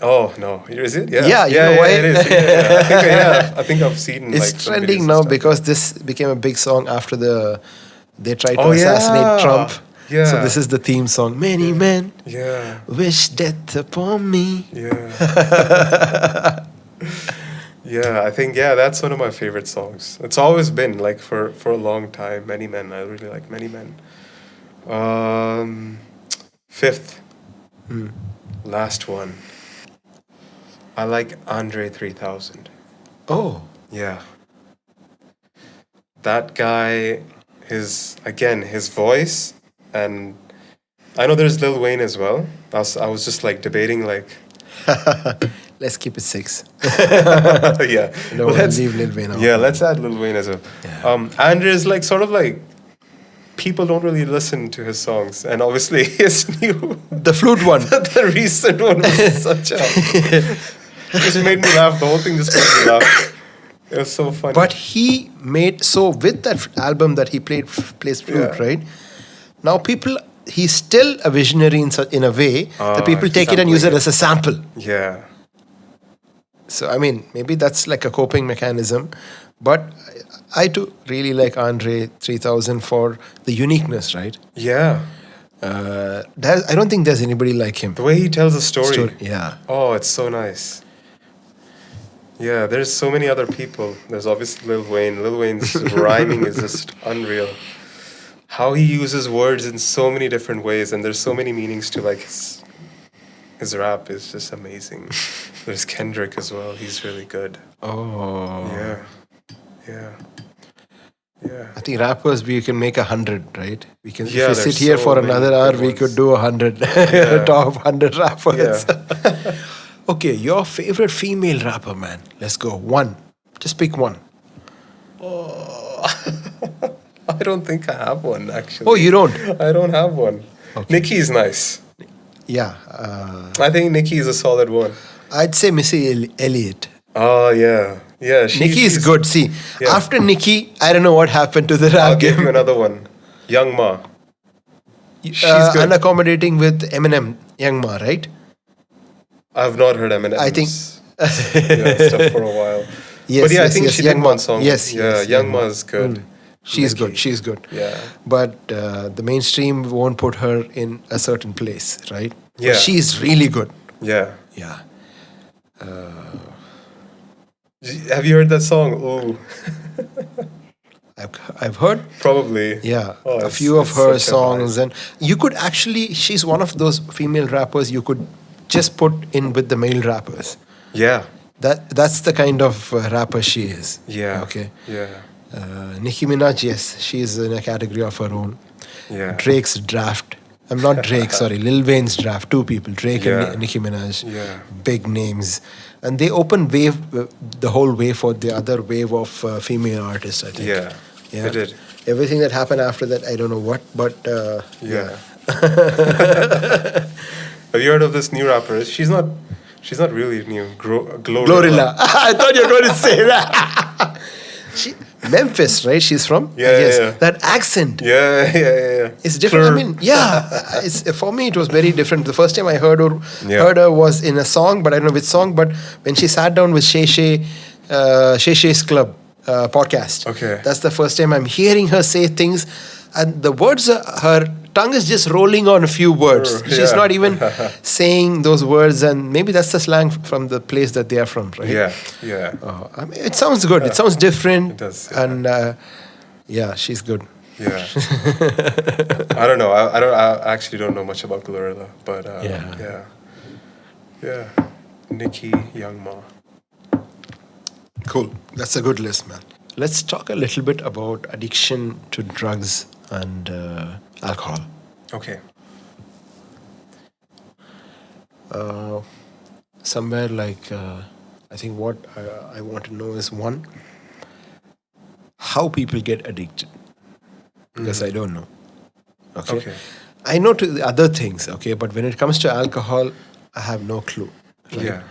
oh no, is it? Yeah, Yeah, you know why? it is. Yeah. I think I've seen. It's like, some trending videos and now stuff. because this became a big song after they tried to Oh, yeah. assassinate Trump. Yeah. So this is the theme song. Many men Yeah, wish death upon me. yeah. Yeah, I think that's one of my favorite songs. It's always been like for a long time. Many Men. I really like Many Men. Fifth, last one. I like Andre 3000. Oh, Yeah. That guy, his voice, and I know there's Lil Wayne as well. I was just like debating like, let's keep it 6. yeah. No, Let's- leave Lil Wayne out. Yeah, let's add Lil Wayne as well. Yeah. Andre is like sort of like people don't really listen to his songs, and obviously his new The flute one. the recent one was such a just made me laugh. The whole thing just made me laugh. It was so funny. But he made, so with that album that he plays flute, Yeah. right? Now he's still a visionary in a way that people take it and use it sampling as a sample. yeah, So, I mean, maybe that's like a coping mechanism. But I too really like Andre 3000 for the uniqueness, right? yeah, I don't think there's anybody like him. The way he tells a story. Yeah. Oh, it's so nice. Yeah, there's so many other people. There's obviously Lil Wayne. Lil Wayne's rhyming is just unreal. How he uses words in so many different ways, and there's so many meanings to like his rap is just amazing. There's Kendrick as well. He's really good. Oh. Yeah. Yeah. Yeah. I think rappers, we can make 100, right? We can. Yeah, if we there's sit here so for many another hour, good we ones. could do 100 Yeah. top 100 rappers. Yeah. Okay, your favorite female rapper, man. Let's go. One. Just pick one. I don't think I have one actually. Oh, you don't? I don't have one. Okay. Nicki's nice. Yeah. I think Nicki is a solid one. I'd say Missy Elliott. Oh yeah, yeah. Nicki is she's good. See, Yeah. after Nicki, I don't know what happened to the I'll rap give you game. another one. Young Ma. She's good. Unaccommodating with Eminem, Young Ma, right? I've not heard Eminem's I think- stuff for a while. Yes, But yeah, I yes, think yes, she Young did Ma. one song. Yes, yeah, yes, Young Young Ma Ma. is good. She's Nicki. good. She's good. Yeah. But the mainstream won't put her in a certain place, right? But Yeah. she's really good. Yeah. Yeah. Have you heard that song? Ooh, I've heard. probably. Yeah, Oh, a it's- few of it's her such a songs, vibe. and you could actually. She's one of those female rappers you could just put in with the male rappers. Yeah. That's the kind of rapper she is. Yeah. Okay. Yeah. Nicki Minaj, yes, she's in a category of her own. Yeah. Drake's draft. I'm not Drake, sorry. Lil Wayne's draft. Two people, Drake Yeah. and Nicki Minaj. Yeah. Big names. And they opened the whole way for the other wave of female artists, I think. Yeah. They did. Everything that happened after that, I don't know what, but Yeah. Have you heard of this new rapper? She's not really new. Glorilla. Glorilla. I thought you were going to say that. Memphis, right? She's from? Yeah, Yes. yeah. That accent. Yeah. It's different. Plur. I mean, yeah. For me, it was very different. The first time I heard her was in a song, but I don't know which song. But when she sat down with Shay Shay's Club podcast, Okay. that's the first time I'm hearing her say things, and the words, her tongue is just rolling on a few words. She's Yeah. not even saying those words, and maybe that's the slang from the place that they are from, right? Yeah. I mean, it sounds good. It sounds different. It does, yeah. And yeah, she's good. Yeah. I don't know. I actually don't know much about Glorilla, but yeah. Nicki, Young Ma. Cool. That's a good list, man. Let's talk a little bit about addiction to drugs and alcohol. Okay. Somewhere like, I think what I want to know is one, how people get addicted. Because I don't know. Okay. I know to the other things, okay, but when it comes to alcohol, I have no clue. Right? Yeah.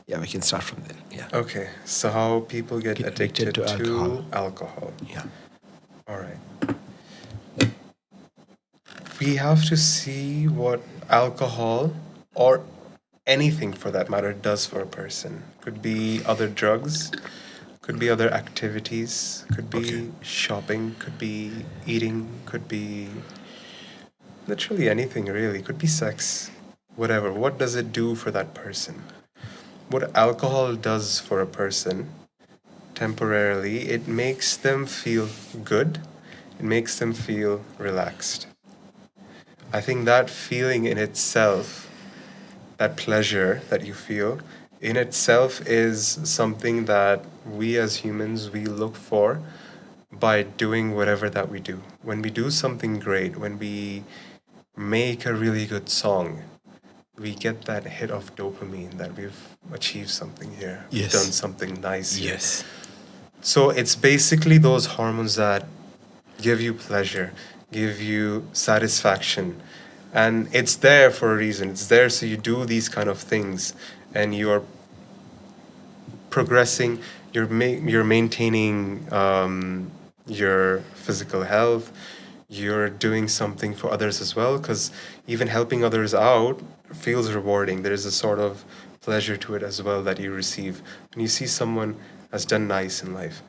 Yeah, we can start from there. Yeah. Okay. So how people get addicted to alcohol. alcohol. Yeah. All right. We have to see what alcohol or anything for that matter does for a person. Could be other drugs, could be other activities, could be shopping, could be eating, could be literally anything really, could be sex, whatever. What does it do for that person? What alcohol does for a person temporarily, it makes them feel good, it makes them feel relaxed. I think that feeling in itself, that pleasure that you feel, in itself is something that we as humans, we look for by doing whatever that we do. When we do something great, when we make a really good song, we get that hit of dopamine that we've achieved something here. Yes. We've done something nice here. Yes. So it's basically those hormones that give you pleasure, give you satisfaction. And it's there for a reason. It's there so you do these kind of things and you're progressing, you're maintaining your physical health, you're doing something for others as well, because even helping others out feels rewarding. There's a sort of pleasure to it as well that you receive when you see someone has done nice in life.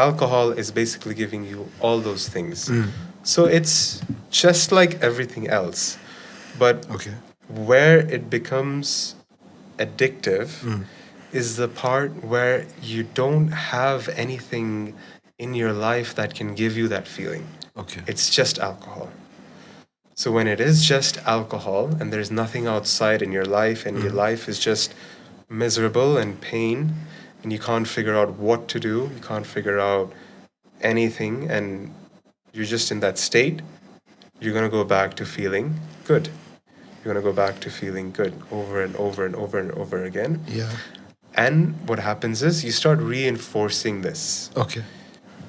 alcohol is basically giving you all those things. So it's just like everything else. But Okay. where it becomes addictive is the part where you don't have anything in your life that can give you that feeling. Okay. It's just alcohol. So when it is just alcohol and there's nothing outside in your life and your life is just miserable and pain and you can't figure out what to do, you can't figure out anything and you're just in that state, you're going to go back to feeling good. You're going to go back to feeling good over and over and over and over again. Yeah. And what happens is you start reinforcing this. Okay.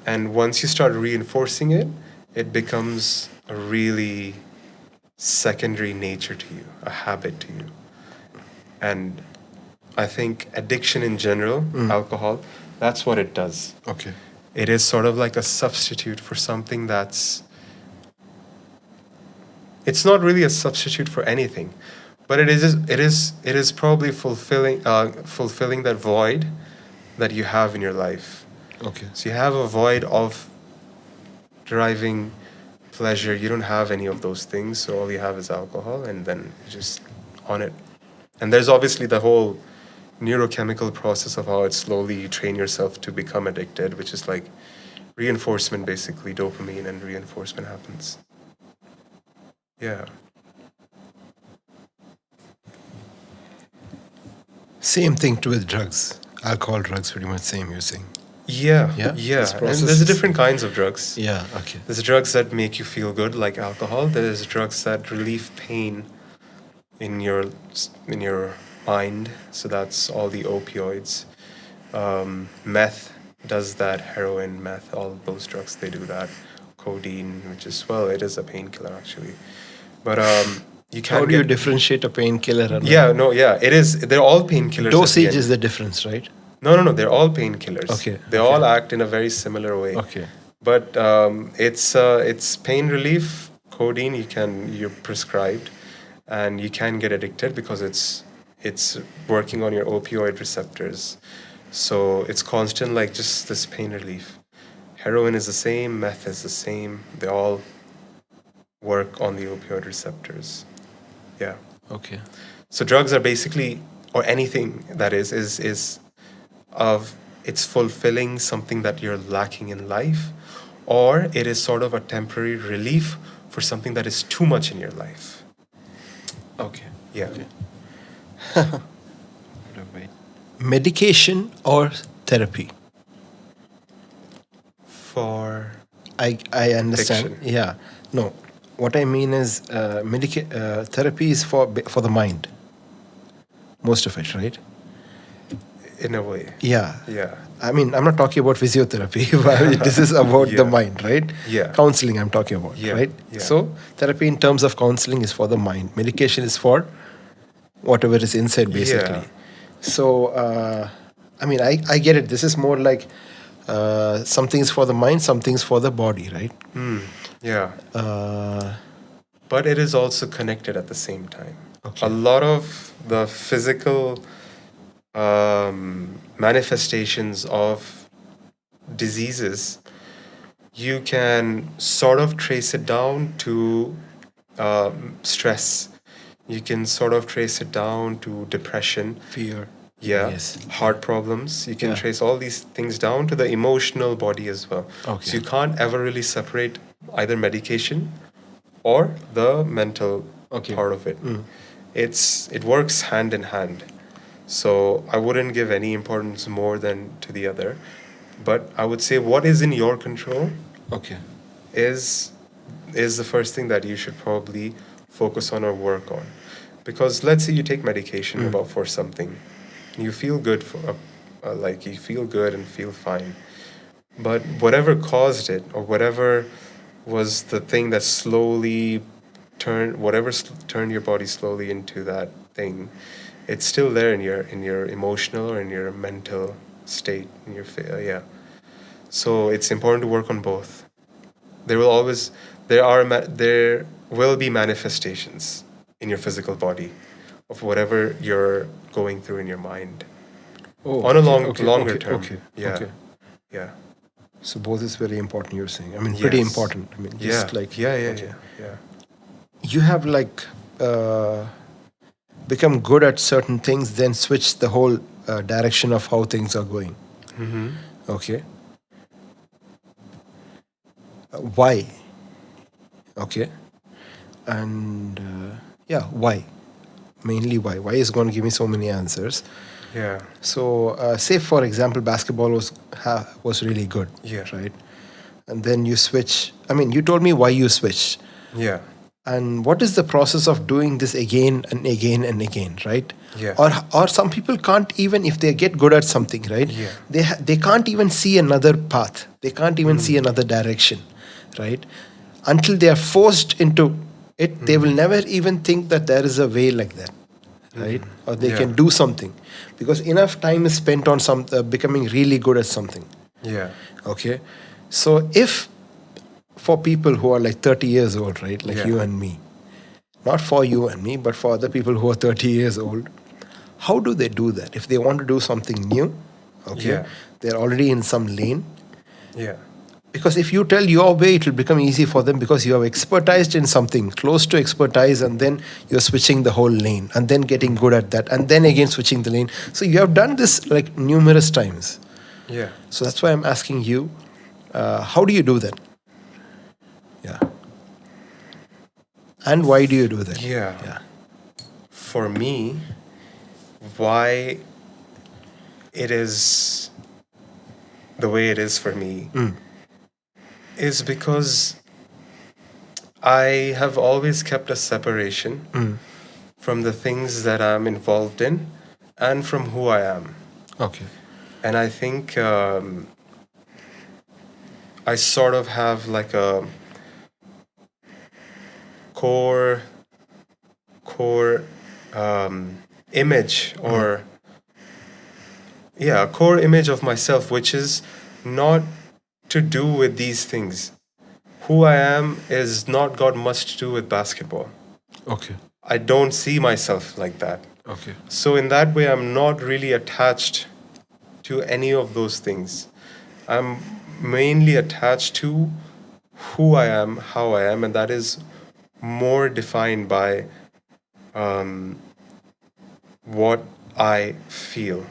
And once you start reinforcing it, it becomes a really secondary nature to you, a habit to you. And I think addiction in general, alcohol, that's what it does. Okay. It is sort of like a substitute for something that's. It's not really a substitute for anything, but it is probably fulfilling that void that you have in your life. Okay. So you have a void of deriving pleasure. You don't have any of those things, so all you have is alcohol, and then you're just on it. And there's obviously the whole neurochemical process of how it slowly you train yourself to become addicted, which is like reinforcement, basically dopamine and reinforcement happens. Yeah. Same thing too with drugs. Alcohol, drugs, pretty much same. You're saying. Yeah, Yeah? yeah. This And process there's is- different kinds of drugs. Yeah. Okay. There's drugs that make you feel good, like alcohol. There's drugs that relieve pain in your mind. So that's all the opioids. Meth does that. Heroin, meth, all those drugs they do that. Codeine, which is it is a painkiller actually. But you How can do you differentiate a painkiller and it is. They're all painkillers. at the dosage end. is the difference, right? No. They're all painkillers. Okay, They okay. all act in a very similar way. Okay. But it's pain relief. Codeine you're prescribed, and you can get addicted because it's working on your opioid receptors. So it's constant, like just this pain relief. Heroin is the same. Meth is the same. They all work on the opioid receptors. Yeah. Okay. So drugs are basically, or anything that is of it's fulfilling something that you're lacking in life, or it is sort of a temporary relief for something that is too much in your life. Okay. Yeah. Okay. Medication or therapy? For I understand. Addiction. Yeah. No. What I mean is, therapy is for the mind. Most of it, right? in a way. Yeah. Yeah. I mean, I'm not talking about physiotherapy. But this is about the Yeah. mind, right? Yeah. Counseling, I'm talking about, Yeah. right? Yeah. So, therapy in terms of counseling is for the mind. Medication is for whatever is inside, basically. Yeah. So, I mean, I get it. This is more like some things for the mind, some things for the body, right? Yeah. Uh, But it is also connected at the same time. Okay. A lot of the physical manifestations of diseases, you can sort of trace it down to stress. You can sort of trace it down to depression. fear. Yeah. Yes. Heart problems. You can Yeah. trace all these things down to the emotional body as well. Okay. So you can't ever really separate either medication or the mental Okay. part of it. It works hand in hand. So I wouldn't give any importance more than to the other. But I would say what is in your control Okay. is the first thing that you should probably focus on or work on. Because let's say you take medication about for something, you feel good like you feel good and feel fine, but whatever caused it or whatever was the thing that slowly turned your body slowly into that thing, it's still there in your emotional or in your mental state in your yeah. So it's important to work on both. There will be manifestations in your physical body of whatever you're going through in your mind Oh, on a okay, longer okay, term. okay, Yeah. okay. Yeah. So both is very important, you're saying. I mean, pretty Yes. important. I mean, Yeah. just like okay. Yeah. You have like become good at certain things, then switch the whole direction of how things are going. Mm-hmm. Okay. Why? Okay. And yeah, why? Mainly why? Why is going to give me so many answers? Yeah. So, say for example, basketball was really good, Yeah. right? And then you switch. I mean, you told me why you switched. Yeah. And what is the process of doing this again and again and again, right? Yeah. Or some people can't even, if they get good at something, right? Yeah. They can't even see another path. They can't even see another direction, right? Until they are forced into it, they will never even think that there is a way like that, right? Or they Yeah. can do something, because enough time is spent on becoming really good at something. Yeah. Okay, so if for people who are like 30 years old, right, like Yeah. you and me, not for you and me, but for other people who are 30 years old, how do they do that? If they want to do something new, okay, Yeah. they're already in some lane. Yeah. Because if you tell your way, it will become easy for them because you have expertised in something, close to expertise, and then you're switching the whole lane and then getting good at that and then again switching the lane. So you have done this like numerous times. Yeah. So that's why I'm asking you, how do you do that? Yeah. And why do you do that? Yeah. Yeah. For me, why it is the way it is for me is because I have always kept a separation from the things that I'm involved in and from who I am. Okay. And I think I sort of have like a core image, or a core image of myself, which is not to do with these things. Who I am is not got much to do with basketball. Okay. I don't see myself like that. Okay. So in that way, I'm not really attached to any of those things. I'm mainly attached to who I am, how I am, and that is more defined by what I feel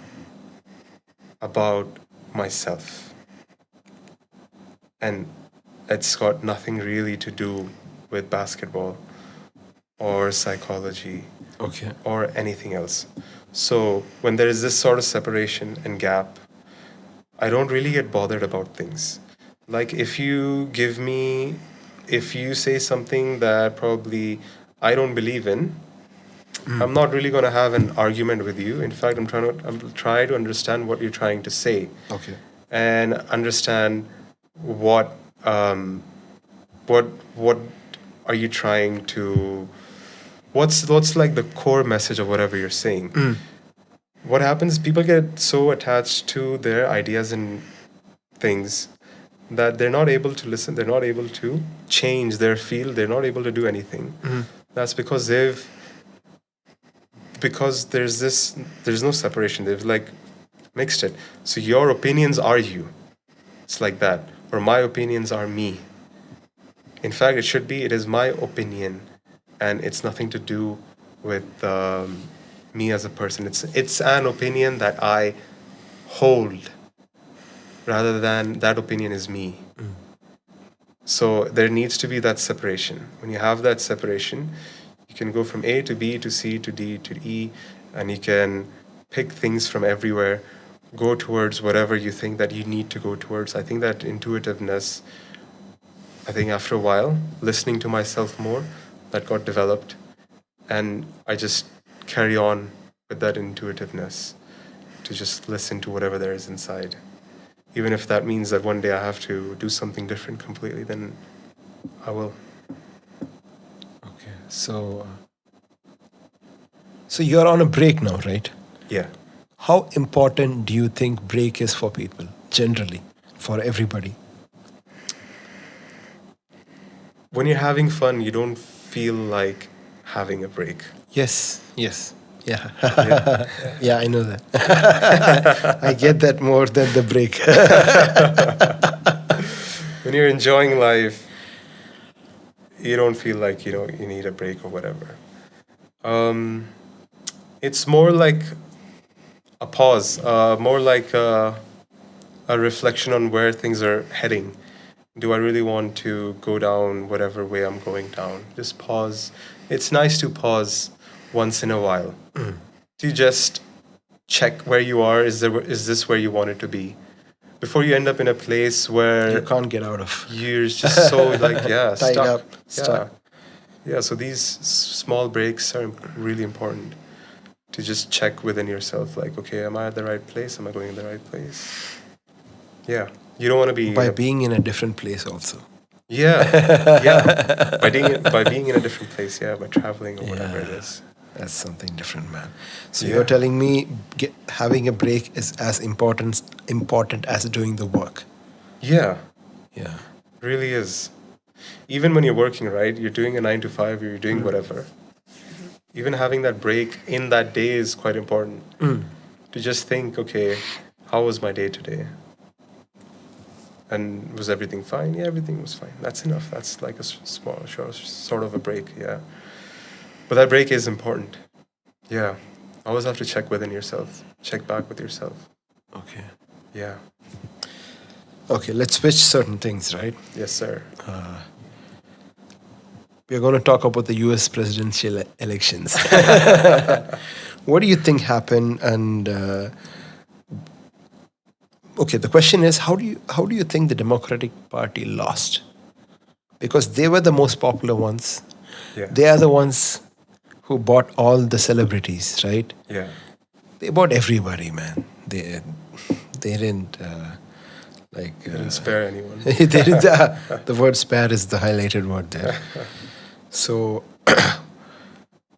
about myself. And it's got nothing really to do with basketball or psychology Okay. or anything else. So when there is this sort of separation and gap, I don't really get bothered about things. Like if you say something that probably I don't believe in, I'm not really going to have an argument with you. In fact, I'm try to understand what you're trying to say. Okay. And understand what what are you trying to, what's like the core message of whatever you're saying. What happens, people get so attached to their ideas and things that they're not able to listen, they're not able to change their field, they're not able to do anything. That's because there's no separation, they've like mixed it. So your opinions are you, it's like that, or my opinions are me. In fact, it is my opinion, and it's nothing to do with me as a person. It's an opinion that I hold, rather than that opinion is me. So there needs to be that separation. When you have that separation, you can go from A to B to C to D to E, and you can pick things from everywhere, go towards whatever you think that you need to go towards. I think that intuitiveness, I think after a while, listening to myself more, that got developed. And I just carry on with that intuitiveness to just listen to whatever there is inside. Even if that means that one day I have to do something different completely, then I will. Okay. So you're on a break now, right? Yeah. How important do you think break is for people, generally, for everybody? When you're having fun, you don't feel like having a break. Yes. Yes. Yeah. Yeah. Yeah, I know that. I get that more than the break. when you're enjoying life, you don't feel like you need a break or whatever. Um, it's more like a pause, more like a reflection on where things are heading. Do I really want to go down whatever way I'm going down? Just pause. It's nice to pause once in a while to just check where you are. Is this where you want it to be? Before you end up in a place You where can't get out of. you're just so like Tied stuck. up, stuck. Yeah. So these small breaks are really important to just check within yourself. Like, okay, am I at the right place? Am I going in the right place? Yeah. You don't want to be By being in a different place also. yeah. By being in a different place, by traveling or whatever it Yeah. is. That's something different, man. So Yeah. you're telling me having a break is as important as doing the work. Yeah, Yeah. really is. Even when you're working, right? You're doing a 9 to 5, you're doing whatever. Even having that break in that day is quite important. To just think, okay, how was my day today? And was everything fine? Yeah, everything was fine. That's enough. That's like a small, short, sort of a break. Yeah. But that break is important. Yeah. Always have to check within yourself. Check back with yourself. Okay. Yeah. Okay, let's switch certain things, right? Yes, sir. We're going to talk about the US presidential elections. What do you think happened? And okay, the question is, how do you think the Democratic Party lost? Because they were the most popular ones. Yeah. They are the ones who bought all the celebrities, right? Yeah. They bought everybody, man. They didn't Didn't spare anyone. they didn't, the word spare is the highlighted word there. So,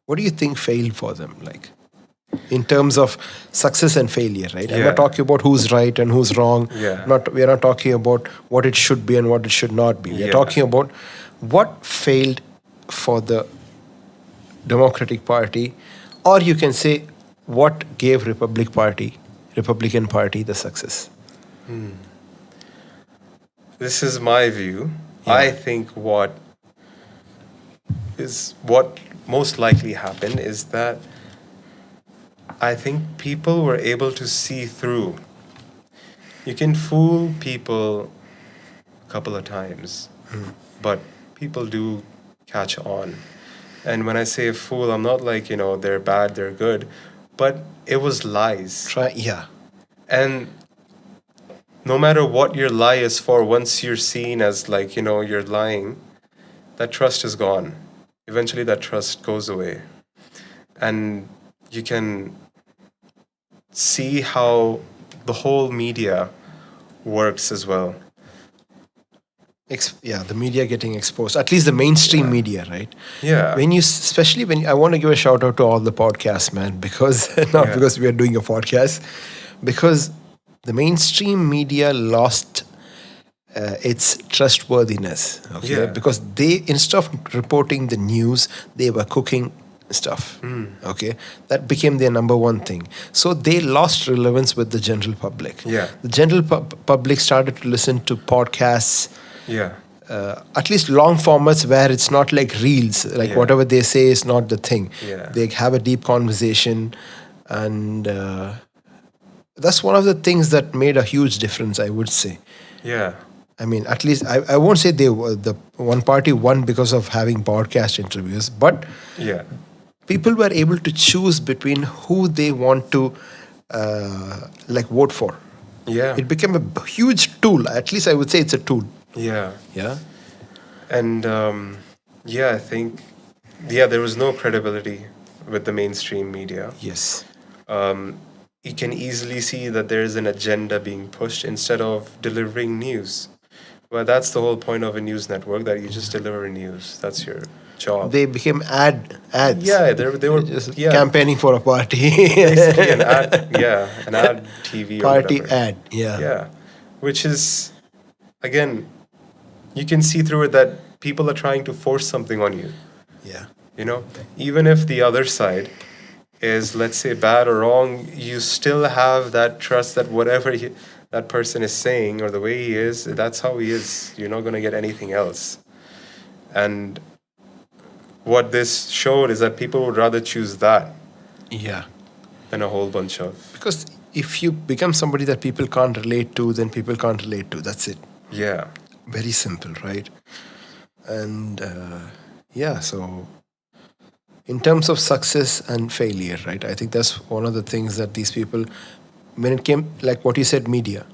what do you think failed for them? Like, in terms of success and failure, right? I'm Yeah. not talking about who's right and who's wrong. Yeah. We're not talking about what it should be and what it should not be. We're Yeah. talking about what failed for the Democratic Party, or you can say what gave Republican Party the success. This is my view. Yeah. I think what most likely happened is that I think people were able to see through. You can fool people a couple of times, but people do catch on. And when I say fool, I'm not like, they're bad, they're good, but it was lies. Yeah. And no matter what your lie is for, once you're seen as like, you're lying, that trust is gone. Eventually that trust goes away. And you can see how the whole media works as well. The media getting exposed, at least the mainstream media, right? Yeah. Especially when I want to give a shout out to all the podcasts, man, because not Yeah. because we are doing a podcast, because the mainstream media lost its trustworthiness. Okay, Yeah. because they, instead of reporting the news, they were cooking stuff. Okay, that became their number one thing. So they lost relevance with the general public. Yeah. The general public started to listen to podcasts. Yeah. At least long formats where it's not like reels, like Yeah. whatever they say is not the thing. Yeah. They have a deep conversation, and that's one of the things that made a huge difference, I would say. Yeah. I mean, at least I won't say they were the one party won because of having podcast interviews, but Yeah. people were able to choose between who they want to vote for. Yeah. It became a huge tool. At least I would say it's a tool. Yeah. Yeah. And I think there was no credibility with the mainstream media. Yes. You can easily see that there is an agenda being pushed instead of delivering news. Well, that's the whole point of a news network, that you just deliver news. That's your job. They became ads. Yeah, they were Just yeah, campaigning for a party. basically an ad. Yeah, an ad TV or Party whatever. ad. Yeah. Yeah, which is, again, you can see through it that people are trying to force something on you. Yeah. Even if the other side is, let's say, bad or wrong, you still have that trust that whatever that person is saying or the way he is, that's how he is. You're not going to get anything else. And what this showed is that people would rather choose that Yeah. than a whole bunch of. Because if you become somebody that people can't relate to, then people can't relate to. That's it. Yeah. Very simple, right? And yeah, so in terms of success and failure, right? I think that's one of the things that these people, when it came, like what you said, media,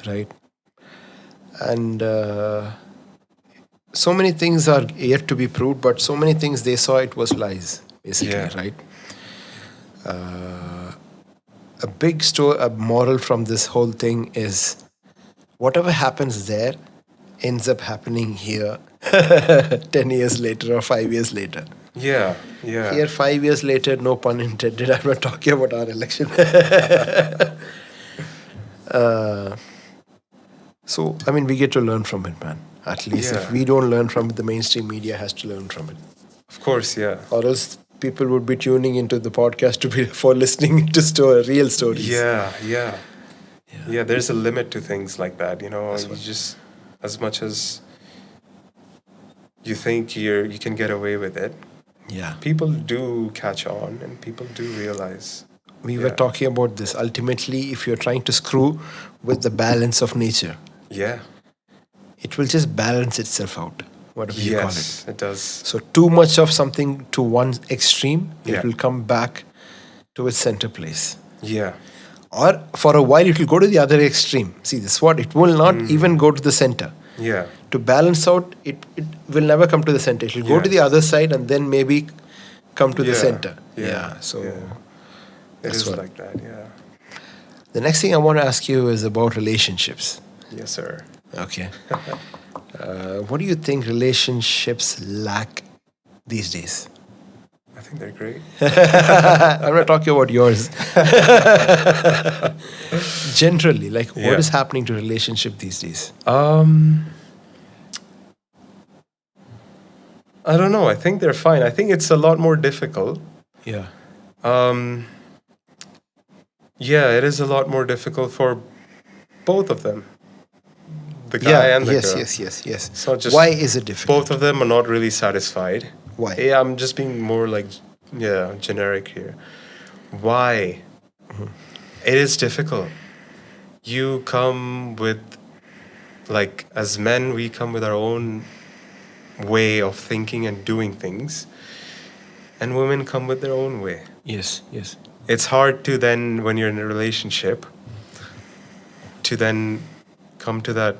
right? And so many things are yet to be proved, but so many things they saw it was lies, basically, Yeah. right? A big a moral from this whole thing is whatever happens there ends up happening here 10 years later or 5 years later. Yeah. Yeah. Here, 5 years later, no pun intended, I'm not talking about our election. So, I mean, we get to learn from it, man. At least if Yeah. we don't learn from it, the mainstream media has to learn from it. Of course, yeah. Or else people would be tuning into the podcast to be for listening to real stories. Yeah, yeah. Yeah, there's a limit to things like that, you know. That's You what- just, as much as you think you can get away with it, Yeah. people do catch on and people do realize. We were talking about this. Ultimately, if you're trying to screw with the balance of nature, Yeah. it will just balance itself out, whatever you call it. Yes, it does. So too much of something to one extreme, Yeah. it will come back to its center place. Yeah. Or for a while, it will go to the other extreme. See, this is what it will not even go to the center. Yeah. To balance out, it will never come to the center. It will go to the other side and then maybe come to the Yeah. center. Yeah. So Yeah. It that's is what. like that, yeah. The next thing I want to ask you is about relationships. Yes, sir. Okay. What do you think relationships lack these days? I think they're great. I'm not talking about yours. Generally, like what Yeah. is happening to relationship these days? I don't know. I think they're fine. I think it's a lot more difficult. Yeah. Yeah, it is a lot more difficult for both of them. The guy and the girl. Yes. It's not just Why is it difficult? both of them are not really satisfied. Why? Yeah, I'm just being more like, generic here. Why? It is difficult. You come with, like, as men, we come with our own way of thinking and doing things, and women come with their own way. Yes. It's hard to then, when you're in a relationship, to then come to that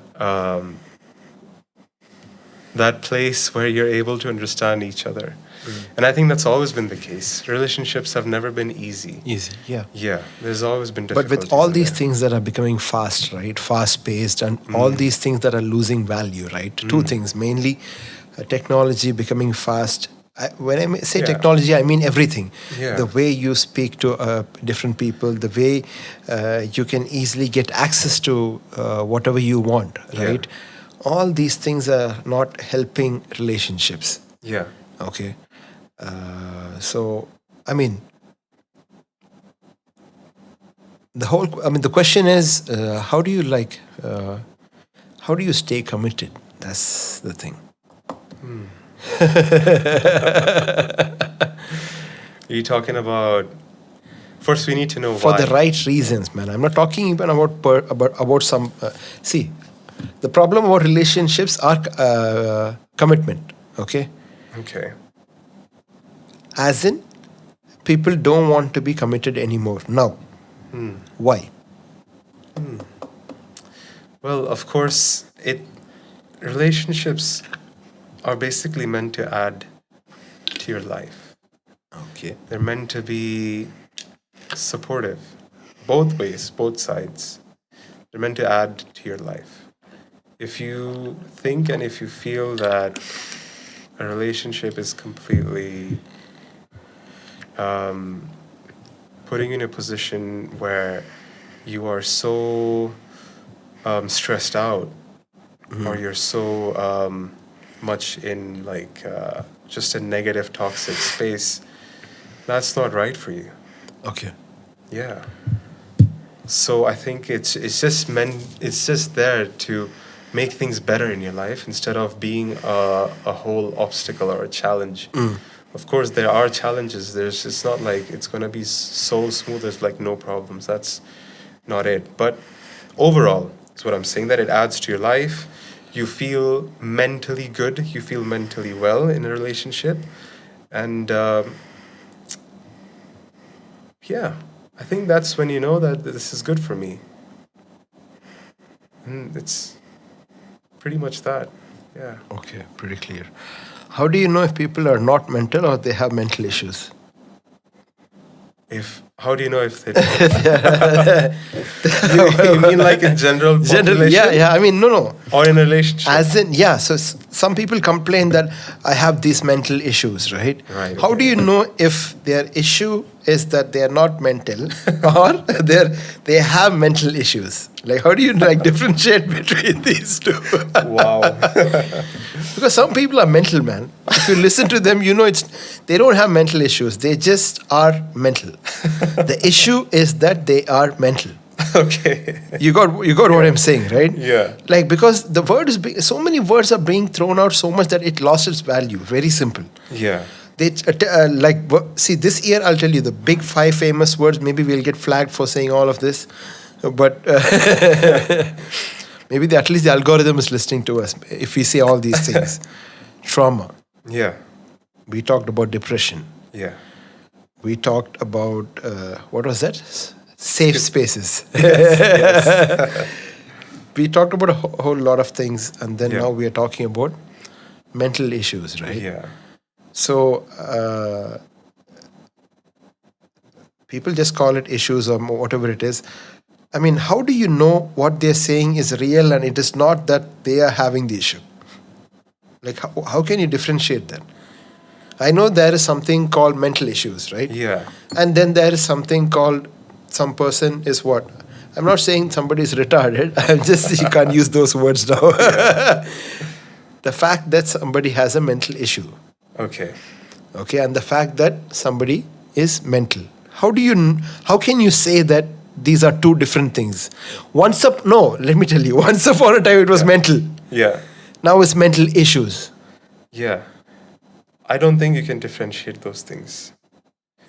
place where you're able to understand each other. And I think that's always been the case. Relationships have never been easy. Easy. Yeah. Yeah, there's always been But difficulties. with all in these there. things that are becoming fast, right? Fast paced, and all these things that are losing value, right? Two things mainly technology becoming fast. When I say Yeah. technology, I mean everything. Yeah. The way you speak to different people, the way you can easily get access to whatever you want, Yeah. right? All these things are not helping relationships. Yeah. Okay. So, I mean, the question is, how do you stay committed? That's the thing. Are you talking about? First, we need to know For why. the right reasons, man. I'm not talking even about some. See, the problem about relationships are commitment. Okay, Okay. as in, people don't want to be committed anymore now. Why? Well, of course, relationships are basically meant to add to your life. Okay. They're meant to be supportive, both ways, both sides. They're meant to add to your life. If you think and if you feel that a relationship is completely putting you in a position where you are so stressed out, or you're so much in just a negative, toxic space, that's not right for you. Okay. Yeah. So I think it's just there to make things better in your life instead of being a whole obstacle or a challenge. Of course, there are challenges. It's not like it's gonna be so smooth. There's like no problems. That's not it. But overall, is what I'm saying, that it adds to your life. You feel mentally good. You feel mentally well in a relationship, and yeah, I think that's when you know that this is good for me. And it's pretty much that. Yeah. Okay, pretty clear. How do you know if people are not mental or they have mental issues? How do you know if they you mean like in general population? Yeah. I mean, no. Or in a relationship? As in, yeah. So some people complain that I have these mental issues, right? Right, How do you know if their issue is that they are not mental or they have mental issues? Like, how do you like differentiate between these two? Wow. Because some people are mental, man. If you listen to them, you know they don't have mental issues. They just are mental. The issue is that they are mental. Okay. You got what I'm saying, right? Yeah. Like, because the word is so many words are being thrown out so much that it lost its value. Very simple. Yeah. They see, this year I'll tell you the big 5 famous words. Maybe we'll get flagged for saying all of this, but maybe at least the algorithm is listening to us if we say all these things. Trauma. Yeah. We talked about depression. Yeah. We talked about what was that? Safe spaces. Yes. We talked about a whole lot of things, and then Yeah. now we are talking about mental issues, right? Yeah. So people just call it issues or whatever it is. I mean, how do you know what they're saying is real and it is not that they are having the issue? Like, how can you differentiate that? I know there is something called mental issues, right? Yeah. And then there is something called some person is what? I'm not saying somebody is retarded. I'm just, you can't use those words now. The fact that somebody has a mental issue. Okay. Okay, and the fact that somebody is mental. How can you say that these are two different things? Let me tell you. Once upon a time it was mental. Yeah. Now it's mental issues. Yeah. I don't think you can differentiate those things.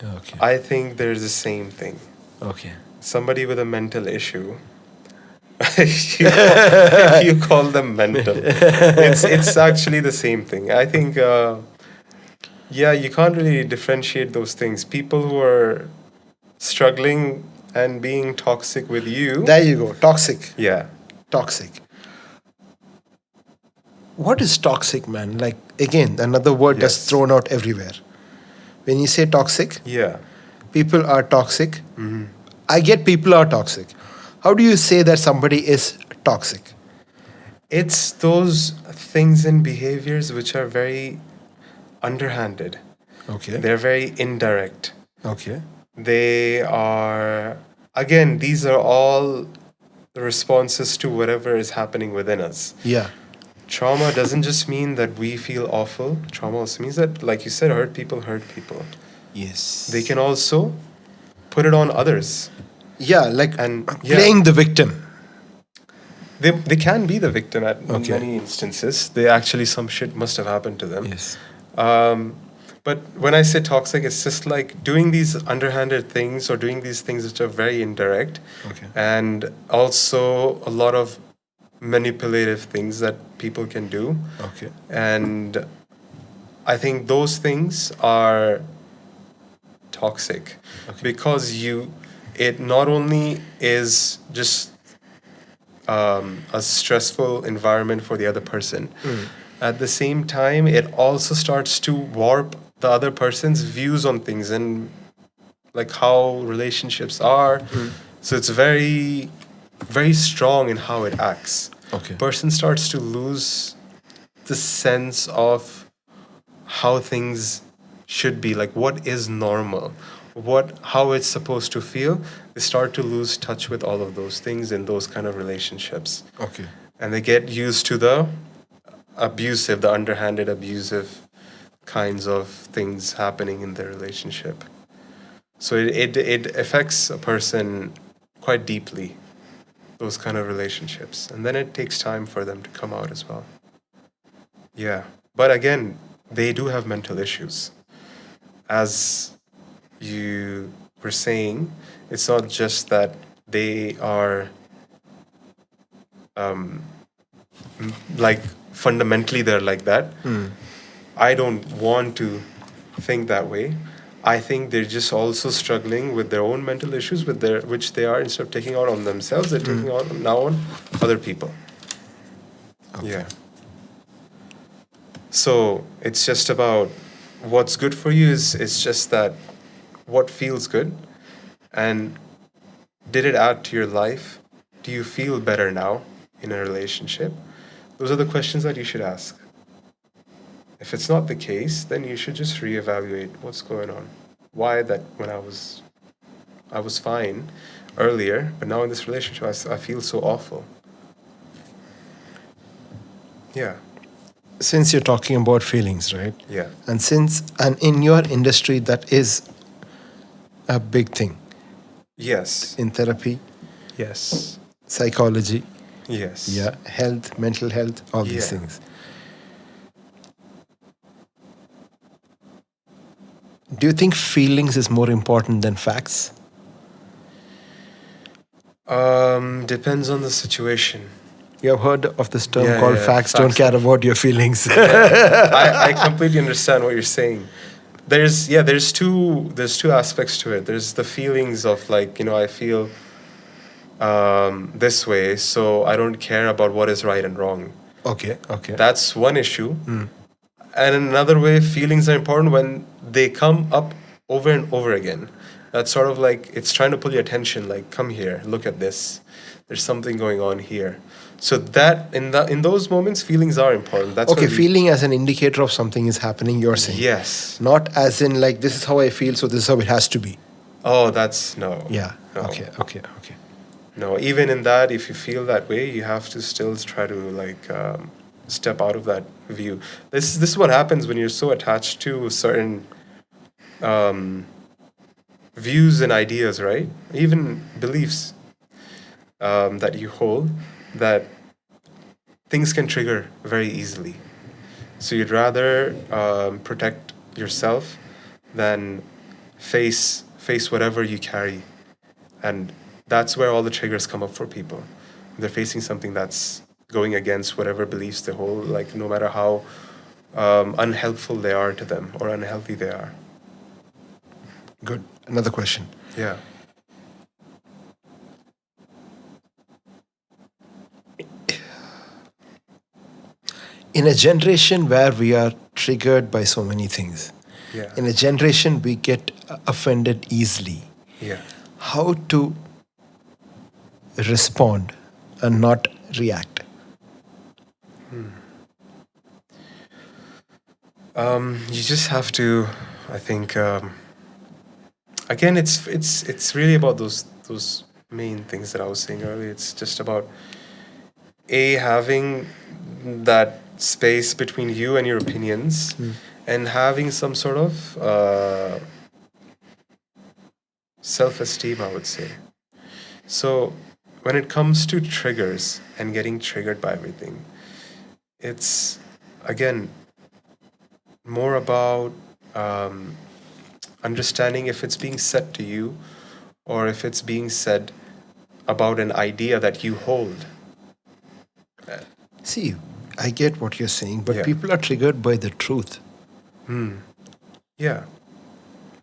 Okay. I think there's the same thing. Okay. Somebody with a mental issue, you call them mental. It's actually the same thing. I think, yeah, you can't really differentiate those things. People who are struggling and being toxic with you. There you go. Toxic. Yeah. Toxic. What is toxic, man? Like, again, another word that's Yes. thrown out everywhere. When you say toxic, Yeah. people are toxic. I get people are toxic. How do you say that somebody is toxic? It's those things and behaviors which are very underhanded. Okay. They're very indirect. Okay. They are, again, these are all the responses to whatever is happening within us. Yeah. Trauma doesn't just mean that we feel awful. Trauma also means that, like you said, hurt people hurt people. Yes. They can also put it on others. Yeah, like And yeah. playing the victim. They can be the victim in Okay. many instances. They actually, some shit must have happened to them. Yes. But when I say toxic, it's just like doing these underhanded things or doing these things which are very indirect. Okay. And also a lot of manipulative things that people can do. Okay. And I think those things are toxic because it not only is just a stressful environment for the other person, at the same time, it also starts to warp the other person's views on things and like how relationships are. So it's very, very strong in how it acts. Okay. Person starts to lose the sense of how things should be, like what is normal, how it's supposed to feel. They start to lose touch with all of those things in those kind of relationships. Okay. And they get used to the underhanded, abusive kinds of things happening in their relationship. So it affects a person quite deeply, those kind of relationships. And then it takes time for them to come out as well. Yeah. But again, they do have mental issues. As you were saying, it's not just that they are like fundamentally they're like that. I don't want to think that way. I think they're just also struggling with their own mental issues, with their which they are, instead of taking out on themselves, they're taking out now on other people. Yeah. So it's just about what's good for you is it's just that what feels good, and did it add to your life? Do you feel better now in a relationship? Those are the questions that you should ask. If it's not the case, then you should just reevaluate what's going on. Why that when I was fine earlier, but now in this relationship I feel so awful. Yeah. Since you're talking about feelings, right? Yeah. And in your industry that is a big thing Yes. in therapy, Yes. psychology, Yes. yeah, health, mental health, all these Yeah. things. Do you think feelings is more important than facts? Depends on the situation. You have heard of this term Yeah, called yeah, facts don't facts. care about your feelings. I completely understand what you're saying. There's two aspects to it. There's the feelings of like, I feel this way, so I don't care about what is right and wrong. Okay. That's one issue. And in another way, feelings are important when they come up over and over again. That's sort of like it's trying to pull your attention, like, come here, look at this. There's something going on here. So that in those moments, feelings are important. That's Okay, when feeling as an indicator of something is happening, you're saying. Yes. Not as in like this is how I feel, so this is how it has to be. Oh, that's no. Yeah. No. Okay. No, even in that, if you feel that way, you have to still try to like step out of that view. This is what happens when you're so attached to certain views and ideas, right? Even beliefs that you hold, that things can trigger very easily. So you'd rather protect yourself than face whatever you carry, and that's where all the triggers come up for people. They're facing something that's going against whatever beliefs they hold, like no matter how unhelpful they are to them or unhealthy they are. Good. Another question. Yeah. In a generation where we are triggered by so many things, Yeah. in a generation we get offended easily, Yeah. how to respond and not react? You just have to, I think, again, it's really about those main things that I was saying earlier. It's just about having that space between you and your opinions, and having some sort of self-esteem, I would say. So when it comes to triggers and getting triggered by everything, it's again more about understanding if it's being said to you or if it's being said about an idea that you hold. See, I get what you're saying, but Yeah. people are triggered by the truth. Yeah,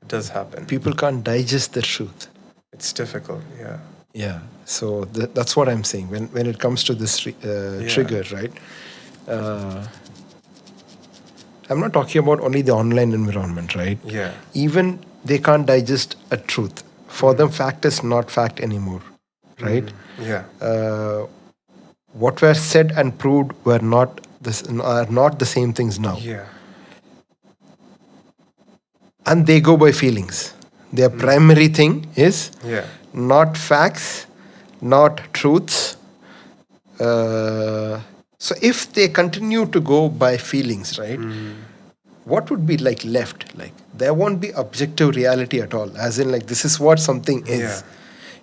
it does happen. People can't digest the truth. It's difficult, yeah. Yeah. So that's what I'm saying. When it comes to this trigger, right? I'm not talking about only the online environment, right? Yeah. Even they can't digest a truth. For them, fact is not fact anymore, right? Yeah. What were said and proved are not the same things now. Yeah. And they go by feelings. Their primary thing is Yeah. not facts, not truths. So if they continue to go by feelings, right, what would be like left? Like there won't be objective reality at all. As in like this is what something is. Yeah.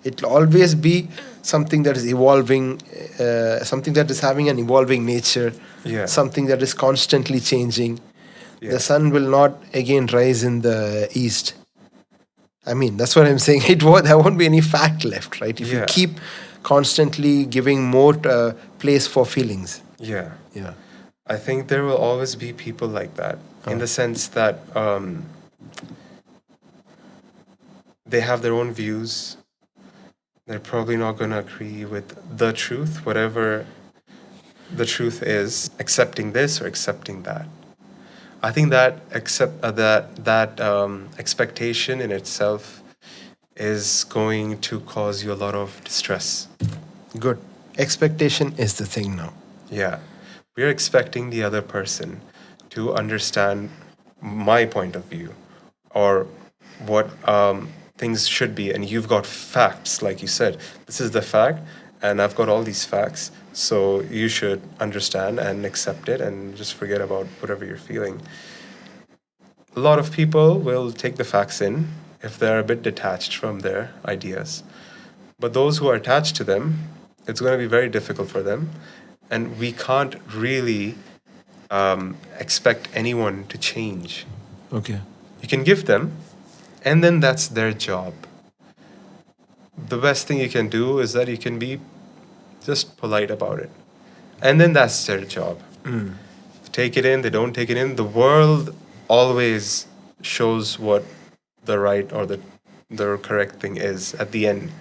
It'll always be something that is evolving, something that is having an evolving nature, Yeah. something that is constantly changing. Yeah. The sun will not again rise in the east. I mean, that's what I'm saying. There won't be any fact left, right? If you Yeah. keep constantly giving more place for feelings. Yeah. Yeah. I think there will always be people like that, in the sense that they have their own views. They're probably not going to agree with the truth, whatever the truth is, accepting this or accepting that. I think that expectation in itself is going to cause you a lot of distress. Good. Expectation is the thing now. Yeah. We're expecting the other person to understand my point of view or what things should be. And you've got facts, like you said. This is the fact, and I've got all these facts. So you should understand and accept it and just forget about whatever you're feeling. A lot of people will take the facts in if they're a bit detached from their ideas. But those who are attached to them, it's going to be very difficult for them. And we can't really expect anyone to change. Okay. You can give them, and then that's their job. The best thing you can do is that you can be just polite about it. And then that's their job. Take it in, they don't take it in. The world always shows what the right or the correct thing is at the end.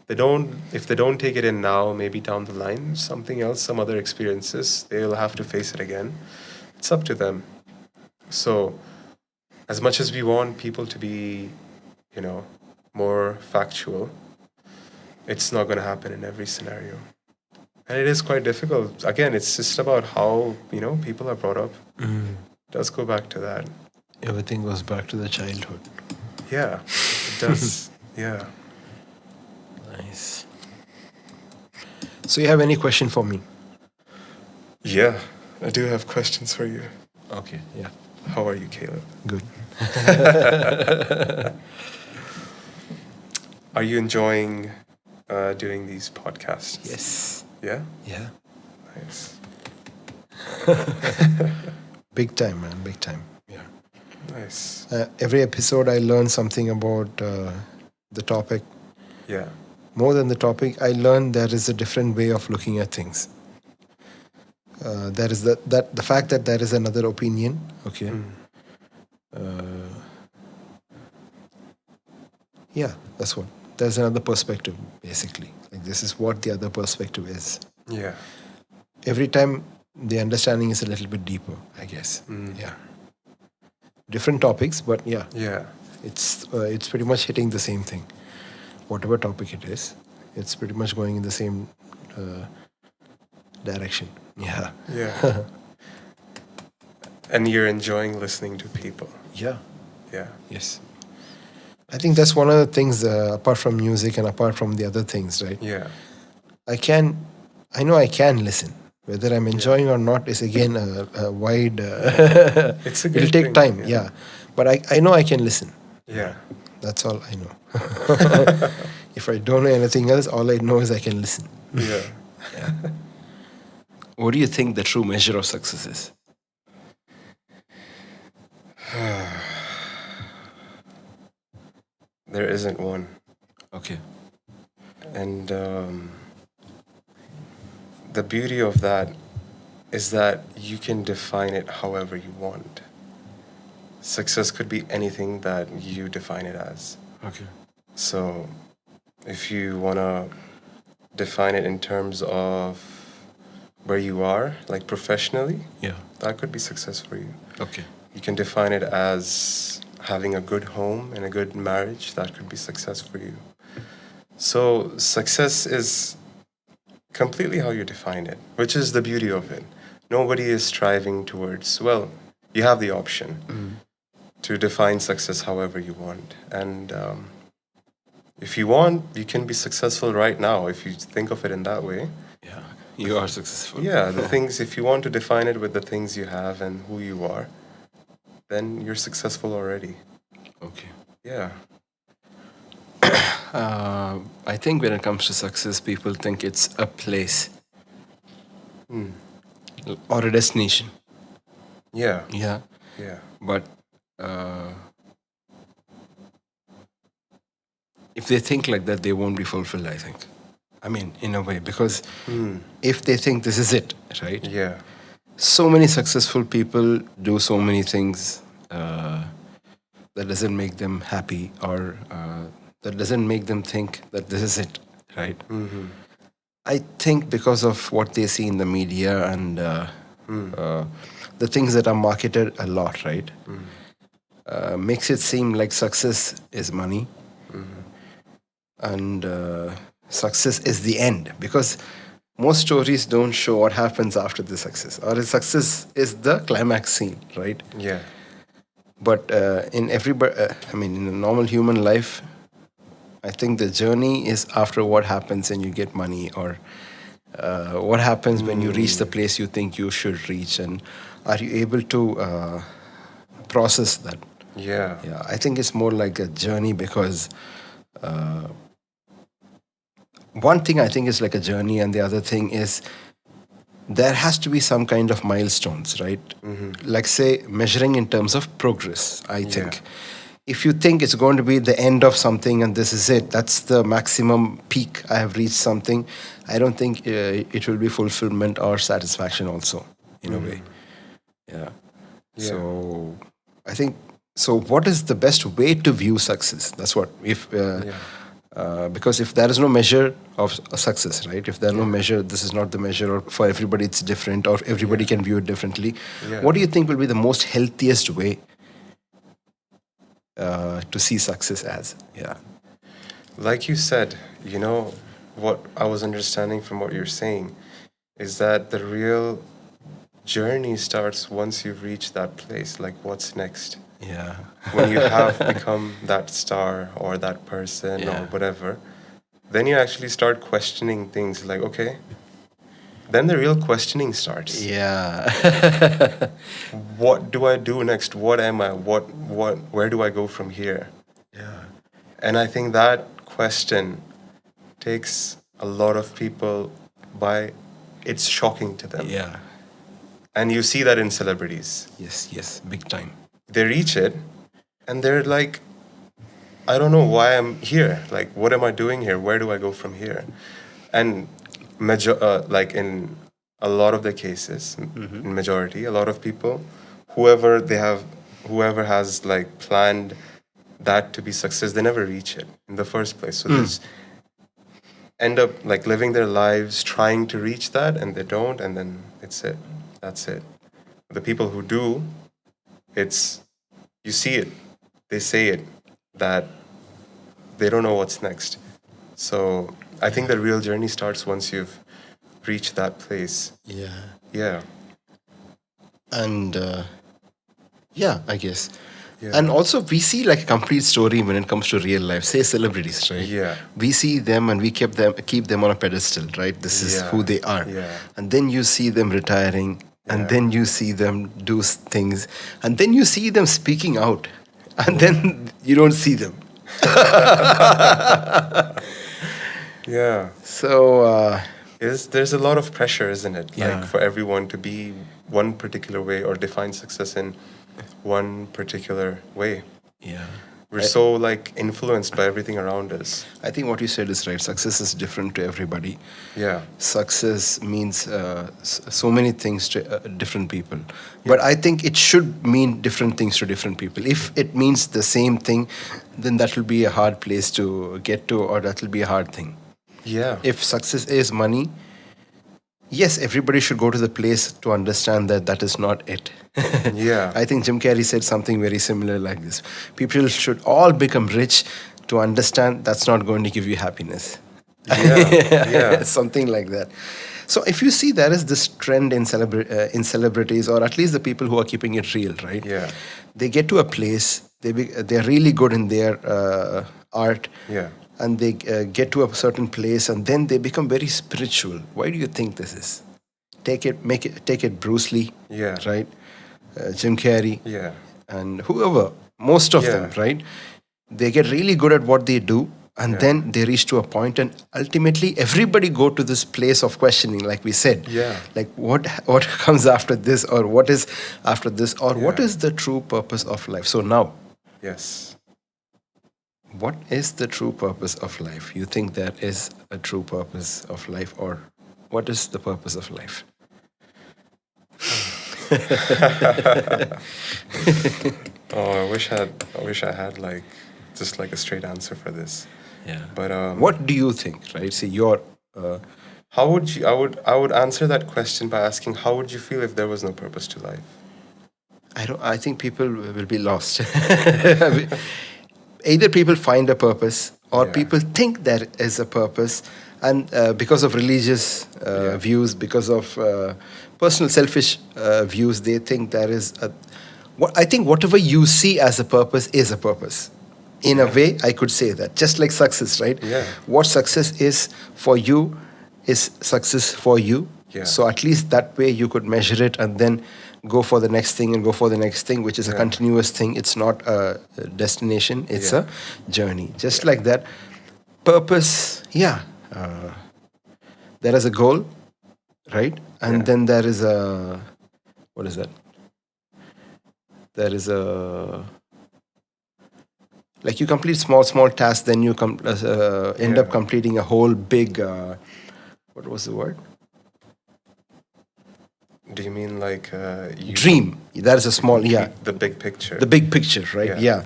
If they don't take it in now, maybe down the line, something else, some other experiences, they'll have to face it again. It's up to them. So as much as we want people to be, more factual, it's not going to happen in every scenario. And it is quite difficult. Again, it's just about how, people are brought up. It does go back to that. Everything goes back to the childhood. Yeah, it does. Yeah. Nice. So you have any question for me? Yeah, I do have questions for you. Okay. Yeah. How are you, Caleb? Good. Are you enjoying doing these podcasts? Yes. Yeah? Yeah. Nice. Big time, man. Big time. Yeah. Nice. Every episode, I learn something about the topic. Yeah. More than the topic, I learned there is a different way of looking at things. There is the fact that there is another opinion. Okay. Yeah, that's what. There's another perspective, basically. Like, this is what the other perspective is. Yeah. Every time the understanding is a little bit deeper, I guess. Yeah. Different topics, but yeah. Yeah. It's pretty much hitting the same thing. Whatever topic it is, it's pretty much going in the same direction. Yeah. Yeah. And you're enjoying listening to people. Yeah. Yeah. Yes. I think that's one of the things, apart from music and apart from the other things, right? Yeah. I know I can listen. Whether I'm enjoying or not is again a wide. It's a good It'll take thing, time, yeah. yeah. But I know I can listen. Yeah. That's all I know. If I don't know anything else, all I know is I can listen. Yeah. What do you think the true measure of success is? There isn't one. Okay. And the beauty of that is that you can define it however you want. Success could be anything that you define it as. Okay. So if you want to define it in terms of where you are, like professionally, Yeah. that could be success for you. Okay. You can define it as having a good home and a good marriage. That could be success for you. So success is completely how you define it, which is the beauty of it. Nobody is striving towards, well, you have the option to define success however you want. And if you want, you can be successful right now if you think of it in that way. Yeah. You are successful. Yeah, the things, if you want to define it with the things you have and who you are, then you're successful already. Okay. Yeah. I think when it comes to success, people think it's a place or a destination. Yeah. Yeah. Yeah. But uh, if they think like that, they won't be fulfilled, I think. I mean, in a way, because if they think this is it, right? Yeah. So many successful people do so many things uh, that doesn't make them happy, or that doesn't make them think that this is it, right? I think because of what they see in the media and uh, the things that are marketed a lot, right? Makes it seem like success is money, and success is the end, because most stories don't show what happens after the success, or the success is the climax scene, right? Yeah. But in everybody, I mean, in a normal human life, I think the journey is after what happens and you get money, or what happens when you reach the place you think you should reach, and are you able to process that? Yeah. Yeah, I think it's more like a journey, because one thing I think is like a journey, and the other thing is there has to be some kind of milestones, right? Like, say, measuring in terms of progress, I think. If you think it's going to be the end of something and this is it, that's the maximum peak, I have reached something, I don't think it will be fulfillment or satisfaction, also, in a way. Yeah. Yeah. So, I think, so what is the best way to view success? That's what, if. Because if there is no measure of a success, right? If there are no measure, this is not the measure, or for everybody it's different, or everybody can view it differently. Yeah. What do you think will be the most healthiest way to see success as? Yeah. Like you said, what I was understanding from what you're saying is that the real journey starts once you've reached that place. Like, what's next? Yeah. When you have become that star or that person or whatever, then you actually start questioning things like, okay, then the real questioning starts. Yeah. What do I do next? What am I? Where do I go from here? Yeah. And I think that question takes a lot of people by, it's shocking to them. Yeah. And you see that in celebrities. Yes, big time. They reach it and they're like, I don't know why I'm here. Like, what am I doing here? Where do I go from here? And like in a lot of the cases, in majority, a lot of people, whoever has like planned that to be success, they never reach it in the first place. So they just end up like living their lives trying to reach that, and they don't, and then it's it. That's it. The people who do, you see it, they say it, that they don't know what's next. So I think the real journey starts once you've reached that place. Yeah. Yeah. And yeah, I guess. Yeah. And also, we see like a complete story when it comes to real life. Say celebrities, right? Yeah. We see them and we keep them on a pedestal, right? This is who they are. Yeah. And then you see them retiring, and then you see them do things, and then you see them speaking out, and then you don't see them. Yeah. So There's a lot of pressure, isn't it? Yeah. Like, for everyone to be one particular way or define success in one particular way. yeah. We're so like influenced by everything around us. I think what you said is right. Success is different to everybody. Yeah. Success means so many things to different people. But I think it should mean different things to different people. If it means the same thing, then that will be a hard place to get to, or that will be a hard thing. Yeah. If success is money, yes, everybody should go to the place to understand that that is not it. Yeah. I think Jim Carrey said something very similar like this. People should all become rich to understand that's not going to give you happiness. Yeah. Something like that. So if you see, there is this trend in celebrities, or at least the people who are keeping it real, right? Yeah. They get to a place, they're really good in their art, Yeah. and they get to a certain place, and then they become very spiritual. Why do you think this is? Take it Bruce Lee, Yeah. right? Jim Carrey, Yeah. and whoever, most of them, right? They get really good at what they do, And then they reach to a point, and ultimately everybody go to this place of questioning, like we said. Yeah. Like what comes after this, or what is after this, or what Yeah. is the true purpose of life? So now, Yes. what is the true purpose of life? You think there is a true purpose of life, or what is the purpose of life? Oh, I wish I had like just like a straight answer for this. Yeah. But What do you think? Right. See, your how would you? I would answer that question by asking, how would you feel if there was no purpose to life? I don't. I think people will be lost. Either people find a purpose, or Yeah. people think there is a purpose, and because of religious Yeah. views, because of personal selfish views, they think there is a. What I think, whatever you see as a purpose is a purpose. In a Yeah. way, I could say that. Just like success, right? Yeah. What success is for you is success for you. Yeah. So at least that way you could measure it, and then go for the next thing and go for the next thing, which is a Yeah. continuous thing. It's not a destination, it's Yeah. a journey. Just like that. Purpose, yeah. There is a goal, right? And Yeah. then there is a, what is that? There is a, like you complete small tasks, then you end up Yeah. completing a whole big, what was the word? Do you mean like you Dream. That is a small, complete yeah. the big picture? The big picture, right? Yeah. Yeah.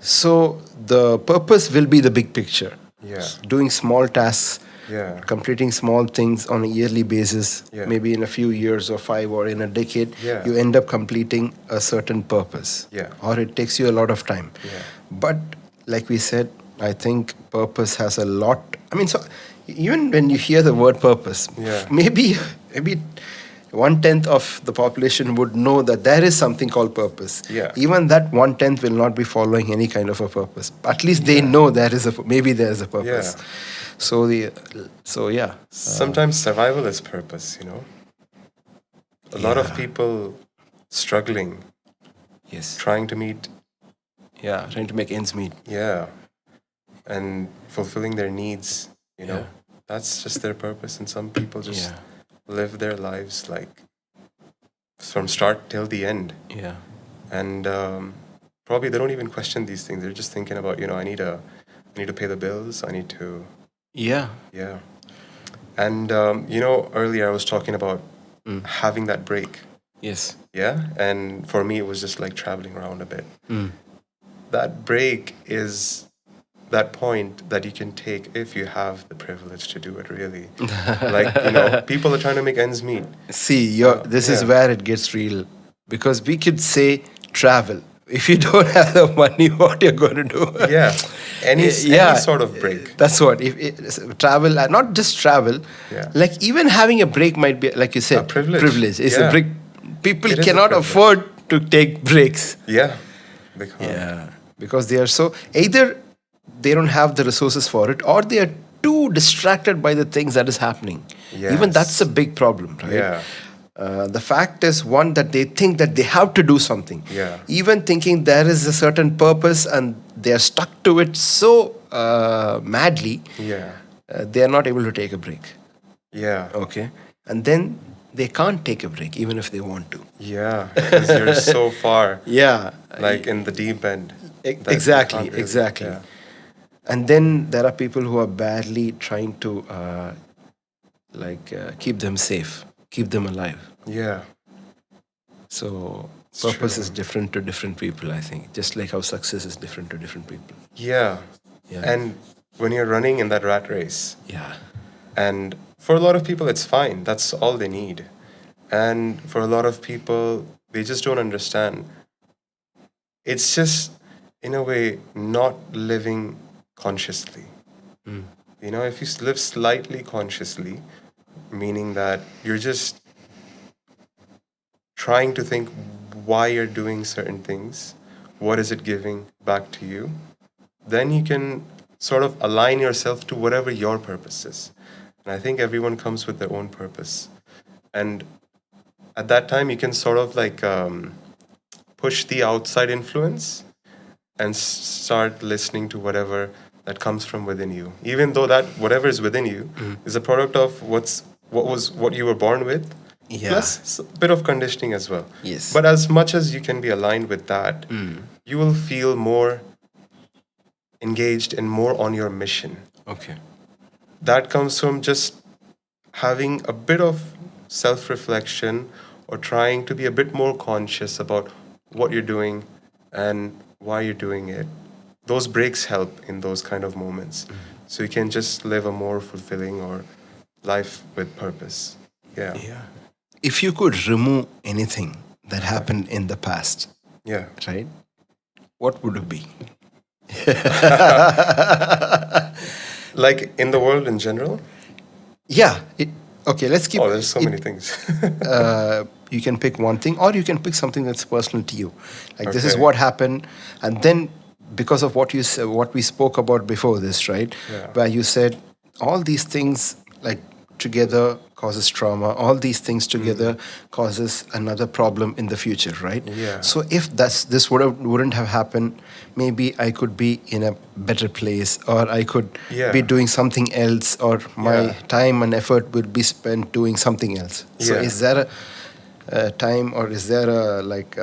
So the purpose will be the big picture. Yeah. Doing small tasks, Yeah. completing small things on a yearly basis, Yeah. maybe in a few years or 5 or in a decade, Yeah. you end up completing a certain purpose. Yeah. Or it takes you a lot of time. Yeah. But like we said, I think purpose has a lot. I mean, so even when you hear the word purpose, Yeah. maybe 1/10 of the population would know that there is something called purpose. Yeah. Even that 1/10 will not be following any kind of a purpose. At least they Yeah. know there is maybe there is a purpose. Yeah. So yeah. Sometimes survival is purpose, you know. A lot of Yeah. people struggling, Yes. trying to meet, Yeah. Trying to make ends meet. yeah, and fulfilling their needs, you know. Yeah. That's just their purpose. And some people just Yeah. live their lives like from start till the end. Yeah. And probably they don't even question these things. They're just thinking about, I need to pay the bills. I need to, Yeah. yeah. And earlier I was talking about having that break. Yes. Yeah. And for me, it was just like traveling around a bit. Mm. That break is that point that you can take if you have the privilege to do it, really. Like, people are trying to make ends meet. See, this is yeah. where it gets real, because we could say travel. If you don't have the money, what you're going to do? Yeah. Any sort of break. That's what. If travel, not just travel, Yeah. like even having a break might be, like you said, A privilege. It's Yeah. a break. People It is a cannot privilege. afford to take breaks. Yeah. They can't. Yeah, because they are so, either they don't have the resources for it, or they are too distracted by the things that is happening. Even that's a big problem, right? Yeah. The fact is, one, that they think that they have to do something. Yeah. Even thinking there is a certain purpose, and they are stuck to it so madly, Yeah. they are not able to take a break. Yeah. Okay, and then they can't take a break even if they want to. Yeah. Because you're so far, Yeah, like in the deep end. that you exactly, can't really- exactly. Yeah. And then there are people who are badly trying to keep them safe, keep them alive. Yeah. So It's purpose true. is different to different people, I think. Just like how success is different to different people. Yeah. Yeah. And when you're running in that rat race, Yeah. and for a lot of people, it's fine. That's all they need. And for a lot of people, they just don't understand. It's just, in a way, not living consciously. If you live slightly consciously, meaning that you're just trying to think why you're doing certain things, what is it giving back to you, then you can sort of align yourself to whatever your purpose is. And I think everyone comes with their own purpose. And at that time, you can sort of push the outside influence and start listening to whatever that comes from within you. Even though that whatever is within you is a product of what you were born with, Yeah. plus a bit of conditioning as well. Yes. But as much as you can be aligned with that, you will feel more engaged and more on your mission. Okay. That comes from just having a bit of self reflection or trying to be a bit more conscious about what you're doing and why you're doing it. Those breaks help in those kind of moments. So you can just live a more fulfilling or life with purpose. Yeah. Yeah. If you could remove anything that happened in the past, Yeah. right? What would it be? Like in the world in general? Yeah. Okay, let's keep Oh, there's so it, many things. you can pick one thing, or you can pick something that's personal to you. Like this is Okay. what happened, and then because of what you said, what we spoke about before this, right? Yeah. Where you said all these things like together causes trauma. All these things together causes another problem in the future, right? Yeah. So if this wouldn't have happened, maybe I could be in a better place, or I could Yeah. be doing something else, or my Yeah. time and effort would be spent doing something else. So Yeah. is there a time, or is there a like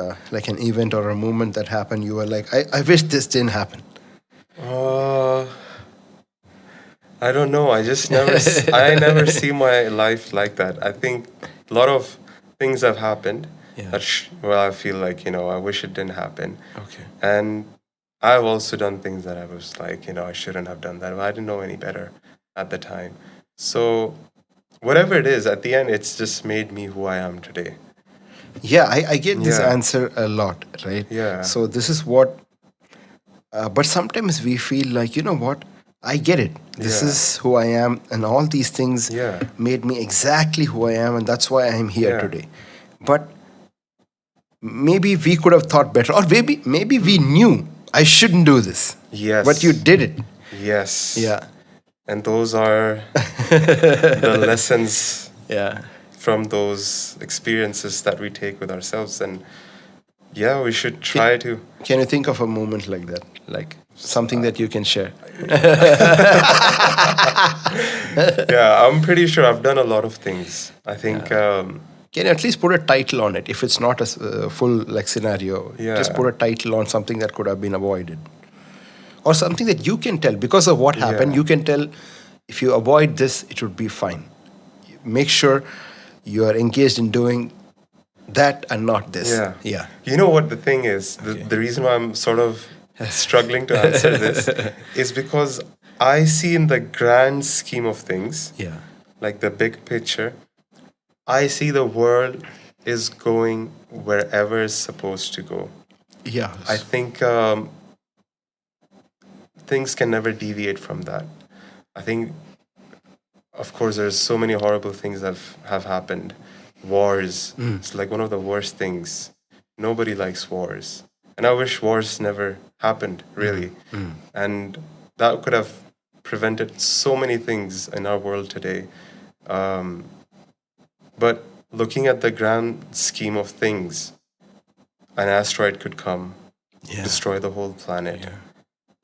an event or a moment that happened you were like, I wish this didn't happen? Uh, I don't know. I just never, I never see my life like that. I think a lot of things have happened Yeah. that, well, I feel like, I wish it didn't happen. Okay. And I've also done things that I was like, I shouldn't have done that. But I didn't know any better at the time. So, whatever it is, at the end, it's just made me who I am today. Yeah, I get this Yeah. answer a lot, right? Yeah. So this is what, but sometimes we feel like, you know what? I get it. This Yeah. is who I am, and all these things Yeah. made me exactly who I am, and that's why I am here Yeah. today. But maybe we could have thought better, or maybe we knew I shouldn't do this. Yes. But you did it. Yes. Yeah. And those are the lessons Yeah. from those experiences that we take with ourselves. And yeah, we should try to. Can you think of a moment like that? Like something that you can share? Yeah, I'm pretty sure I've done a lot of things. I think, Can you at least put a title on it? If it's not a full like scenario, just Yeah. put a title on something that could have been avoided, or something that you can tell because of what happened. Yeah. You can tell if you avoid this, it would be fine. Make sure you are engaged in doing that and not this. yeah. Yeah. You know what the thing is? The reason why I'm sort of struggling to answer this is because I see in the grand scheme of things, Yeah. like the big picture, I see the world is going wherever it's supposed to go. Yeah. I think things can never deviate from that. I think, of course, there's so many horrible things that have happened. Wars, it's like one of the worst things. Nobody likes wars. And I wish wars never happened, really. And that could have prevented so many things in our world today. But looking at the grand scheme of things, an asteroid could come, Yeah. destroy the whole planet. Yeah.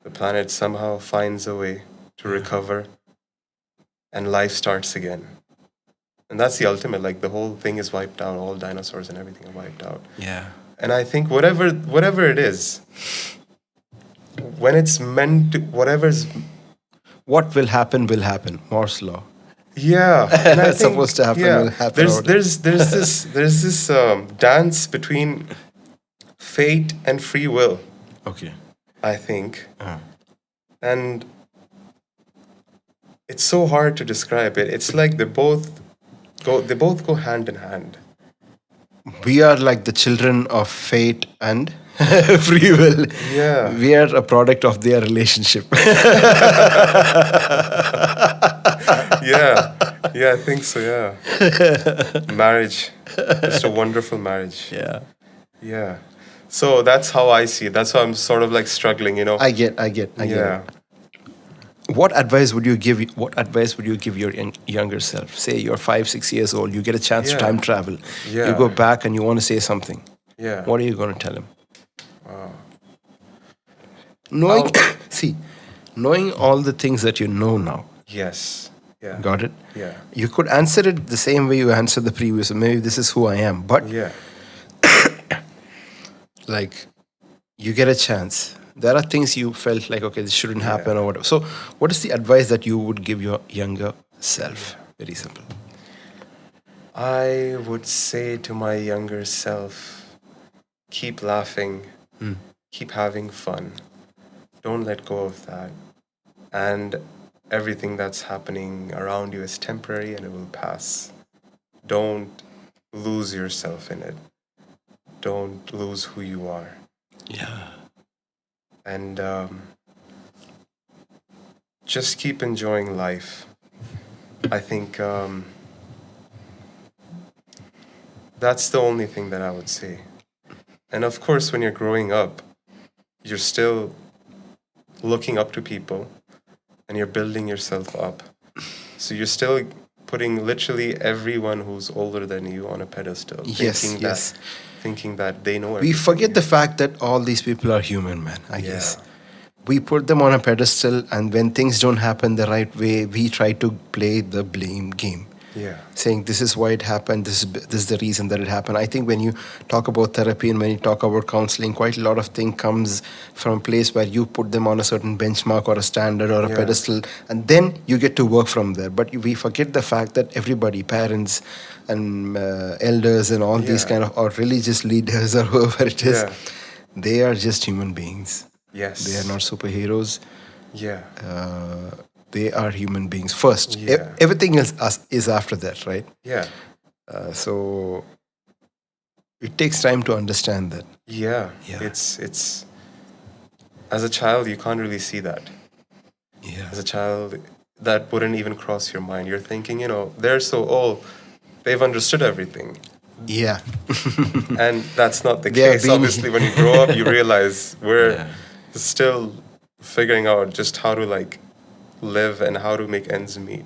The planet somehow finds a way to recover, and life starts again. And that's the ultimate. Like the whole thing is wiped out. All dinosaurs and everything are wiped out. Yeah. And I think whatever it is, when it's meant to, whatever's What will happen will happen. Moore's law. yeah, and I think, Supposed to happen will happen. There's this dance between fate and free will. Okay. I think, and it's so hard to describe it. It's like they both go hand in hand. We are like the children of fate and free will. Yeah. We are a product of their relationship. Yeah, I think so. Yeah, marriage, just a wonderful marriage. Yeah. Yeah, so that's how I see it. That's why I'm sort of like struggling. I get Yeah. it. What advice would you give? What advice would you give your younger self? Say you're 5, 6 years old. You get a chance to Yeah. time travel. Yeah. You go back and you want to say something. Yeah. What are you going to tell him? Knowing, see, knowing all the things that you know now, Yes. Yeah. got it? Yeah. You could answer it the same way you answered the previous. Maybe this is who I am, but Yeah. like you get a chance. There are things you felt like, okay, this shouldn't happen Yeah. or whatever. So, what is the advice that you would give your younger self? Very simple. I would say to my younger self, keep laughing, keep having fun. Don't let go of that. And everything that's happening around you is temporary and it will pass. Don't lose yourself in it. Don't lose who you are. Yeah. And just keep enjoying life. I think that's the only thing that I would say. And of course, when you're growing up, you're still looking up to people and you're building yourself up. So you're still putting literally everyone who's older than you on a pedestal, Yes, yes. thinking that they know We everything. forget the fact that all these people are human, man, I guess. Yeah. We put them on a pedestal, and when things don't happen the right way, we try to play the blame game. Yeah. Saying this is why it happened, this is the reason that it happened. I think when you talk about therapy and when you talk about counseling, quite a lot of thing comes from a place where you put them on a certain benchmark or a standard or a Yeah. pedestal, and then you get to work from there. But we forget the fact that everybody, parents and elders and all these Yeah. kind of, or religious leaders or whoever it is, Yeah. they are just human beings. Yes. They are not superheroes. Yeah. They are human beings first. Yeah. Everything else is after that, right? Yeah. So it takes time to understand that. Yeah. Yeah. It's as a child you can't really see that. Yeah. As a child, that wouldn't even cross your mind. You're thinking, they're so old, they've understood everything. Yeah. And that's not the They have case. been- Obviously, when you grow up, you realize we're Yeah. still figuring out just how to live and how to make ends meet.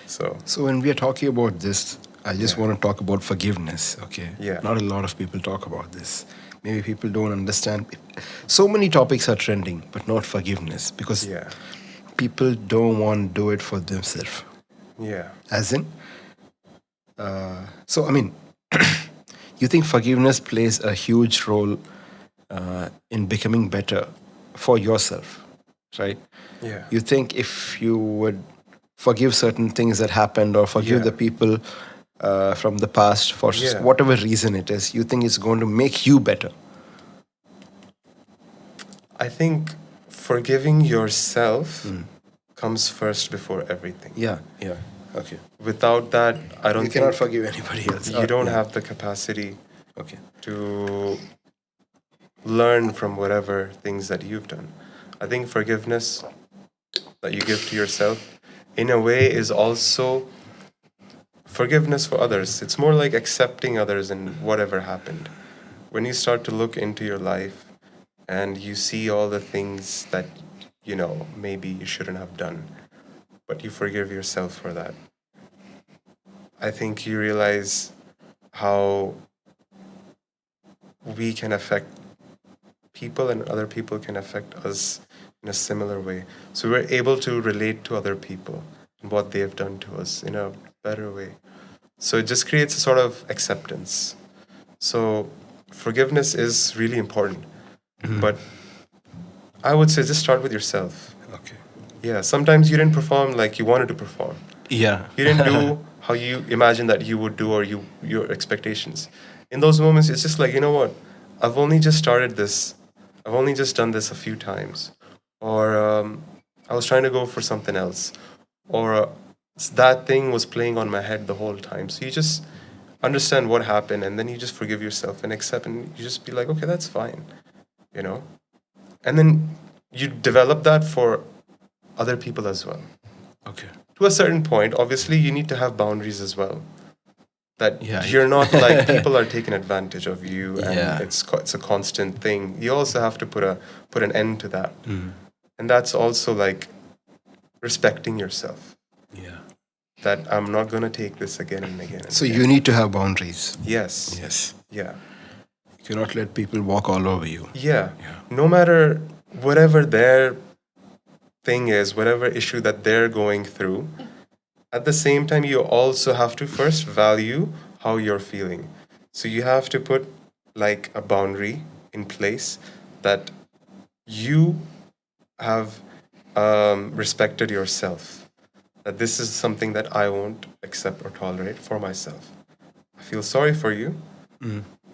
So So when we are talking about this, I just Yeah. want to talk about forgiveness. Okay. Yeah. Not a lot of people talk about this. Maybe people don't understand. So many topics are trending, but not forgiveness because yeah, people don't want to do it for themselves. yeah, As in, so I mean, you think forgiveness plays a huge role in becoming better for yourself, right? yeah, You think if you would forgive certain things that happened or forgive Yeah. the people from the past for Yeah. whatever reason it is, you think it's going to make you better. I think forgiving yourself comes first before everything. Yeah, yeah. Okay. Without that, I don't You cannot think forgive anybody else. you don't Yeah. have the capacity Okay. to learn from whatever things that you've done. I think forgiveness that you give to yourself, in a way, is also forgiveness for others. It's more like accepting others and whatever happened. When you start to look into your life and you see all the things that, maybe you shouldn't have done, but you forgive yourself for that, I think you realize how we can affect people and other people can affect us in a similar way. So we're able to relate to other people and what they have done to us in a better way. So it just creates a sort of acceptance. So forgiveness is really important. But I would say just start with yourself. Okay. Yeah, sometimes you didn't perform like you wanted to perform. Yeah. You didn't do how you imagined that you would do or your expectations. In those moments, it's just like, you know what? I've only just started this. I've only just done this a few times. Or I was trying to go for something else. Or that thing was playing on my head the whole time. So you just understand what happened and then you just forgive yourself and accept and you just be like, okay, that's fine. And then you develop that for other people as well. Okay. To a certain point, obviously, you need to have boundaries as well. That Yeah. you're not like people are taking advantage of you, and Yeah. it's a constant thing. You also have to put an end to that, and that's also like respecting yourself. Yeah. That I'm not gonna take this again and again. And So again. you need to have boundaries. Yes. Yes. Yeah. You cannot let people walk all over you. Yeah. Yeah. No matter whatever their thing is, whatever issue that they're going through, at the same time, you also have to first value how you're feeling. So you have to put like a boundary in place that you have respected yourself. That this is something that I won't accept or tolerate for myself. I feel sorry for you,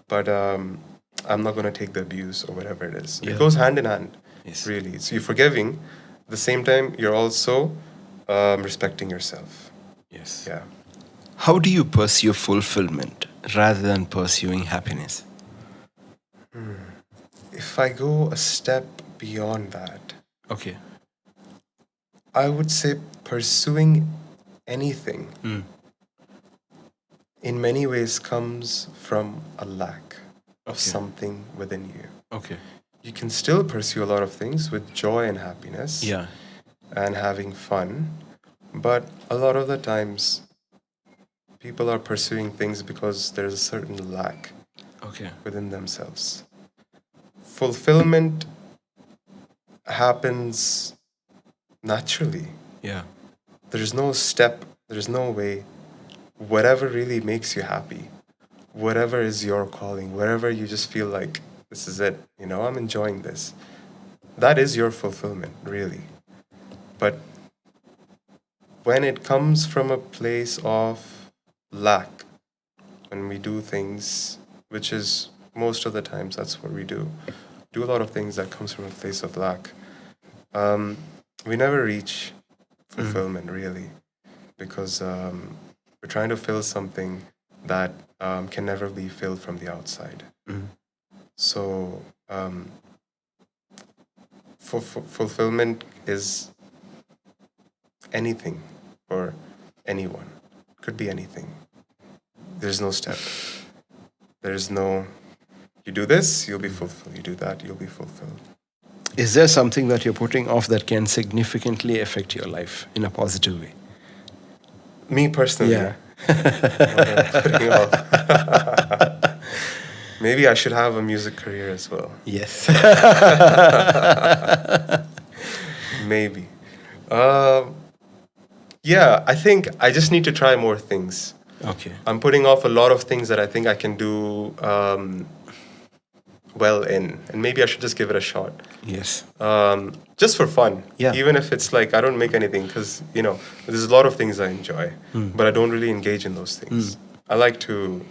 but I'm not going to take the abuse or whatever it is. Yeah. It goes hand in hand, Yes. really. So you're forgiving. At the same time, you're also respecting yourself. Yes. Yeah. How do you pursue fulfillment rather than pursuing happiness? If I go a step beyond that, Okay. I would say pursuing anything in many ways comes from a lack of Okay. something within you. Okay. You can still pursue a lot of things with joy and happiness Yeah. and having fun, but a lot of the times people are pursuing things because there's a certain lack Okay. within themselves. Fulfillment happens naturally. Yeah. There's no step, there's no way. Whatever really makes you happy, whatever is your calling, wherever you just feel like this is it, I'm enjoying this. That is your fulfillment, really. But when it comes from a place of lack, when we do things, which is most of the times that's what we do a lot of things that comes from a place of lack, we never reach fulfillment, really, because we're trying to fill something that can never be filled from the outside. So fulfillment is anything for anyone. Could be anything. There's no step. There's no, you do this, you'll be fulfilled. You do that, you'll be fulfilled. Is there something that you're putting off that can significantly affect your life in a positive way? Me personally, Yeah. what I'm putting off. Maybe I should have a music career as well. Yes. Maybe. Yeah, I think I just need to try more things. Okay. I'm putting off a lot of things that I think I can do well in, and maybe I should just give it a shot. Yes. Just for fun. Yeah. Even if it's like I don't make anything, because there's a lot of things I enjoy, but I don't really engage in those things. I like to,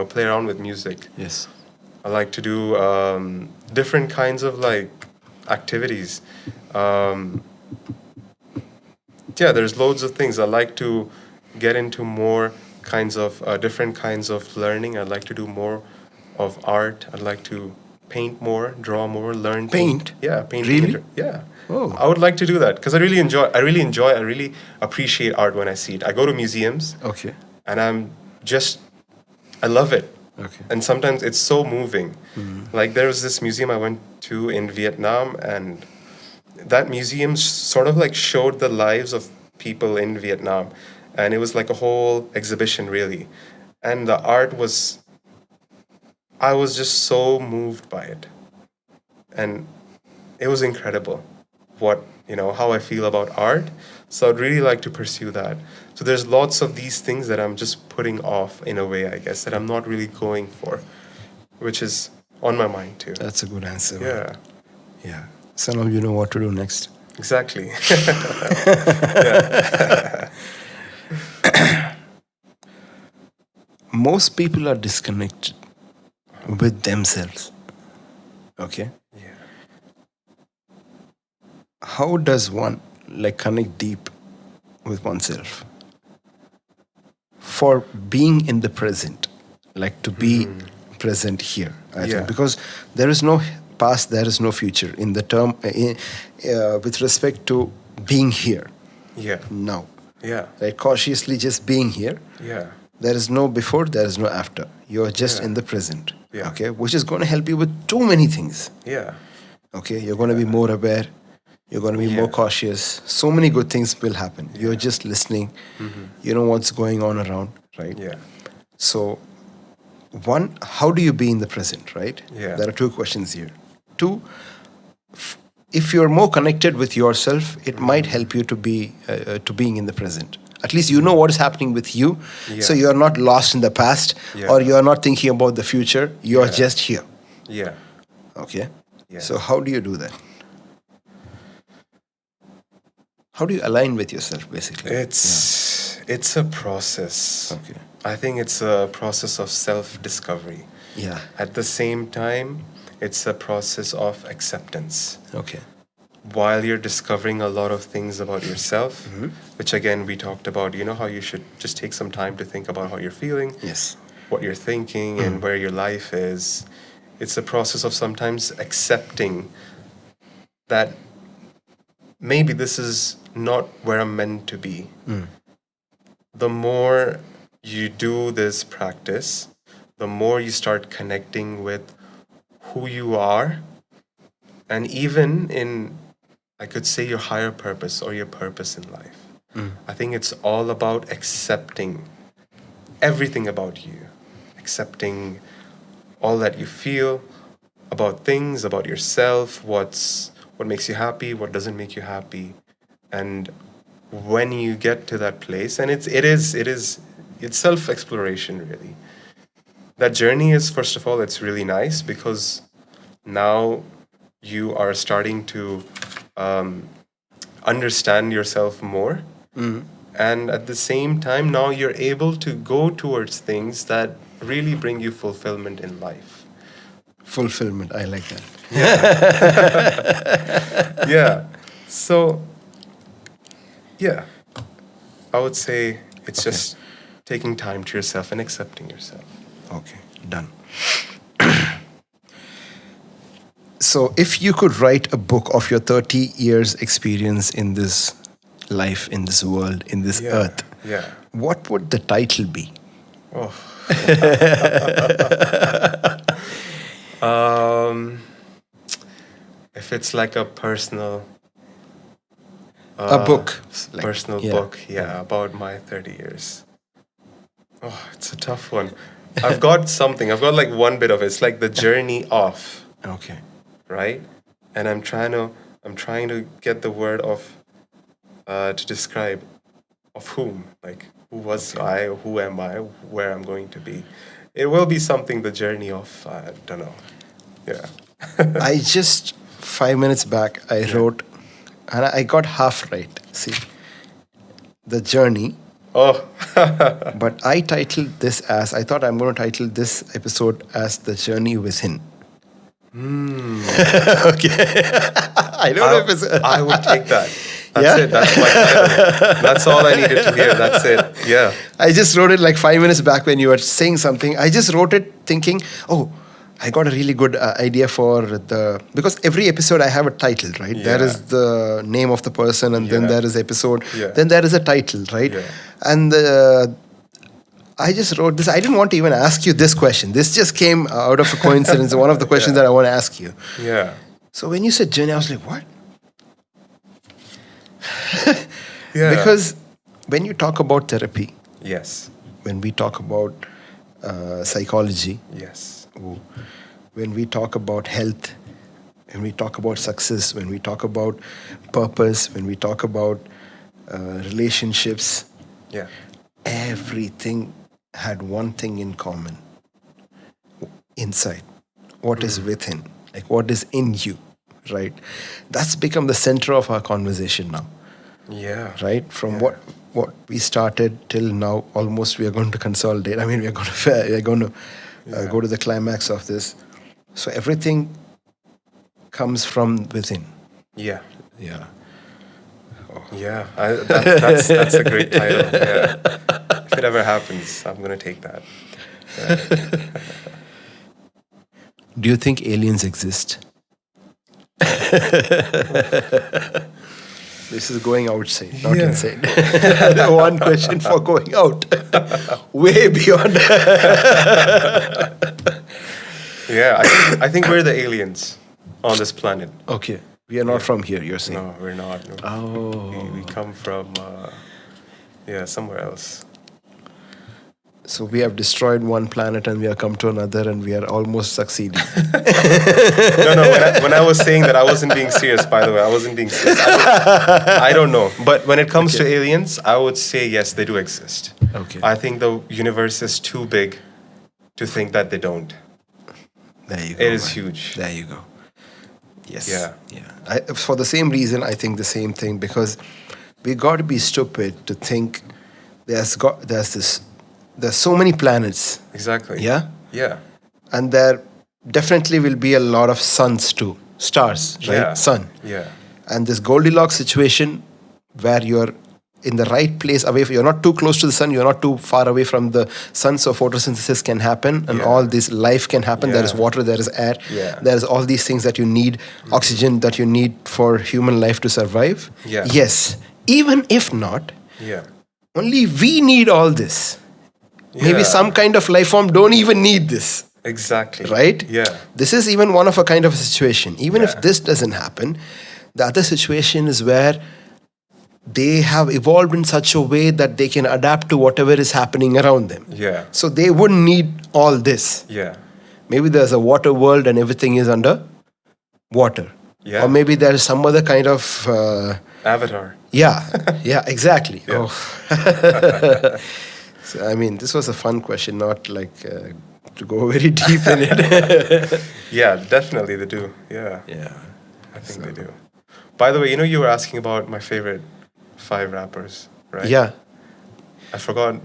play around with music. Yes. I like to do different kinds of like activities. Yeah, there's loads of things. I like to get into more kinds of different kinds of learning. I'd like to do more of art. I'd like to paint more, draw more, learn to- Paint? Yeah, painting. Really? Yeah. Oh. I would like to do that because I really appreciate art when I see it. I go to museums Okay. and I love it. Okay. And sometimes it's so moving. Like there was this museum I went to in Vietnam, and that museum sort of like showed the lives of people in Vietnam, and it was like a whole exhibition, really. And the art I was just so moved by it, and it was incredible. How I feel about art. So I'd really like to pursue that. So there's lots of these things that I'm just putting off in a way, I guess, that I'm not really going for, which is on my mind too. That's a good answer. Yeah, Yeah. So now you know what to do next. exactly. Most people are disconnected with themselves. Okay. Yeah. How does one connect deep with oneself for being in the present, to be present here? I Yeah. think because there is no past, there is no future in the term with respect to being here Yeah. now. Yeah. Cautiously just being here. Yeah. There is no before, there is no after. You're just Yeah. in the present. Yeah. Okay, which is going to help you with too many things. Yeah. Okay, you're going to be more aware. You're going to be more Yeah. cautious. So many good things will happen. You're just listening. You know what's going on around, right? Yeah. So, one, how do you be in the present, right? Yeah. There are two questions here. Two, if you're more connected with yourself, it might help you to be to being in the present. At least you know what is happening with you, so Yeah. you're not lost in the past, Yeah. or you're not thinking about the future. You're Yeah. just here. Yeah. Okay. Yes. So how do you do that? How do you align with yourself, basically? It's a process. Okay. I think it's a process of self-discovery. Yeah. At the same time, it's a process of acceptance. Okay. While you're discovering a lot of things about yourself, Mm-hmm. which again we talked about, how you should just take some time to think about how you're feeling, Yes. what you're thinking, and where your life is. It's a process of sometimes accepting that maybe this is not where I'm meant to be. The more you do this practice, the more you start connecting with who you are, and even in, I could say, your higher purpose or your purpose in life. I think it's all about accepting everything about you, accepting all that you feel about things, about yourself, what makes you happy, what doesn't make you happy. And when you get to that place, and it's self-exploration, really. That journey is, first of all, it's really nice because now you are starting to understand yourself more. And at the same time, now you're able to go towards things that really bring you fulfillment in life. Fulfillment. I like that. Yeah. So, yeah, I would say it's Okay. just taking time to yourself and accepting yourself. Okay. Done. So, if you could write a book of your 30 years experience in this life, in this world, in this Yeah. earth, Yeah. what would the title be? Oh. um, if it's like a personal A book. Like, personal yeah, book, about my 30 years. Oh, it's a tough one. I've got something. I've got like one bit of it. It's like the journey of, Okay. right? And I'm trying to get the word of to describe of whom, like who was I, who am I, where I'm going to be. It will be something, the journey of, I don't know. Yeah. I just 5 minutes back I wrote, and I got half right. See, the journey. Oh. But I titled this as, I thought I'm going to title this episode as The Journey Within. Okay. I don't know if it's. I would take that. That's Yeah? it. That's my title. That's all I needed to hear. That's it. Yeah. I just wrote it like 5 minutes back when you were saying something. I just wrote it thinking, oh, I got a really good idea for because every episode I have a title, right? Yeah. There is the name of the person, and then Yeah. there is episode, Yeah. then there is a title, right? Yeah. And I just wrote this. I didn't want to even ask you this question. This just came out of a coincidence. One of the questions that I want to ask you. Yeah. So when you said journey, I was like, what? Yeah. Because when you talk about therapy, Yes. when we talk about psychology, Yes. when we talk about health, when we talk about success, when we talk about purpose, when we talk about relationships, Yeah. everything had one thing in common: inside. What is within? Like what is in you, right? That's become the center of our conversation now, Yeah. right? From what we started till now, almost we are going to consolidate. I mean, we are going to go to the climax of this. So everything comes from within. Yeah. Yeah. Yeah. That's a great title. Yeah. If it ever happens, I'm gonna take that. Do you think aliens exist? This is going outside, not Yeah. inside. One question for going out. Way beyond. Yeah. I think we're the aliens on this planet. Okay. We are not from here, you're saying. No, we're not. No. Oh. We come from somewhere else. So we have destroyed one planet and we have come to another and we are almost succeeding. No. When I was saying that, I wasn't being serious. By the way, I wasn't being serious. I don't know. But when it comes to aliens, I would say yes, they do exist. Okay. I think the universe is too big to think that they don't. There you go. It is man. huge. There you go. Yes. Yeah. For the same reason, I think the same thing, because we got to be stupid to think there's so many planets. Exactly. Yeah. Yeah. And there definitely will be a lot of suns too, stars, right? Yeah. Sun. Yeah. And this Goldilocks situation where you're in the right place away you're not too close to the sun, you're not too far away from the sun, so photosynthesis can happen and all this life can happen. There is water, there is air, there's all these things that you need, oxygen that you need for human life to survive. Yes, even if not, only we need all this. Maybe some kind of life form don't even need this. Exactly. Right? Yeah. This is even one of a kind of a situation. Even if this doesn't happen, the other situation is where they have evolved in such a way that they can adapt to whatever is happening around them. Yeah. So they wouldn't need all this. Yeah. Maybe there's a water world and everything is under water. Yeah. Or maybe there is some other kind of... Avatar. Yeah, exactly. Yeah. Oh. So, I mean, this was a fun question, not like to go very deep in it. Yeah, definitely they do. Yeah. Yeah. I think they do. By the way, you were asking about my favorite 5 rappers, right? Yeah. I forgot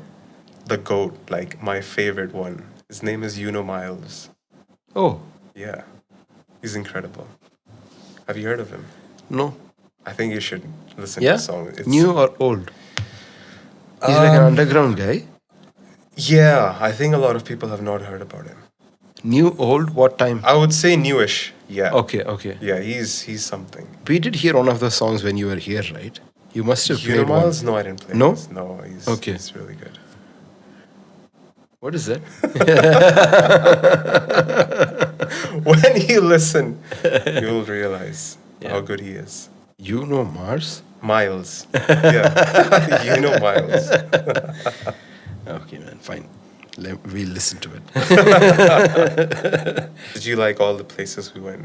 the GOAT, like my favorite one. His name is Miles. Oh. Yeah. He's incredible. Have you heard of him? No. I think you should listen to the song. It's, new or old? He's like an underground guy. Yeah, I think a lot of people have not heard about him. New, old, what time? I would say newish. Yeah. Okay. Yeah, he's something. We did hear one of the songs when you were here, right? You must have played one. Miles? No, I didn't play. No? This. No, he's really good. What is that? When you listen, you'll realize how good he is. You know Mars? Miles. Yeah. Miles. Okay, man, fine. We'll listen to it. Did you like all the places we went?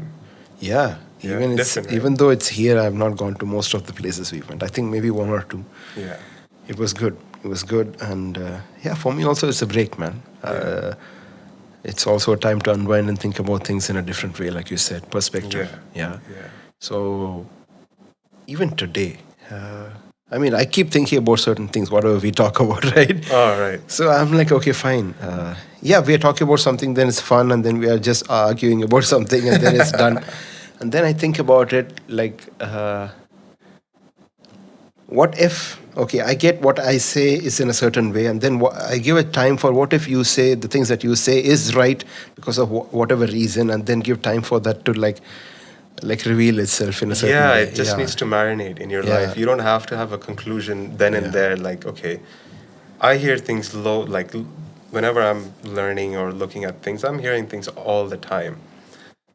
Yeah. Even though it's here, I've not gone to most of the places we went. I think maybe 1 or 2. Yeah. It was good. And for me also it's a break, man. It's also a time to unwind and think about things in a different way, like you said, perspective. Yeah. So even today, I keep thinking about certain things, whatever we talk about, right? Oh, right. So I'm like, okay, fine. We are talking about something, then it's fun, and then we are just arguing about something, and then it's done. And then I think about it like, what if, I get what I say is in a certain way, and then I give it time for what if you say the things that you say is right because of whatever reason, and then give time for that to like reveal itself in a certain way. It just needs to marinate in your life. You don't have to have a conclusion then and there. Like, okay, I hear things like whenever I'm learning or looking at things, I'm hearing things all the time.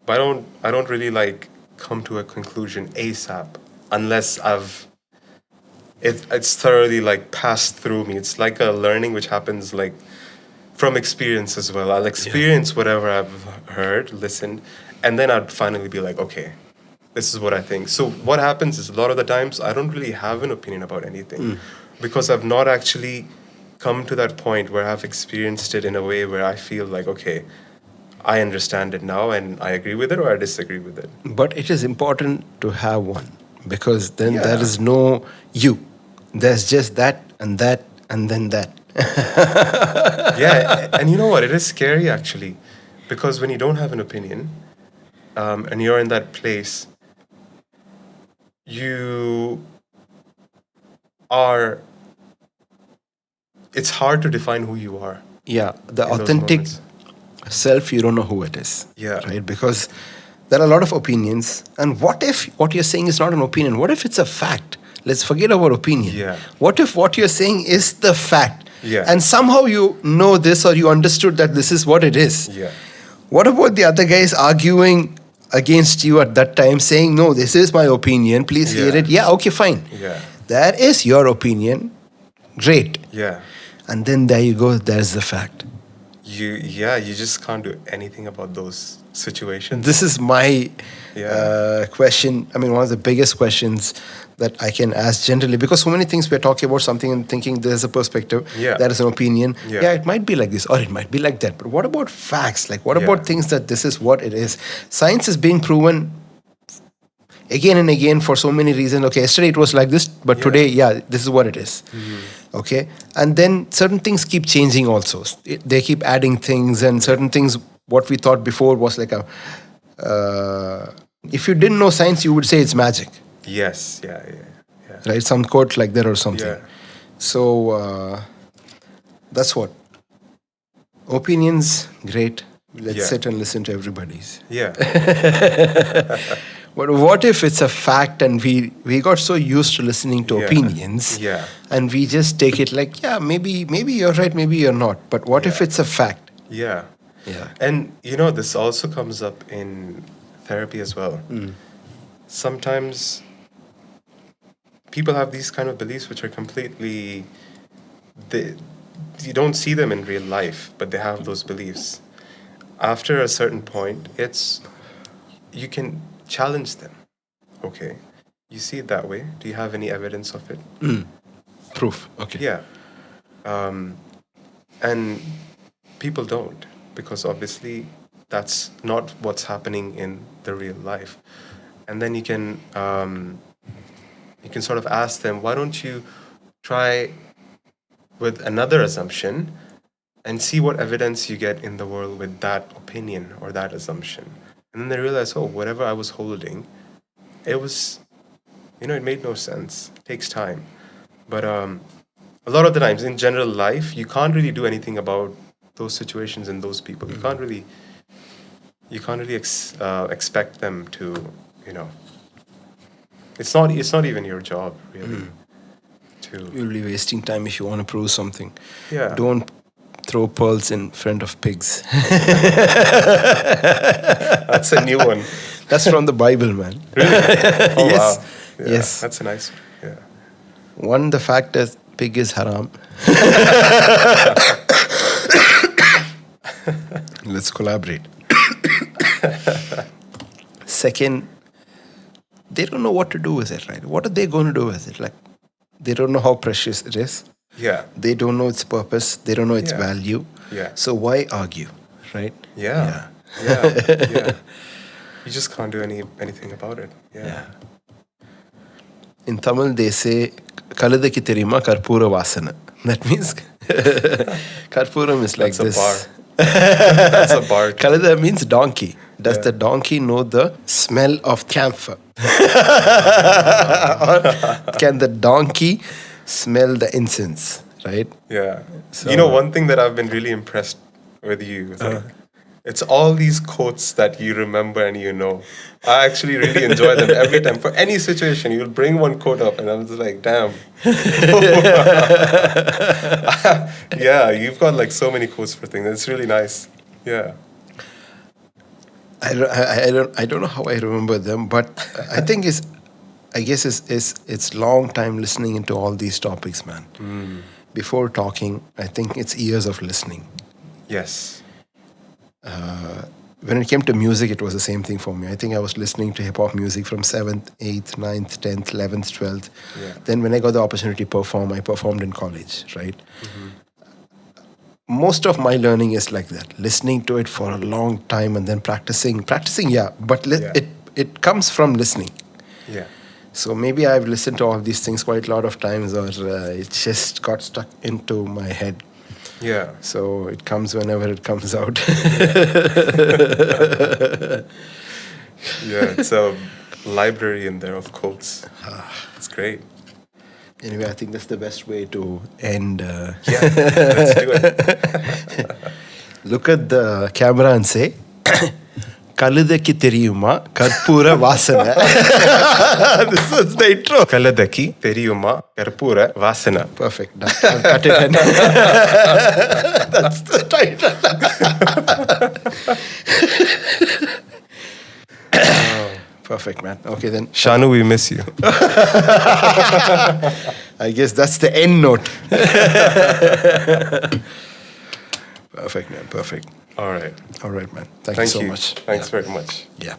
But I don't really like come to a conclusion ASAP unless it's thoroughly like passed through me. It's like a learning which happens like from experience as well. I'll experience whatever I've heard, listened, and then I'd finally be like, okay, this is what I think. So what happens is a lot of the times I don't really have an opinion about anything because I've not actually come to that point where I've experienced it in a way where I feel like, okay, I understand it now and I agree with it or I disagree with it. But it is important to have one because then there is no you. There's just that and that and then that. And you know what? It is scary actually because when you don't have an opinion and you're in that place, it's hard to define who you are. Yeah, the authentic self, you don't know who it is. Yeah. Right? Because there are a lot of opinions. And what if what you're saying is not an opinion? What if it's a fact? Let's forget about opinion. Yeah. What if what you're saying is the fact? Yeah. And somehow you know this or you understood that this is what it is. Yeah. What about the other guys arguing against you at that time, saying, no, this is my opinion, please hear it? Yeah, okay, fine. Yeah. That is your opinion. Great. Yeah. And then there you go, there's the fact. You just can't do anything about those situations. This is my Yeah. question. I mean, one of the biggest questions that I can ask generally, because so many things we're talking about something and thinking there's a perspective, Yeah. there is an opinion. Yeah. Yeah, it might be like this or it might be like that. But what about facts? Like, what Yeah. about things that this is what it is? Science is being proven again and again for so many reasons. Okay, yesterday it was like this, but Yeah. today, yeah, this is what it is. Okay, and then certain things keep changing also. They keep adding things, and certain things what we thought before was like a. If you didn't know science, you would say it's magic, Yes. Yeah. right? Some quote like that or something. Yeah. So that's what. Opinions, great. Let's Yeah. sit and listen to everybody's. Yeah. But what if it's a fact and we got so used to listening to Yeah. opinions, Yeah. and we just take it like, yeah, maybe you're right, maybe you're not. But what if Yeah. it's a fact? Yeah. Yeah. And this also comes up in therapy as well. Sometimes people have these kind of beliefs which are completely you don't see them in real life, but they have those beliefs. After a certain point, you can challenge them. Okay, you see it that way. Do you have any evidence of it? Proof. Okay. Yeah. And people don't, because obviously that's not what's happening in the real life. And then you can sort of ask them, why don't you try with another assumption and see what evidence you get in the world with that opinion or that assumption. And then they realize, oh, whatever I was holding, it was, it made no sense. It takes time. But a lot of the times in general life, you can't really do anything about those situations and those people. You can't really expect them to, it's not even your job, really. You'll be wasting time if you want to prove something. Yeah. Don't throw pearls in front of pigs. That's a new one. That's from the Bible, man. Really? Oh, Yes. wow. Yeah, Yes. That's a nice one. Yeah. One, the fact that pig is haram. Let's collaborate. Second, they don't know what to do with it, right? What are they going to do with it? Like, they don't know how precious it is. Yeah. They don't know its purpose. They don't know its Yeah. value. Yeah. So why argue, right? Yeah. Yeah. You just can't do anything about it. Yeah. In Tamil, they say, Kalidaki terima karpura vasana. That means karpuram is like That's a this. bar. That's a bar. Kalida means donkey. Does Yeah. the donkey know the smell of camphor? Or can the donkey smell the incense, right? Yeah. So- One thing that I've been really impressed with you is it's all these quotes that you remember and you know. I actually really enjoy them every time. For any situation, you'll bring one quote up and I'm just like, damn. Yeah, you've got like so many quotes for things. It's really nice. Yeah. I don't know how I remember them, but I think it's long time listening into all these topics, man. Before talking, I think it's years of listening. Yes. When it came to music, it was the same thing for me. I think I was listening to hip hop music from 7th, 8th, 9th, 10th, 11th, 12th. Yeah. Then when I got the opportunity to perform, I performed in college, right? Most of my learning is like that, listening to it for a long time and then practicing, yeah, but Yeah. it comes from listening. Yeah. So maybe I've listened to all these things quite a lot of times, or it just got stuck into my head. Yeah. So it comes whenever it comes out. Yeah. It's a library in there of quotes. It's great. Anyway, I think that's the best way to end. Yeah. Let's do it. Look at the camera and say, Kalidaki teriyuma karpura vasana. This is the intro. Kaladaki teriyuma karpura vasana. Perfect. Done. I'll cut it in. That's the title. Perfect, man. Okay, then. Shanu, we miss you. I guess that's the end note. Perfect, man. Perfect. All right. All right, man. Thank you Thank so you. much. Thanks very much. Yeah.